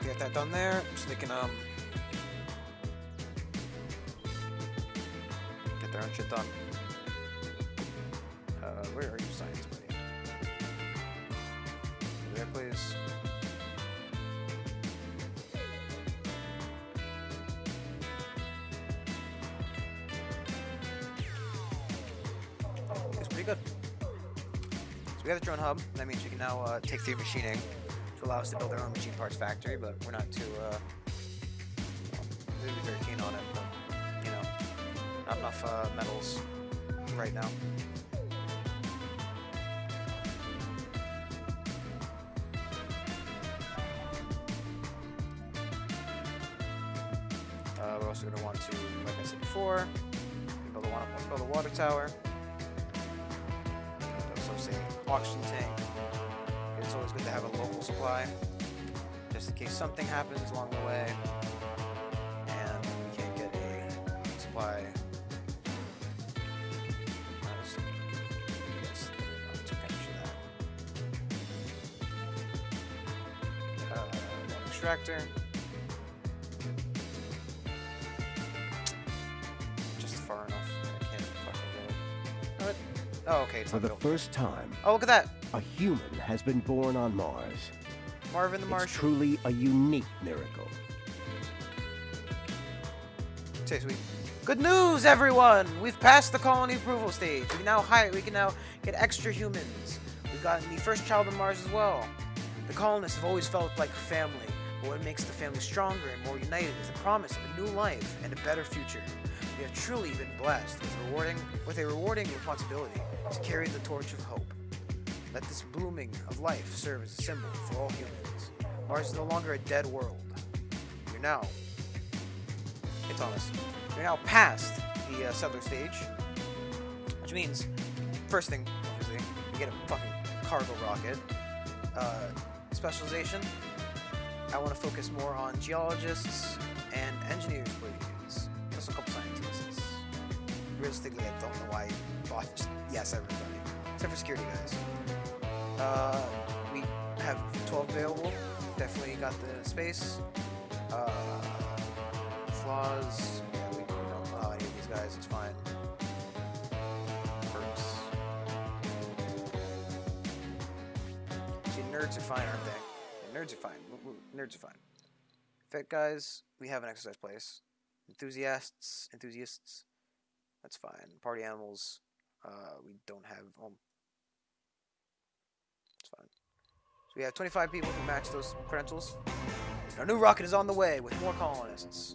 Get that done there, so they can get their own shit done. Where are you, science buddy? Over there, please. It's pretty good. So we have the drone hub. That means we can now take through machining to allow us to build our own machine parts factory, but we're not too really very keen on it. But, you know, not enough metals right now. We're also going to want to, like I said before, build a water tower. Also say oxygen tank. It's always good to have a local supply, just in case something happens along the way, and we can't get a supply. Yes, to finish that. Water extractor. Far enough. I can't fucking get it. Oh, okay. It's For not the built. first time, Oh, look at that. a human has been born on Mars. Marvin the It's Martian. truly a unique miracle. Say sweet. Good news, everyone! We've passed the colony approval stage. We can now get extra humans. We've gotten the first child on Mars as well. The colonists have always felt like family, but what makes the family stronger and more united is the promise of a new life and a better future. We have truly been blessed with a rewarding responsibility to carry the torch of hope. Let this blooming of life serve as a symbol for all humans. Mars is no longer a dead world. You're now, it's on us. You're now past the settler stage, which means, first thing, obviously, we get a fucking cargo rocket. Specialization, I want to focus more on geologists and engineers, please. Also a couple scientists. Realistically, I don't know why. Just, yes, everybody. Except for security guys. We have 12 available. Definitely got the space. Flaws. Yeah, we don't know any of these guys. It's fine. Perks. See, nerds are fine, aren't they? Yeah, nerds are fine. Nerds are fine. Fit guys, we have an exercise place. Enthusiasts, that's fine. Party animals, we don't have. It's fine. So we have 25 people who match those credentials. Our new rocket is on the way with more colonists.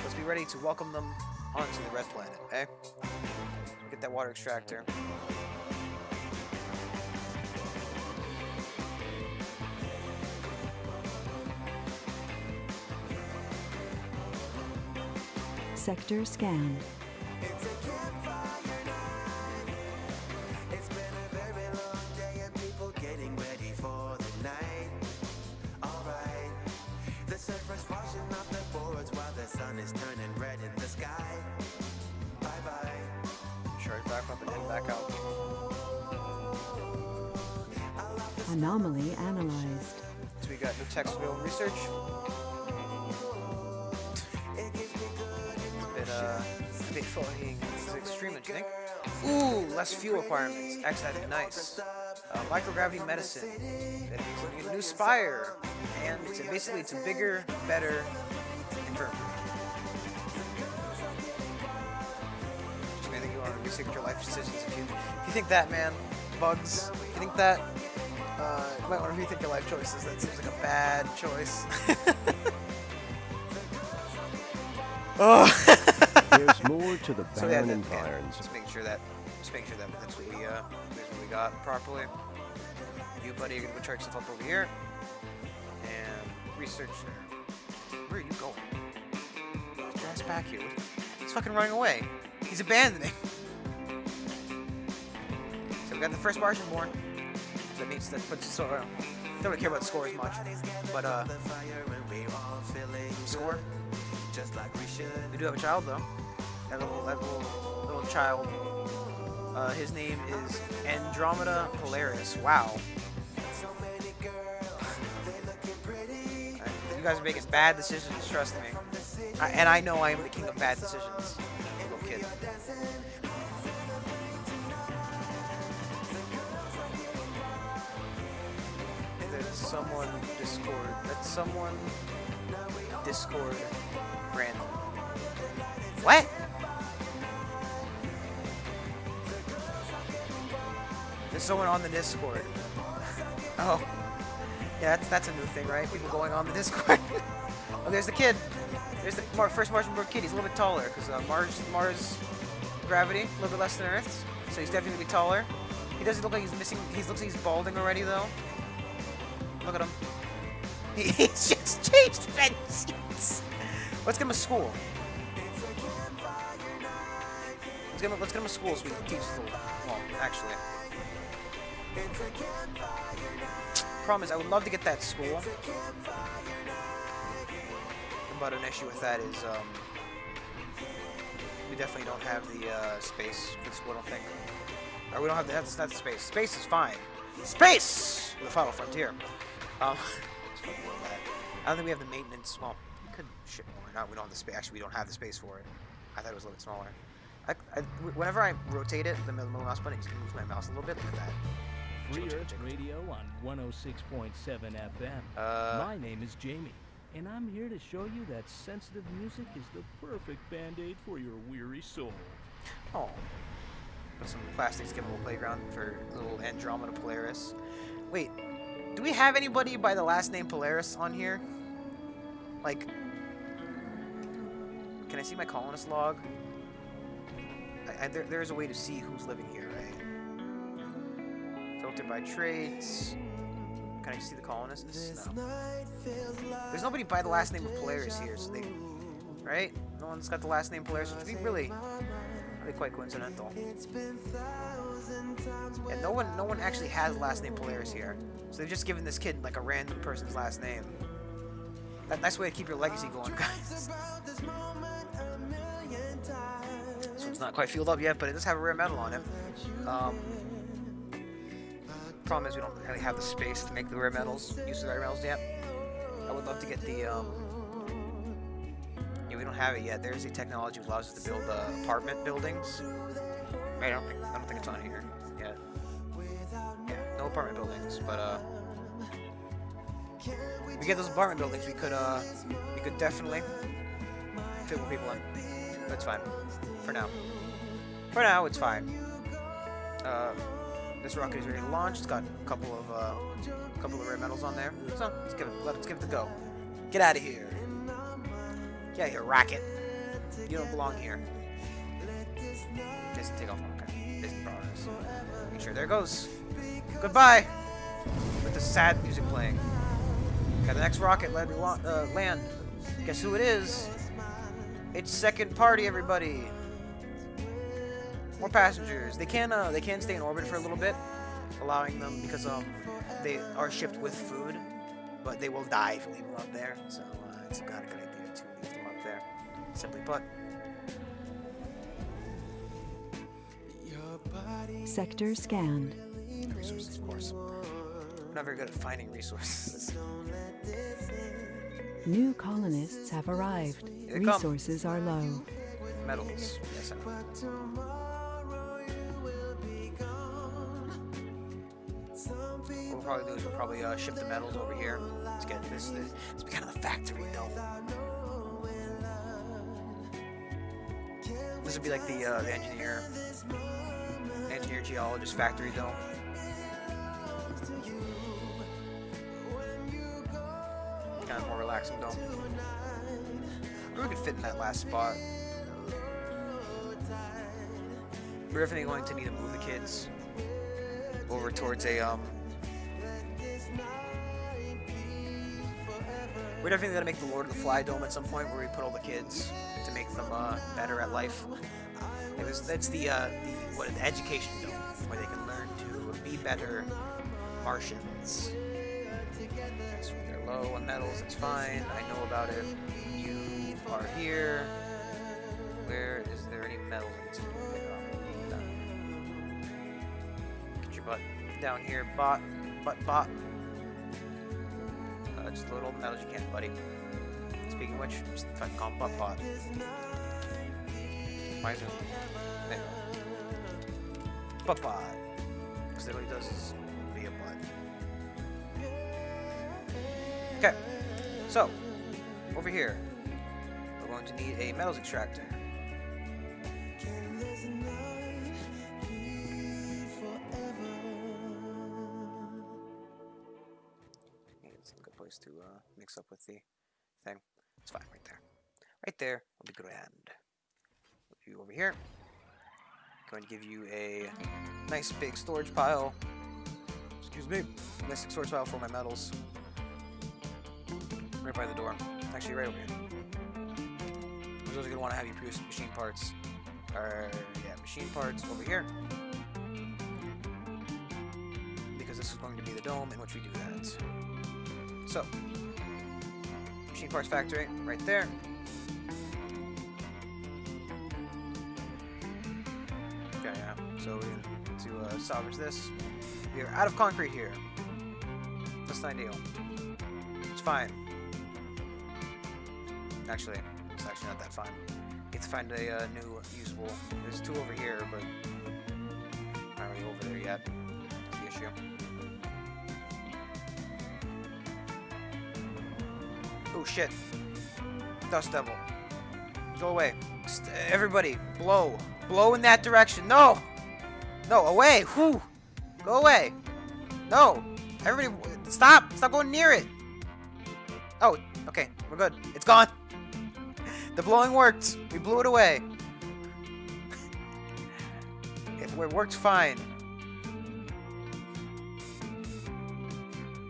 Let's be ready to welcome them onto the red planet, okay? Get that water extractor. Sector scanned. It's a campfire night. It's been a very long day and people getting ready for the night. Alright, the surfers washing off the boards while the sun is turning red in the sky. Bye bye. Charge back up and then back out. Anomaly analyzed. So we got new text wheel research. A bit floating. It's extreme, don't you think? Ooh, less fuel requirements. Actually, that'd be nice. Microgravity medicine. Including a new spire. And basically, it's a bigger, better infirmary. Just may think you want to research your life decisions. If you think that, man, Bugs, if you think that, you might want to rethink your life choices. That seems like a bad choice. Oh. There's more to the So yeah, barren that, environs. just making sure that that's what we got properly. You, buddy, you're gonna go check stuff up over here and research there. Where are you going? Get your ass back here. He's fucking running away. He's abandoning. So we got the first Martian born. So that means that puts so don't really care about scores much, but score. We do have a child though. That little child. His name is Andromeda Polaris. Wow. You guys are making bad decisions, trust me. And I know I am the king of bad decisions. Little kid. Someone Discord. That's someone Discord random. What? There's someone on the Discord. Oh. Yeah, that's a new thing, right? People going on the Discord. Oh, there's the kid. There's the first Martian-born kid. He's a little bit taller because Mars gravity a little bit less than Earth's, so he's definitely gonna be taller. He doesn't look like he's missing. He looks like he's balding already though. Look at him. He's just changed bed sheets. Let's get him a school. Let's get him a school so we can teach this little. Well, actually. Problem is, I would love to get that school. But an issue with that is, we definitely don't have the space for the school. I don't think. Or we don't have that's not space. Space is fine. Space. The Final Frontier. I don't think we have the maintenance. Well, we could ship more. Not we don't have the space. Actually, we don't have the space for it. I thought it was a little bit smaller. Whenever I rotate it, the middle mouse button, it moves my mouse a little bit. Look at that. Free Earth Radio on 106.7 FM. My name is Jamie, and I'm here to show you that sensitive music is the perfect band-aid for your weary soul. Oh. Put some plastic skippable playground for little Andromeda Polaris. Wait. Do we have anybody by the last name Polaris on here? Like, can I see my colonist log? There is a way to see who's living here, right? Filter by traits. Can I see the colonists? No. There's nobody by the last name of Polaris here, so they, right? No one's got the last name Polaris, which would be really quite coincidental. And no one actually has the last name Polaris here. So they've just given this kid like a random person's last name. Nice way to keep your legacy going, guys. This one's not quite filled up yet, but it does have a rare metal on it. Problem is we don't really have the space to make the rare metals, use the rare metals yet. I would love to get the yeah, we don't have it yet. There's a technology that allows us to build apartment buildings. Right, I don't think it's on here yet. Yeah, no apartment buildings, but if we get those apartment buildings, we could definitely fit more people in. That's fine. For now. For now, it's fine. This rocket is ready to launch. It's got a couple of rare metals on there. So let's give it a go. Get out of here. Get out of here, rocket. You don't belong here. Just take off. Okay. Disney progress. Make sure there it goes. Goodbye. With the sad music playing. Okay, the next rocket land. Guess who it is? It's second party, everybody. More passengers. They can stay in orbit for a little bit, allowing them because they are shipped with food, but they will die if you leave them up there. So it's not a good idea to leave them up there. Simply put. Sector scanned. Resources, of course. I'm not very good at finding resources. New colonists have arrived. Here they come. Resources are low. Metals. Yes, I know. What we'll probably do is we'll probably ship the metals over here. Let's get this. It's kind of the factory, though. This would be like the engineer geologist factory, though. Kind of more relaxing, though. We could fit in that last spot. We're definitely going to need to move the kids over towards a we're definitely gonna make the Lord of the Fly Dome at some point where we put all the kids to make them better at life. That's the education dome where they can learn to be better Martians. So they're low on metals. It's fine. I know about it. You are here. Where is there any metals I need to pick up? Get your butt down here, bot. Just load all the metals you can, buddy. Speaking of which, just fucking call him Butt Pot. Why is it? There you go. Butt Pot. Because what he does is be a butt. Okay. So, over here, we're going to need a metals extractor. It's a good place to mix up with the thing. It's fine right there. Right there will be grand. You over here. Going to give you a nice big storage pile. Excuse me. Nice big storage pile for my metals. Right by the door. Actually, right over here. Those are going to want to have you produce machine parts. Or, yeah, machine parts over here. Because this is going to be the dome in which we do that. So, machine parts factory right there. Okay, yeah. So we're going to salvage this. We are out of concrete here. That's not ideal. It's fine. Actually, it's actually not that fine. Need to find a new usable. There's two over here, but not really over there yet. That's the issue. Oh shit! Dust Devil, go away! Everybody, blow! Blow in that direction! No! No, away! Whew! Go away! No! Everybody, stop! Stop going near it! Oh, okay, we're good. It's gone! The blowing worked! We blew it away! It worked fine.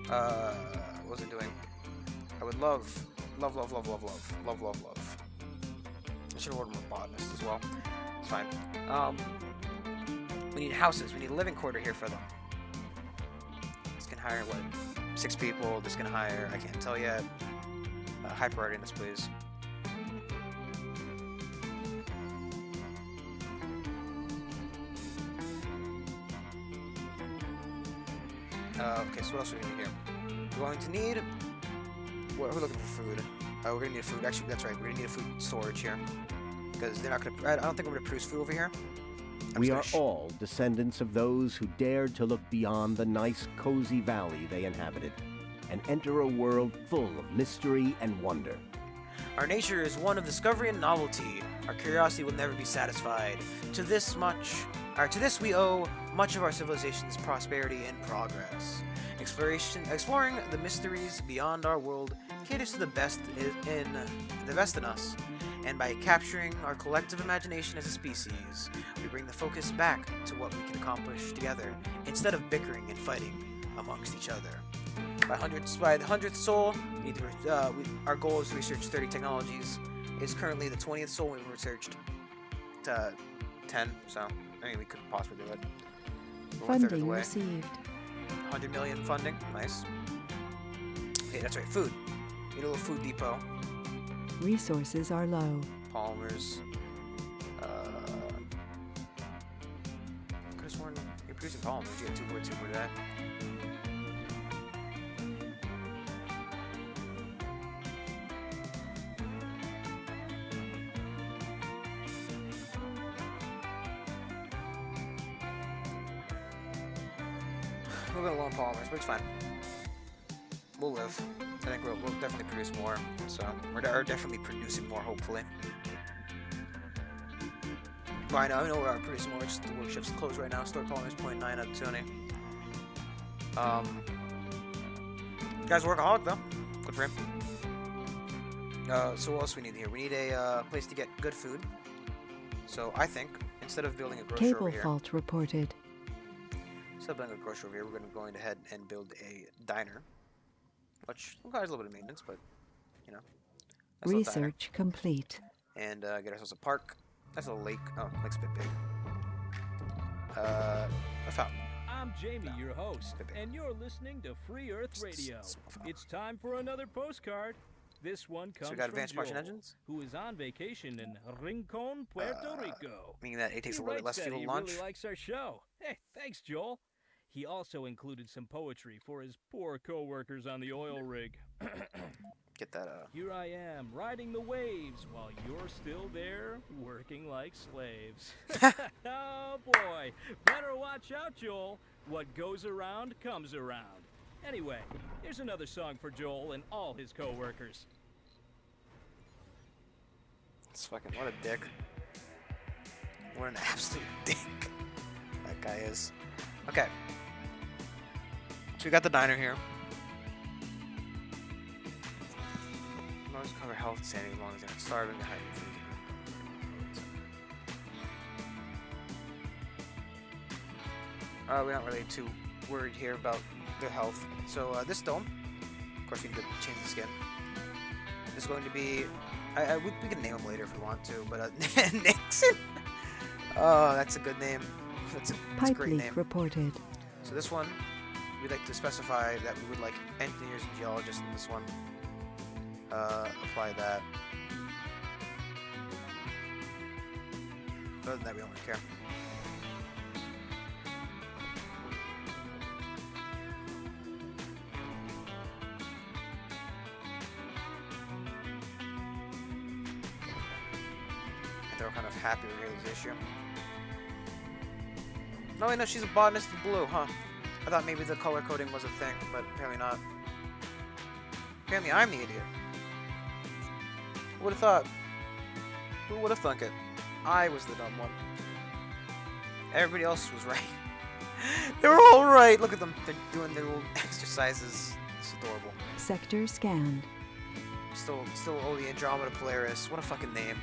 What was it doing? I would love. I should have ordered more botanists as well. It's fine. We need houses. We need a living quarter here for them. This can hire, what, 6 people. This can hire, I can't tell yet. High priority in this, please. Okay, so what else are we going to need here? We're going to need... We're looking for food. We're going to need food. Actually, that's right. We're going to need a food storage here. Because they're not going to... I don't think we're going to produce food over here. We are all descendants of those who dared to look beyond the nice, cozy valley they inhabited and enter a world full of mystery and wonder. Our nature is one of discovery and novelty. Our curiosity will never be satisfied. To this we owe much of our civilization's prosperity and progress. Exploring the mysteries beyond our world caters to the best in us, and by capturing our collective imagination as a species, we bring the focus back to what we can accomplish together instead of bickering and fighting amongst each other. By the 100th soul, our goal is to research 30 technologies. It's currently the 20th soul. We've researched 10, so I mean we could possibly do it. We're a third of the Funding way. received. 100 million funding, nice. Okay, that's right, food. Need a little food depot. Resources are low. Polymers. Could have sworn you're producing polymers. You get 2.2 per day. We're going low on polymers, but it's fine. We'll live. I think we'll definitely produce more. So we're definitely producing more, hopefully. Well, I know we are producing more. Just the workshop's closed right now. Store polymers 0.9 out of 20. Guy's a workaholic though. Good for him. So what else we need here? We need a place to get good food. So I think instead of building a grocery Cable over here. fault reported. Instead of building a grocery over here, we're going ahead and build a diner, which requires a little bit of maintenance, but you know. Nice little diner. Research complete. And get ourselves a park. That's a lake. Oh, lake's a bit big. A fountain. I'm Jamie, your host, Bit big. and you're listening to Free Earth Radio. It's time for another postcard. This one comes we got from advanced Martian Joel, engines? who is on vacation in Rincon, Puerto Rico. Meaning that it takes He a little bit writes less that fuel he to launch. really likes our show. Hey, thanks, Joel. He also included some poetry for his poor co-workers on the oil rig. Get that Here I am, riding the waves, while you're still there, working like slaves. Oh boy, better watch out, Joel. What goes around comes around. Anyway, here's another song for Joel and all his co-workers. It's fucking, what a dick. What an absolute dick that guy is. Okay. So we got the diner here. Always cover health and sanity as long as they're not starving, hiding food. We're not really too worried here about their health. So this dome, of course we need to change the skin. This is going to be, we can name him later if we want to, but Nixon. Oh, that's a good name. That's a Pipe great leak name. reported. So this one, we'd like to specify that we would like engineers and geologists in this one. Apply that. Other than that, we don't really care. And they're kind of happy with this issue. No, wait, no, she's a botanist in blue, huh? I thought maybe the color coding was a thing, but apparently not. Apparently I'm the idiot. Who would have thought? Who would have thunk it? I was the dumb one. Everybody else was right. They were all right. Look at them. They're doing their little exercises. It's adorable. Sector scanned. Still, the Andromeda Polaris. What a fucking name.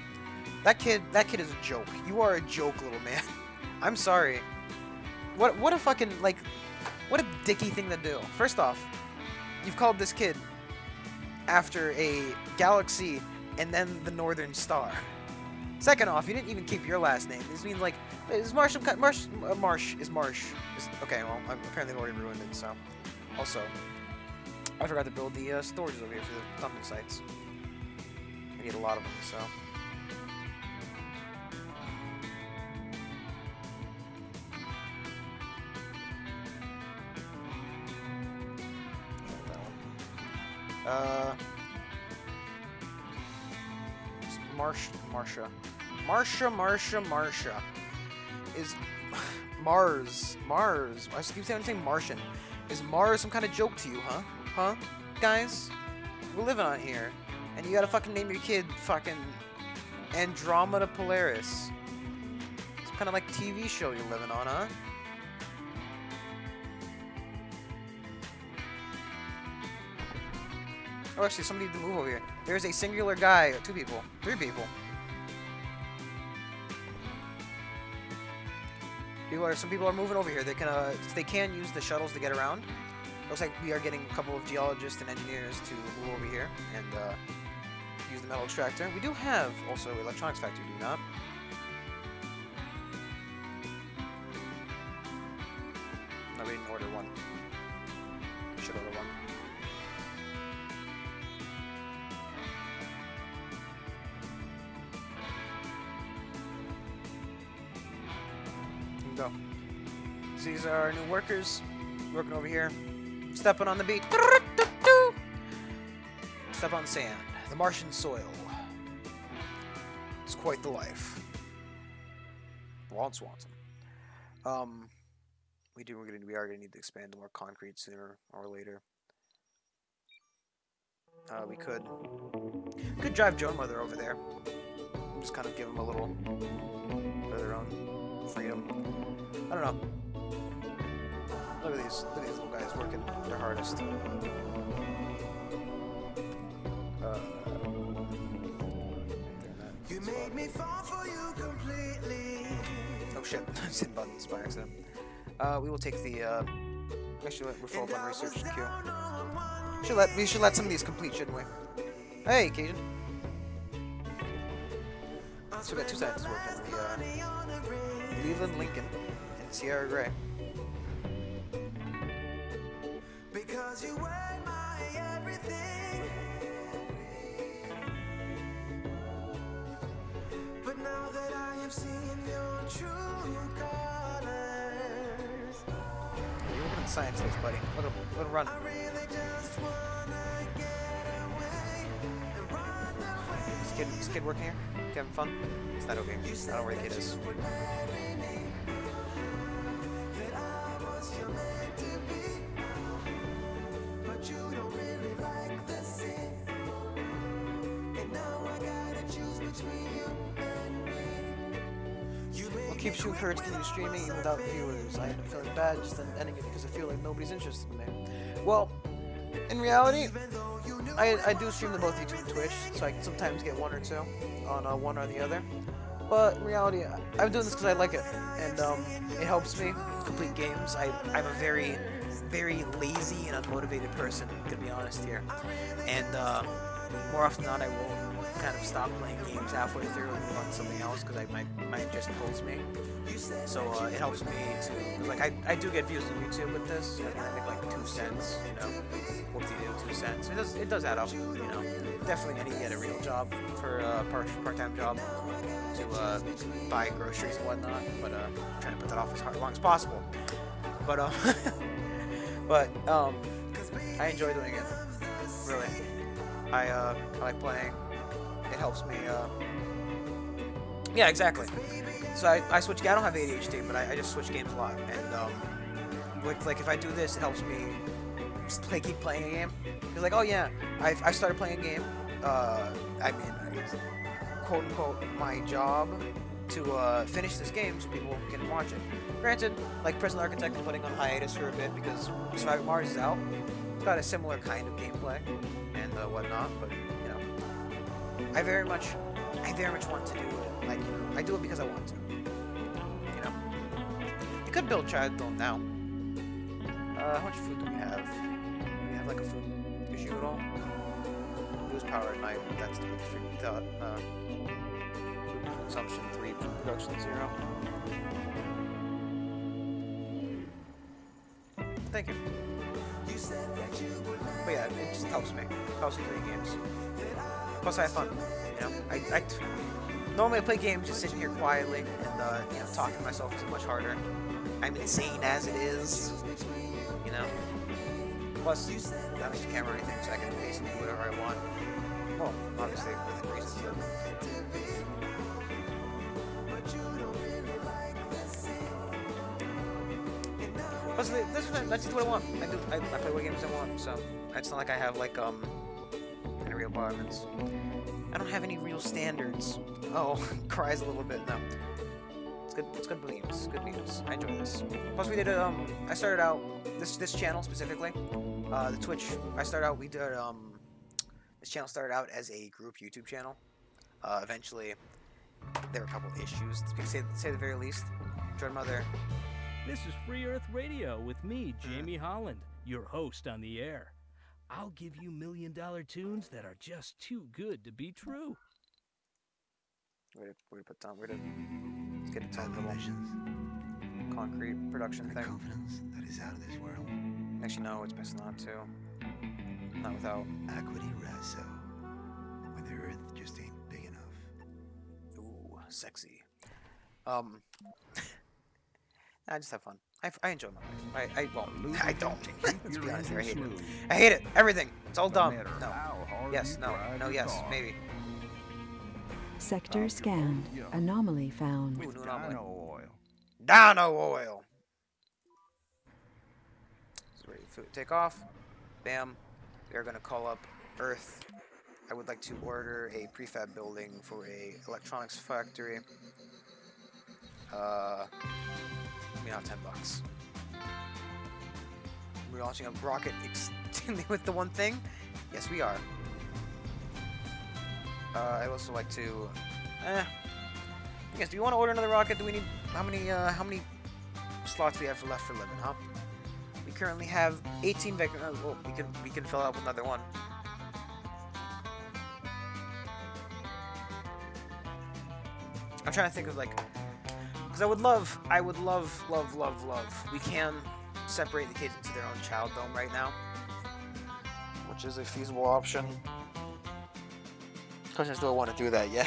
That kid is a joke. You are a joke, little man. I'm sorry. What a fucking, like, what a dicky thing to do. First off, you've called this kid after a galaxy and then the Northern Star. Second off, you didn't even keep your last name. This means, like, is Marsh. Okay, well, apparently I've already ruined it, so. Also, I forgot to build the storages over here for the thumbnail sites. I need a lot of them, so. Marsha. Is Mars. I just keep saying Martian. Is Mars some kind of joke to you, huh? Huh? Guys? We're living on here. And you gotta fucking name your kid fucking Andromeda Polaris. It's kind of like TV show you're living on, huh? Oh, actually, somebody did move over here. There's a singular guy, 2 people, 3 people. Some people are moving over here. They can use the shuttles to get around. Looks like we are getting a couple of geologists and engineers to move over here and use the metal extractor. We do have also electronics factory, do we not? No, we didn't order one. We should order one. Go. So these are our new workers working over here, stepping on the beat. Step on sand, the Martian soil. It's quite the life. Walt Swanson. We are gonna need to expand to more concrete sooner or later. We could drive Joan Mother over there. Just kind of give them a little of their own freedom. I don't know. Look at these little guys working their hardest. You made me fall for you completely. Oh shit! I just hit buttons by accident. We will take the. Actually, we're full up on research queue. We should let some of these complete, shouldn't we? Hey, Cajun. So we got 2 scientists working. The Leland Lincoln and Sierra Gray. Because you were my everything. But now that I have seen your true colors, fucking scientist, buddy. Look at him run. Is kid working here? You having fun? It's not okay. I don't know where the kid is. What keeps you encouraged to continue streaming even without viewers? I end up feeling bad just ending it because I feel like nobody's interested in me. Well, in reality, I do stream to both YouTube and Twitch, so I can sometimes get one or two on one or the other. But in reality, I'm doing this because I like it, and it helps me complete games. I'm a very, very lazy and unmotivated person, to be honest here. And more often than not, I will kind of stop playing games halfway through and move on to something else because might just pulls me. So it helps me to, cause like I do get views on YouTube with this. I make like 2 cents, you know. Whoop-de-doo, 2 cents. It does add up, you know. Definitely I need to get a real job for a part-time job to buy groceries and whatnot. But I'm trying to put that off as long as possible. But I enjoy doing it. Really, I like playing. It helps me. Yeah, exactly. So I switch. I don't have ADHD, but I just switch games a lot. And like if I do this, it helps me just keep playing a game. It's like, oh yeah, I started playing a game. I mean, it's quote unquote my job to finish this game so people can watch it. Granted, like Prison Architect is putting on hiatus for a bit because Survivor Mars is out. It's got a similar kind of gameplay and whatnot, but you know, I very much want to do it. Like, you know, I do it because I want to. You know, you could build Child Dome now. How much food do we have? Do we have like a food issue at all? Lose power at night. That's the food consumption 3, food production 0. Thank you. But yeah, it just helps me. It helps me play games. Plus, I have fun. You know, I normally I play games just sitting here quietly and you know, talking to myself is much harder. I'm insane as it is. You know. Plus, I don't need a camera or anything, so I can basically do whatever I want. Well, obviously within reason. Plus, that's just what I want. I play what games I want, so it's not like I have like any real requirements. I don't have any real standards. Oh, cries a little bit. No, it's good. It's good memes. Good memes. I enjoy this. Plus, we did I started out this channel specifically, the Twitch. I started out. We did this channel started out as a group YouTube channel. Eventually, there were a couple of issues, to say the very least. Jordan Mother. This is Free Earth Radio with me, Jamie Holland, your host on the air. I'll give you $1 million tunes that are just too good to be true. Where to put down? Let's get its own little concrete production thing. Confidence that is out of this world. Actually, no, it's best not to. Not without. Aqua di Raso. When the earth just ain't big enough. Ooh, sexy. I just have fun. I enjoy my life. I don't. Let's be honest here. I hate it. I hate it. Everything. It's all dumb. No. Yes. No. No. Yes. Maybe. Sector scanned. Anomaly found. Ooh, new anomaly. Dino oil. It's ready to take off. Bam. We are gonna call up Earth. I would like to order a prefab building for a electronics factory. $10. We're launching a rocket with the one thing. Yes, we are. I also like to. I guess. Do you want to order another rocket? Do we need how many slots we have left for living? Huh? We currently have 18 vector. Well, we can fill out with another one. I'm trying to think of like. Because I would love. We can separate the kids into their own child dome right now, which is a feasible option. Question is, do I want to do that yet?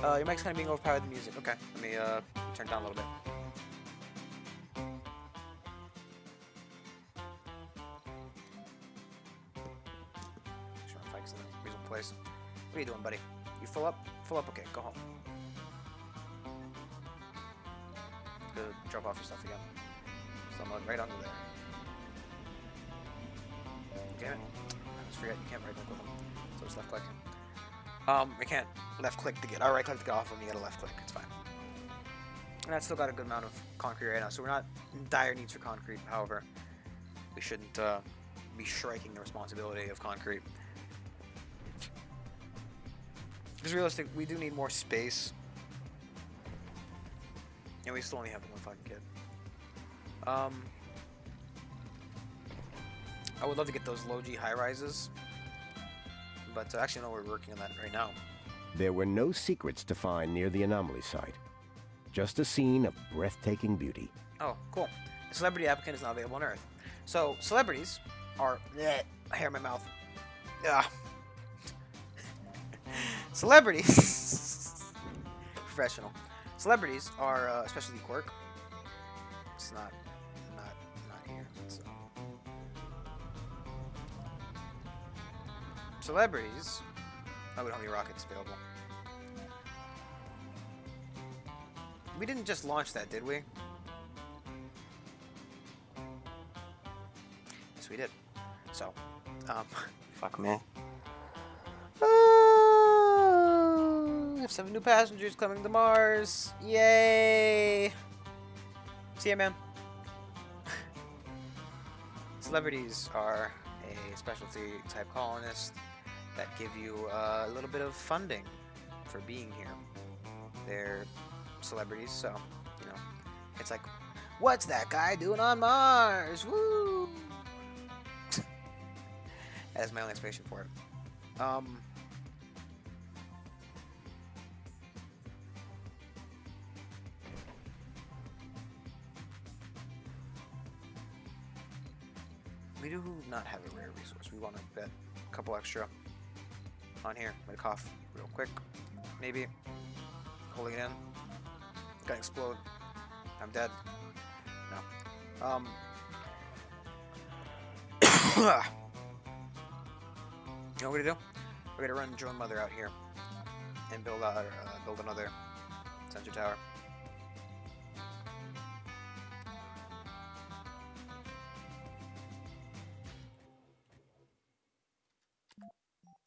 Your mic's kind of being overpowered with the music. Okay, let me turn it down a little bit. bikes in a reasonable place. What are you doing, buddy? You full up? Full up? Okay, go home. Go drop off your stuff again. Someone right under there. Damn it. I just forget you can't right click with them. So it's left click. We can't left click to get, or right click to get off them, you gotta left click, it's fine. And that's still got a good amount of concrete right now, so we're not in dire needs for concrete, however, we shouldn't be striking the responsibility of concrete. Because realistic, we do need more space. And we still only have one fucking kid. I would love to get those low-G high-rises. But actually, no, we're working on that right now. There were no secrets to find near the anomaly site. Just a scene of breathtaking beauty. Oh, cool. The celebrity applicant is not available on Earth. So, celebrities are... hair in my mouth. Ugh. Celebrities... Professional. Celebrities are a specialty quirk. It's not here. It's, celebrities... Oh, we don't have any rockets available. We didn't just launch that, did we? Yes, we did. So, fuck me. We have 7 new passengers coming to Mars. Yay! See ya, man. Celebrities are a specialty type colonist that give you a little bit of funding for being here. They're celebrities, so, you know, it's like, what's that guy doing on Mars? Woo! That's my only explanation for it. We do not have a rare resource. We want to bet a couple extra on here. I'm gonna cough real quick. Maybe. Holding it in. Gonna explode. I'm dead. No. You know what we're gonna do? We're gonna run Drone Mother out here and build another sensor tower.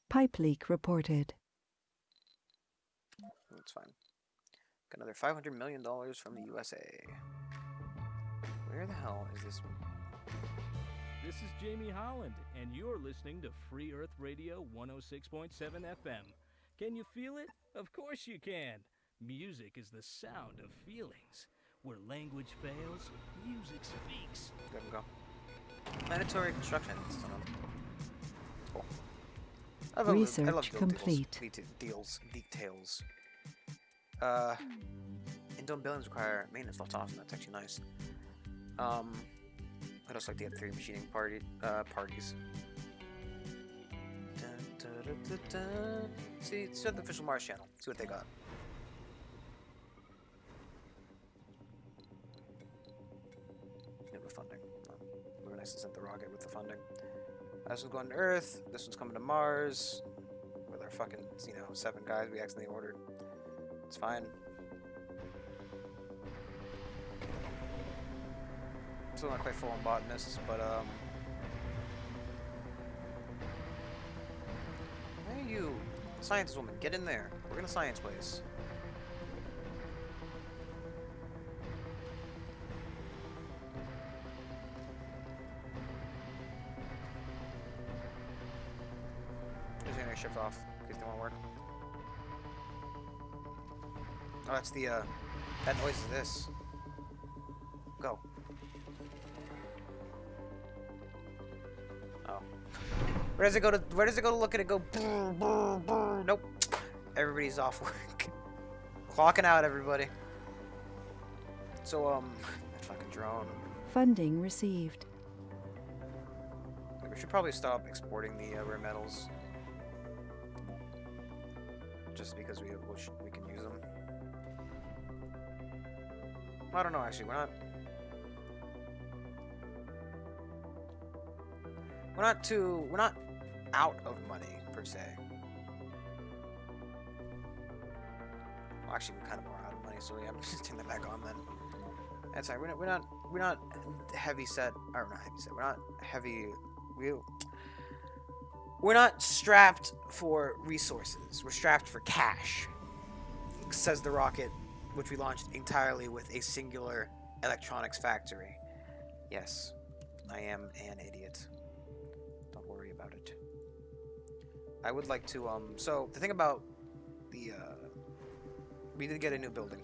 Pipe leak reported. That's fine. Got another $500 million from the USA. Where the hell is this? This is Jamie Holland, and you're listening to Free Earth Radio 106.7 FM. Can you feel it? Of course you can. Music is the sound of feelings. Where language fails, music speaks. Let him go. Mandatory construction. Cool. I love Research complete. Details. Indome buildings require maintenance. That's awesome. That's actually nice. I'd also like to get 3 machining parties. See, it's the official Mars channel. See what they got. Yeah, with funding. Would be nice to send the rocket with the funding. This one's going to Earth. This one's coming to Mars. With our fucking, 7 guys we accidentally ordered. It's fine. Still not quite full on botanists, but hey, you science woman, get in there. We're in a science place. Just gonna shift off in case they won't work. Oh, that's the that noise is this. Go. Oh. Where does it go to look at it go? Brr, brr, brr. Nope. Everybody's off work. Clocking out, everybody. So, that fucking drone. Funding received. We should probably stop exporting the rare metals. Just because we can use them. I don't know, actually, we're not out of money per se. Well, actually, we kind of are out of money, so yeah, I'm just turn that back on then. That's right. We're not heavy set, or not heavy set. We're not heavy. We're not strapped for resources. We're strapped for cash. Says the rocket, which we launched entirely with a singular electronics factory. Yes, I am an idiot. Don't worry about it. I would like to, so the thing about the, we did get a new building,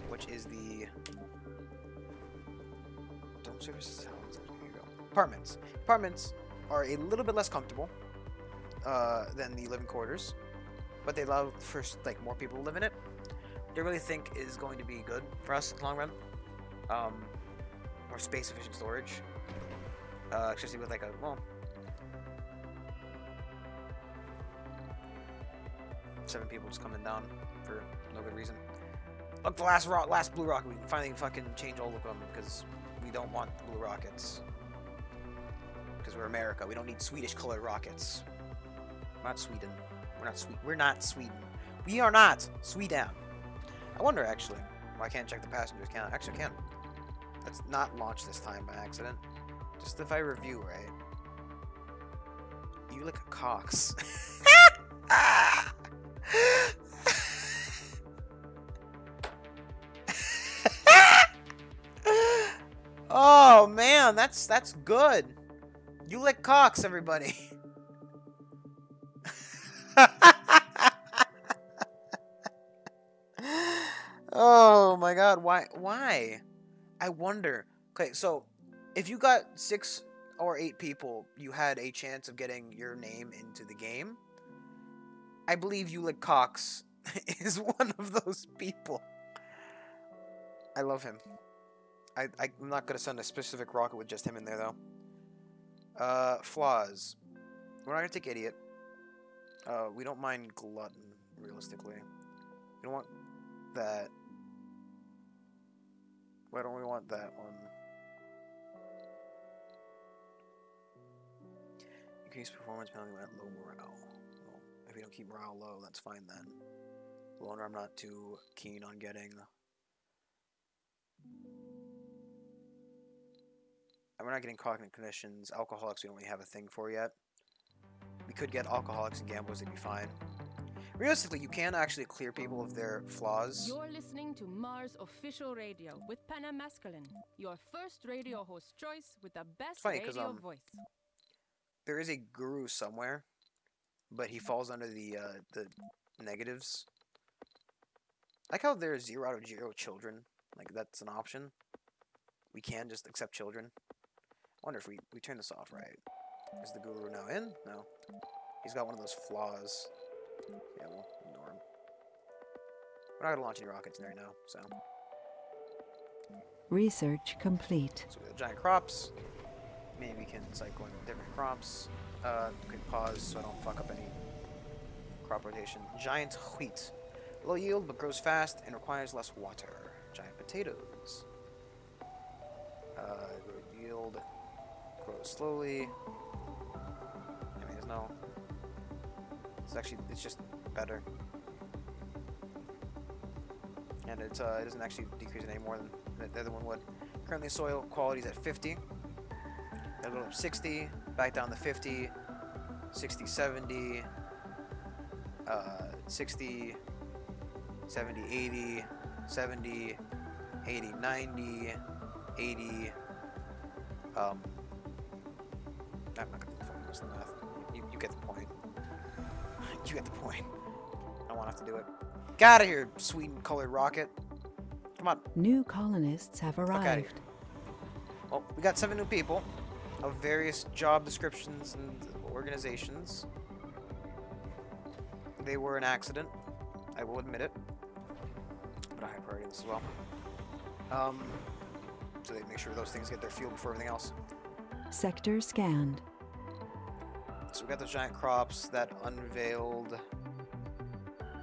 which is the Dome Services. Here you go. Apartments. Apartments are a little bit less comfortable than the living quarters, but they allow for like more people to live in it. Which I really think is going to be good for us in the long run. More space efficient storage, especially with like a well, 7 people just coming down for no good reason. Look, the last blue rocket, we can finally fucking change all of them because we don't want blue rockets. Because we're America, we don't need Swedish colored rockets. We're not Sweden. We're not Sweden. We are not Sweden. I wonder actually why I can't check the passengers count. Actually, I can. Let's not launch this time by accident. Just if I review right. You like a Cox. Oh man, that's good. You lick cocks, everybody. Oh my god, why? I wonder. Okay, so if you got 6 or 8 people, you had a chance of getting your name into the game. I believe you lick cocks is one of those people. I love him. I'm not gonna send a specific rocket with just him in there though. Flaws. We're not gonna take idiot. We don't mind glutton, realistically. We don't want that. Why don't we want that one? Increase performance penalty at low morale. Well, if we don't keep morale low, that's fine then. Loner, I'm not too keen on getting. And we're not getting cognitive conditions. Alcoholics we don't really have a thing for yet. We could get alcoholics and gamblers, they'd be fine. Realistically, you can actually clear people of their flaws. You're listening to Mars Official Radio with Penna Masculine, your first radio host choice with the best radio voice. There is a guru somewhere, but he falls under the negatives. Like how there's 0 out of 0 children. Like, that's an option. We can just accept children. I wonder if we turn this off, right? Is the guru now in? No. He's got one of those flaws. Yeah, we'll ignore him. We're not going to launch any rockets right now, so. Research complete. So we have giant crops. Maybe we can cycle in different crops. Quick pause so I don't fuck up any crop rotation. Giant wheat. Low yield but grows fast and requires less water. Giant potatoes. Yield grows slowly. I mean, there's no. It's just better. And it doesn't actually decrease it any more than the other one would. Currently, soil quality is at 50. That'll go up 60, back down to 50, 60, 70, 60, 70, 80, 70, 80, 90, 80. I'm not gonna fucking listen to math. You get the point. You get the point. I won't have to do it. Get out of here, Sweden-colored rocket. Come on. New colonists have Fuck outta here. arrived. Well, we got 7 new people of various job descriptions and organizations. They were an accident. I will admit it. But I high priority this as well. So they make sure those things get their fuel before everything else. Sector scanned. So we got those giant crops that unveiled.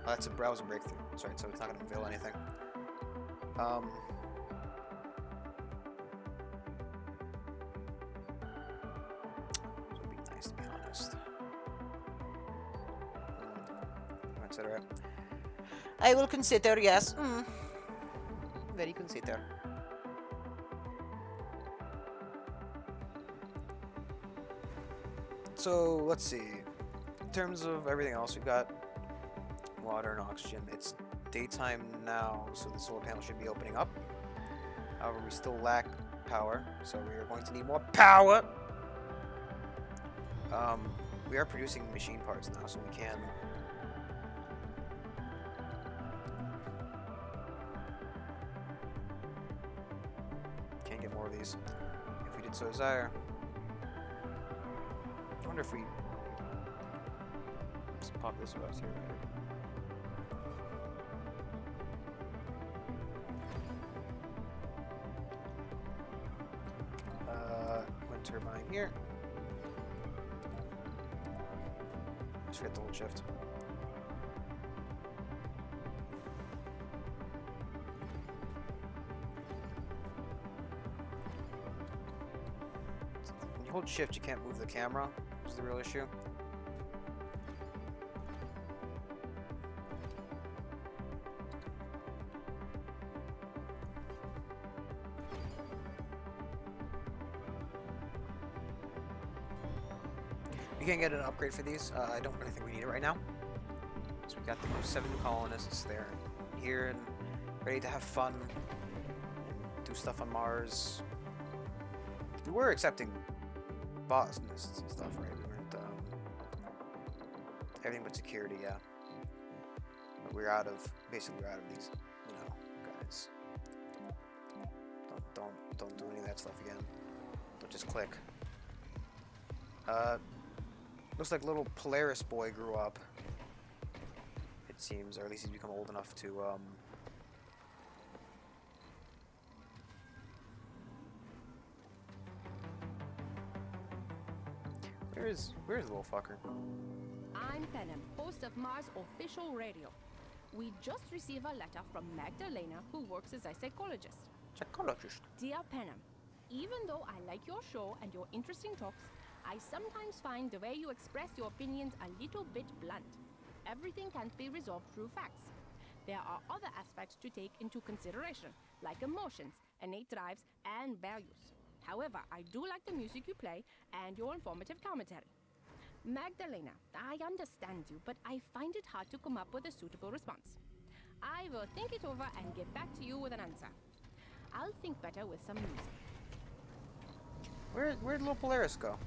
Oh, that's a browser breakthrough. Sorry, so it's not going to unveil anything. So it'd be nice to be honest. consider it. I will consider, yes. Very consider. So, let's see. In terms of everything else, we've got water and oxygen. It's daytime now, so the solar panel should be opening up. However, we still lack power, so we are going to need more power. We are producing machine parts now, so we can get more of these if we did so desire. I wonder if we just pop this across here. Wind turbine here. Just forget the hold shift. When you hold shift, you can't move the camera, which is the real issue. You can't get an upgrade for these. I don't really think we need it right now. So we got the 7 new colonists. They're here and ready to have fun and do stuff on Mars. We were accepting botanists and stuff, right? We weren't everything but security, yeah. But we're out of basically we're out of these, you know, guys. Don't do any of that stuff again. Don't just click. Looks like little Polaris boy grew up. It seems, or at least he's become old enough to Where's the little fucker? I'm Penem, host of Mars Official Radio. We just received a letter from Magdalena, who works as a psychologist. Psychologist. Dear Penem, even though I like your show and your interesting talks, I sometimes find the way you express your opinions a little bit blunt. Everything can't be resolved through facts. There are other aspects to take into consideration, like emotions, innate drives, and values. However, I do like the music you play and your informative commentary. Magdalena, I understand you, but I find it hard to come up with a suitable response. I will think it over and get back to you with an answer. I'll think better with some music. Where'd little Polaris go?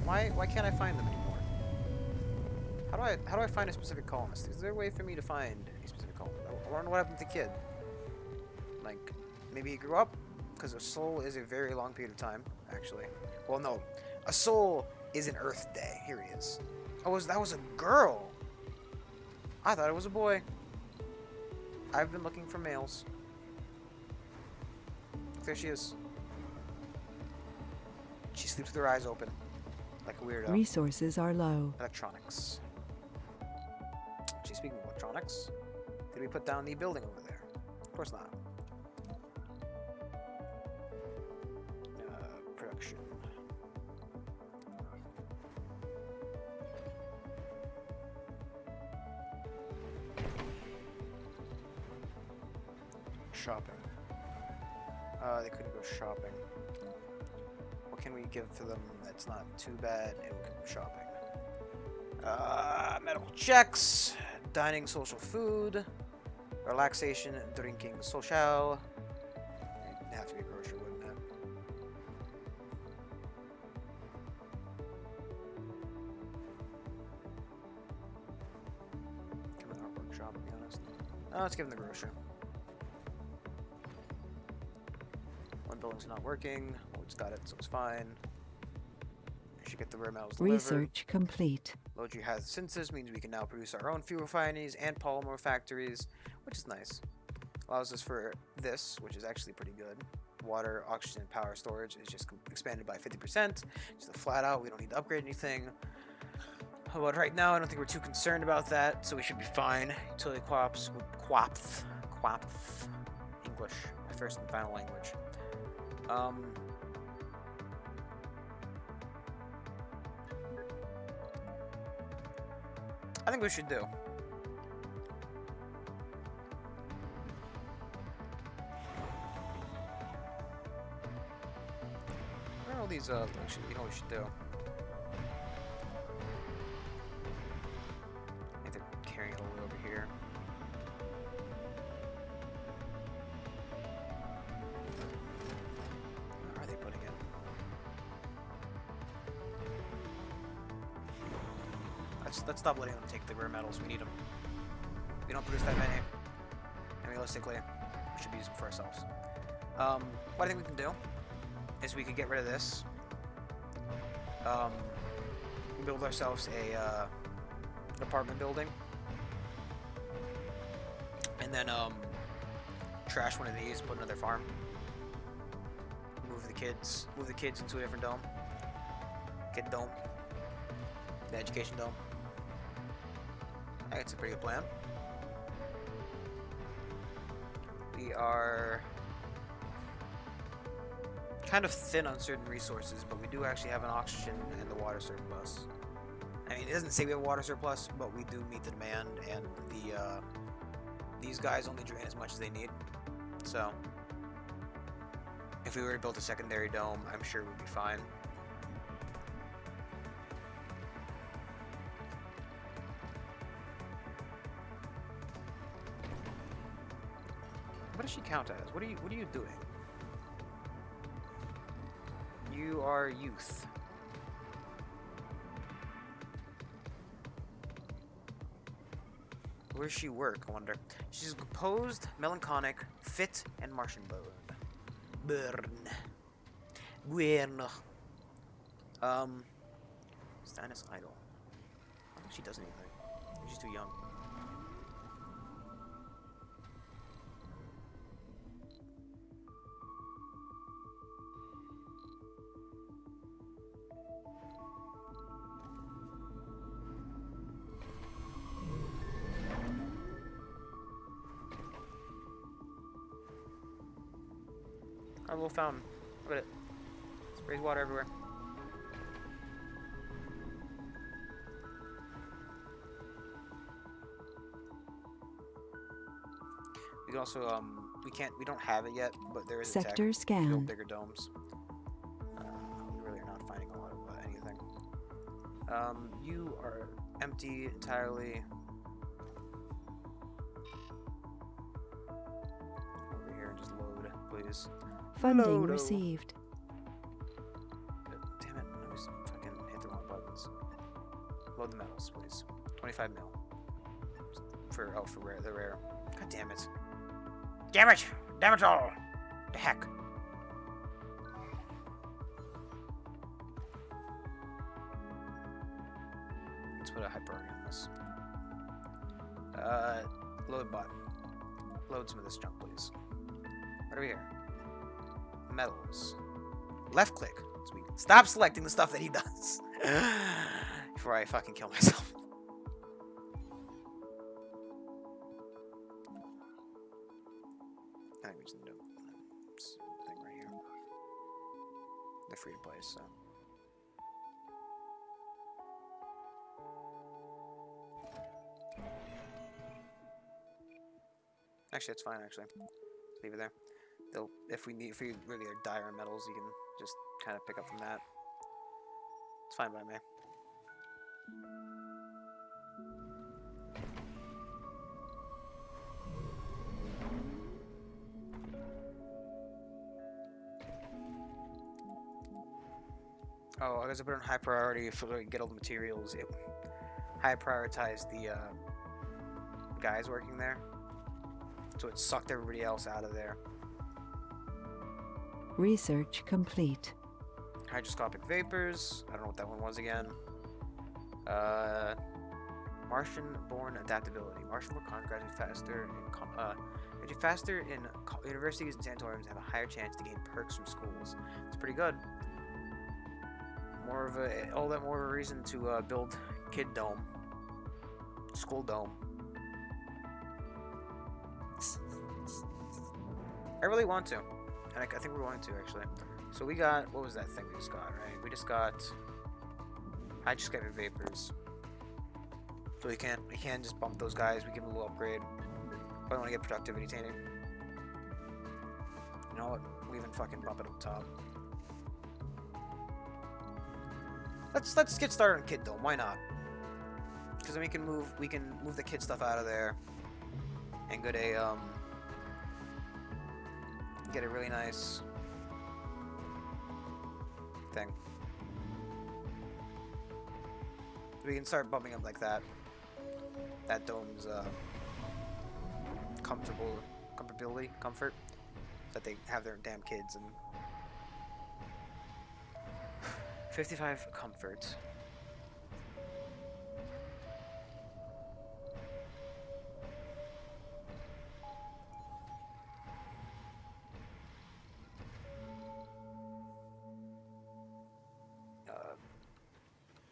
Why can't I find them anymore? How do I find a specific colonist? Is there a way for me to find a specific colonist? I wonder what happened to the kid. Like, maybe he grew up? Because a soul is a very long period of time, actually. Well, no. A soul is an Earth day. Here he is. Oh, that was a girl! I thought it was a boy. I've been looking for males. There she is. She sleeps with her eyes open. Like a weirdo. Resources are low. Electronics. She's speaking of electronics. Did we put down the building over there? Of course not. Production. Shopping. They couldn't go shopping. What can we give to them that's not too bad? It will give them shopping. Medical checks, dining, social food, relaxation, drinking, social. It'd have to be a grocery, wouldn't it? Give them our workshop, to be honest. No, let's give them the grocery. One building's not working. Oh, it's got it, so it's fine. We should get the rare metals delivered. Research complete. Low jihad synthesis means we can now produce our own fuel refineries and polymer factories, which is nice. Allows us for this, which is actually pretty good. Water, oxygen, and power storage is just expanded by 50%. Just a flat out, we don't need to upgrade anything. But right now, I don't think we're too concerned about that, so we should be fine. Utility co-ops with QAPTH. English, my first and final language. I think we should do. Where are all these, actually, you know what we should do? I think they're carrying it all the way over here. Where are they putting it? Let's stop letting them take the rare metals. We need them. We don't produce that many. And realistically, we should be using them for ourselves. What I think we can do is we could get rid of this. Build ourselves an apartment building. And then trash one of these, put another farm. Move the kids into a different dome. Kid dome. The education dome. I think it's a pretty good plan. We are kind of thin on certain resources, but we do actually have an oxygen and the water surplus. I mean, it doesn't say we have a water surplus, but we do meet the demand, and these guys only drain as much as they need. So, if we were to build a secondary dome, I'm sure we'd be fine. What does she count as? What are you doing? You are youth. Where does she work, I wonder? She's composed, melancholic, fit, and Martian burn. Bueno. Stannis idle. I don't think she does anything. I think she's too young. Our little fountain. Look at it. Sprays water everywhere. We can also, we don't have it yet, but there is a tech Sector to scan. build bigger domes. We really are not finding a lot of anything. You are empty entirely. Over here, just load, please. Funding Load-o. received. Damn it, I always fucking hit the wrong buttons. Load the metals, please. 25 mil. For rare, the rare. God damn it. Damn it! Damn it all! The heck. Let's put a high priority on this. Load bot. Load some of this junk, please. Right over here. Metals. Left click. Sweet. Stop selecting the stuff that he does. Before I fucking kill myself. I think we just need this thing right here. They're free to play, so. Actually, that's fine. Actually, leave it there. They'll, if we really are dire on metals, you can just kind of pick up from that. It's fine by me. Oh, I guess I put it on high priority for to get all the materials. It high prioritized the guys working there, so it sucked everybody else out of there. Research complete. Hydroscopic vapors. I don't know what that one was again. Martian-born adaptability. Martian-born graduate faster in universities and sanatoriums have a higher chance to gain perks from schools. It's pretty good. More of a reason to build kid dome, school dome. I really want to, and I think we're going to actually. So we got, what was that thing we just got? Right, we just got hydroscopic vapors. So we can't just bump those guys. We give them a little upgrade. But I want to get productivity training. You know what? We even fucking bump it up top. Let's get started on Kid Dome. Why not? Because then we can move the kid stuff out of there and get a really nice thing. We can start bumping up like that. That dome's comfort, that they have their damn kids and 55 comfort.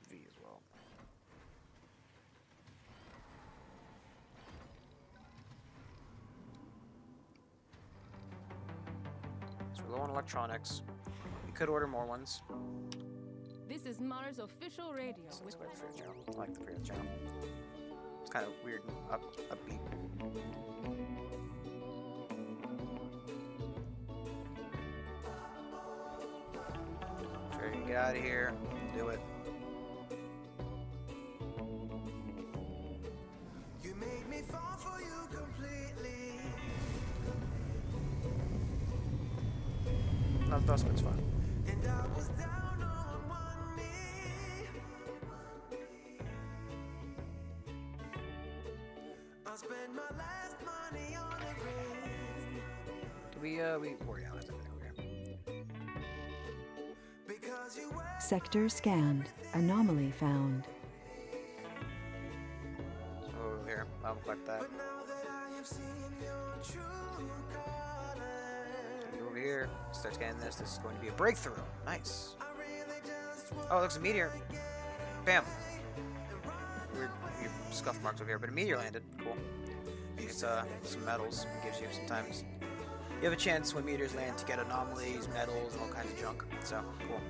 V as well. So we're low on electronics. We could order more ones. This is Mars official radio. So let's go to the Freer channel. I like the Freer channel. It's kind of weird and upbeat. Try to get out of here. Do it. You made me fall for you completely. No, Dustman's fun. And I was down on one knee. I spent my last money on a ring. Do we worry out everything over here. Because you were Sector scanned. Anomaly found. So over here, I'll collect that. but now that I have seen your true colors. Over here, start scanning this. This is going to be a breakthrough. Nice. I really just want Oh, it looks a meteor. Bam. Weird scuff marks over here, but a meteor landed. Cool. It's some metals. It gives you sometimes. You have a chance when meteors land to get anomalies, metals, and all kinds of junk. So cool.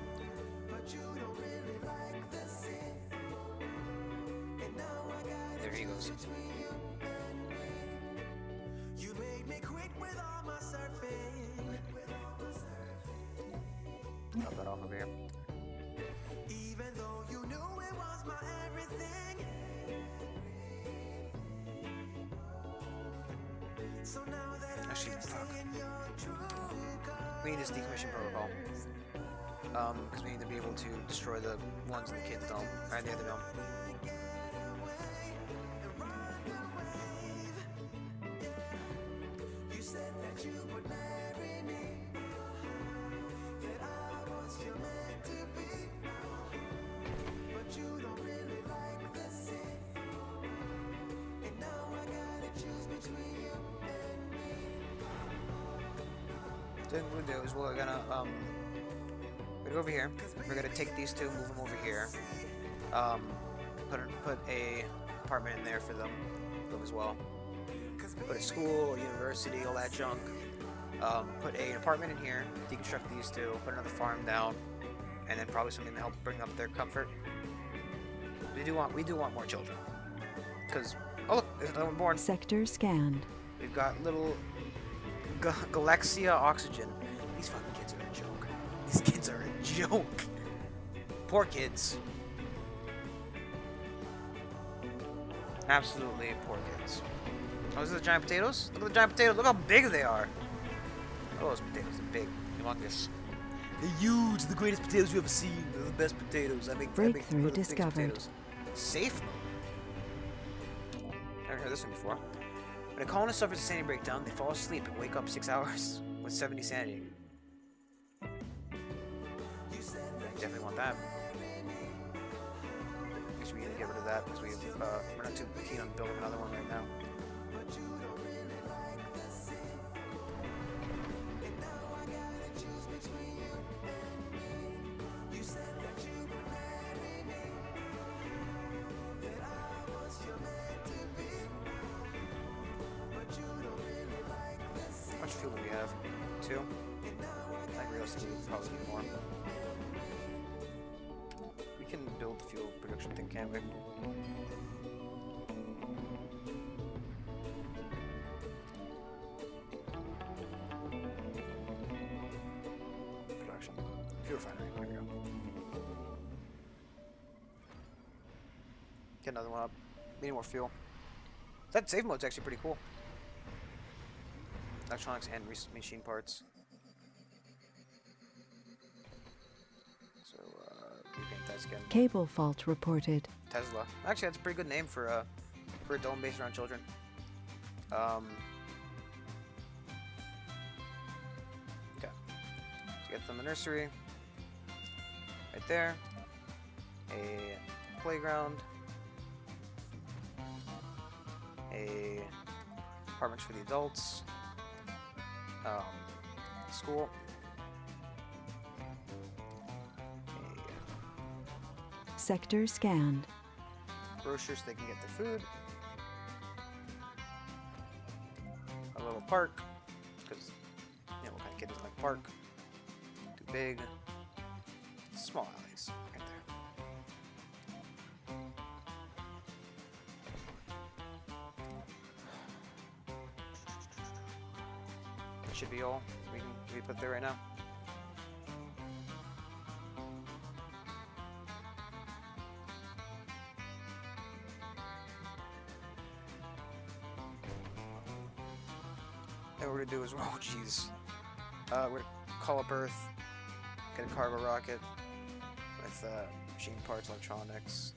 There he goes. you made me quit with all my surfing. Drop that off over here. Even though you knew it was my everything. So now that Actually, I am fuck. seeing your true colors. We need this decommission protocol. Because we need to be able to destroy the ones in the kid's dome, or in the other dome. You said that you would marry me. That I was your man to be. But you don't really like the sea. And now I gotta choose between you and me. So what we're gonna do is we're gonna go over here. We're gonna take these two, move them over here. Put a apartment in there for them as well. Put a school, a university, all that junk. Put an apartment in here. Deconstruct these two. Put another farm down, and then probably something to help bring up their comfort. We do want more children. Because oh look, there's another one born. Sector scanned. We've got little Galaxia Oxygen. These fucking kids are a joke. These kids are a joke. Poor kids. Absolutely poor kids. Oh, these are the giant potatoes? Look at the giant potatoes. Look how big they are. Oh, those potatoes are big. Humongous. They're huge. The greatest potatoes you've ever seen. They're the best potatoes. I make Breakthrough the biggest discovered. potatoes. Safe mode. Never heard this one before. When a colonist suffers a sanity breakdown, they fall asleep and wake up 6 hours with 70 sanity. Definitely want that. Guess we need to get rid of that because we're not too keen on building another one right now. How much fuel do we have? 2? I think realistically we probably need more. We can build the fuel production thing, can't we? Get another one up. We need more fuel. That save mode's actually pretty cool. Electronics and machine parts. So, repaint that skin. Cable fault reported. Tesla. Actually, that's a pretty good name for a dome based around children. Okay. So get them the nursery. Right there. A playground. A apartments for the adults. School. Sector scanned. Groceries so they can get their food. A little park, because you know what kind of kid doesn't like park? Too big. Small alleys, right there. That should be all we put there right now. And what we're gonna do is, oh jeez, we're gonna call up Earth, get a cargo rocket with machine parts, electronics.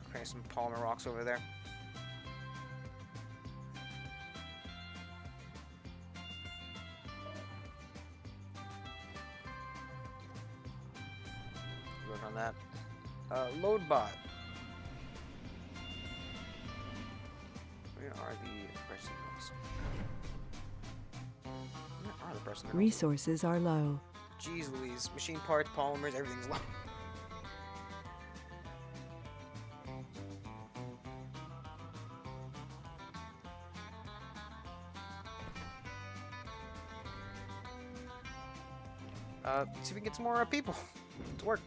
Create some polymer rocks over there. Work on that. Load bot. Where are the pressing minerals? Where are the pressing minerals? Resources are low. Jeez Louise. Machine parts, polymers, everything's low. See if we can get some more people to work.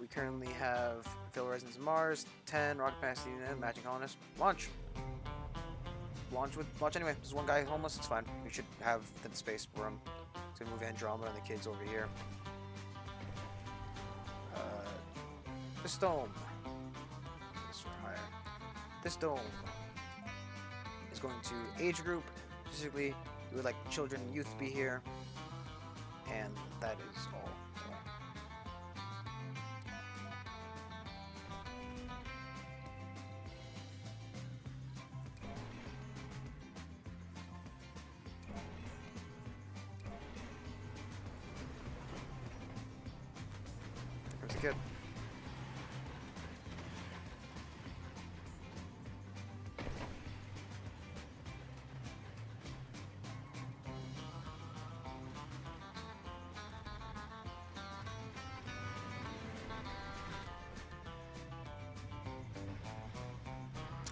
We currently have fill residents of Mars, 10 rocket capacity unit, matching colonists. Launch. Launch anyway. There's one guy homeless. It's fine. We should have the space for him to move Andromeda and the kids over here. This dome. This for higher. This dome is going to age group. Specifically, we would like children and youth to be here. And that is all. Here comes the kid.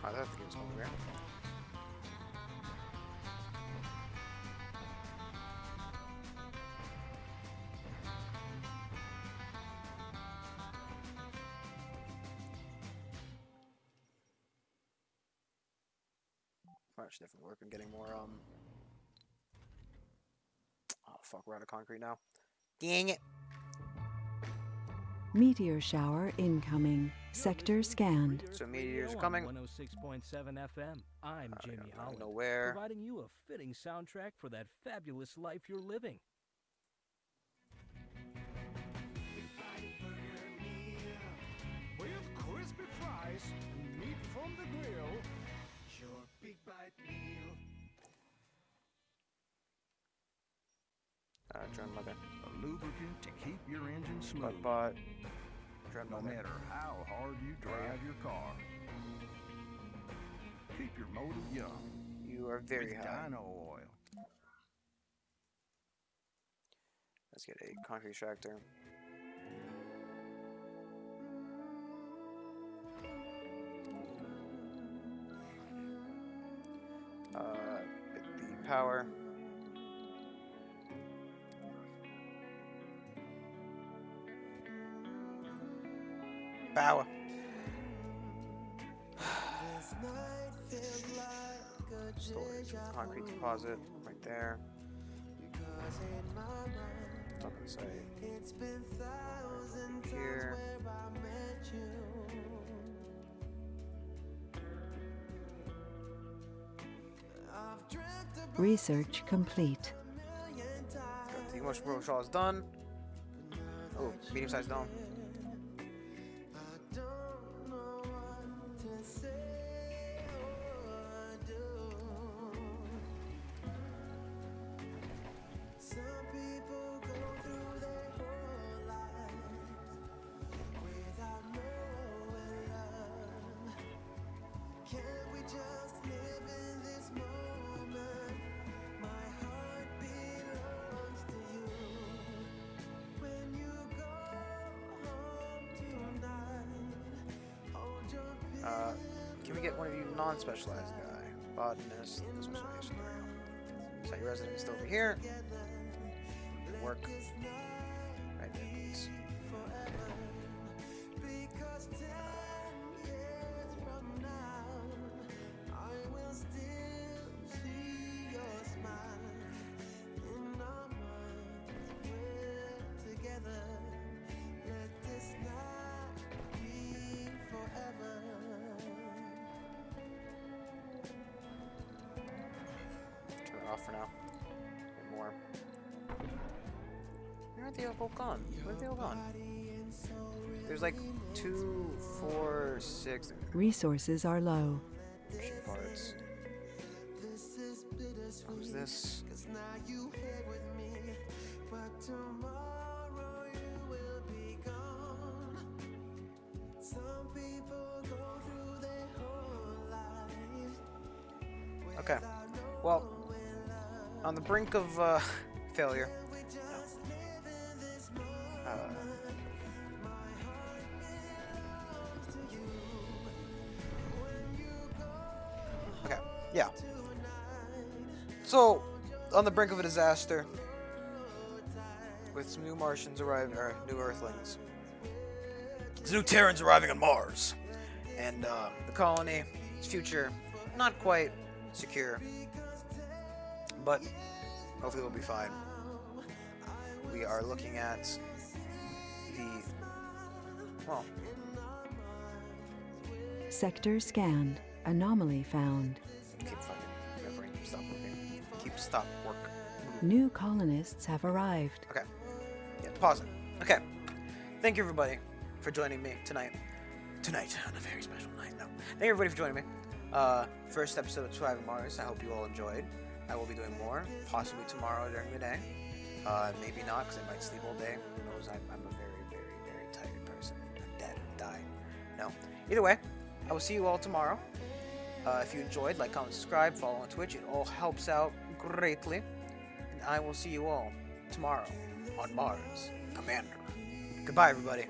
I thought the game was over there. I should definitely work on getting more, oh fuck, we're out of concrete now. Dang it! Meteor shower incoming. Sector scanned. So meteors are coming. 106.7 FM. I'm Jamie I don't Holland, know where. providing you a fitting soundtrack for that fabulous life you're living. With crispy fries and meat from the grill. Your big bite meal. Drone mother. A lubricant to keep your engine smooth. Bot. Drone No mother. matter how hard you drive your car. Keep your motor young. You are very with high. Dyno oil. Let's get a concrete extractor. Get the power. Power. Storage. Concrete deposit. Right there. Not gonna say. Here. Research complete. The emotional protocol is done. Oh, medium-sized dome. Can we get one of you non-specialized guy? Botanist, this was scenario. Site resident still over here. Work. Right there, please. Off for now. Get more. Where are they all gone? Where are they all gone? There's like 2, 4, 6. Resources are low. Machine parts. Who's this? Okay. Well, on the brink of failure. Okay, yeah. So, on the brink of a disaster, with some new Martians arriving, or new Earthlings. Some new Terrans arriving on Mars. And the colony, its future, not quite secure. But hopefully we'll be fine. We are looking at the... well... Sector scanned. Anomaly found. Keep fucking remembering. Stop working. Stop work. New colonists have arrived. Okay. Yeah, pause it. Okay. Thank you everybody for joining me tonight. Tonight, on a very special night. No. Thank you everybody for joining me. First episode of Surviving Mars. I hope you all enjoyed. I will be doing more, possibly tomorrow during the day. Maybe not, because I might sleep all day. Who knows? I'm a very, very, very tired person. I'm dead. I'm dying. No. Either way, I will see you all tomorrow. If you enjoyed, like, comment, subscribe, follow on Twitch. It all helps out greatly. And I will see you all tomorrow on Mars Commander. Goodbye, everybody.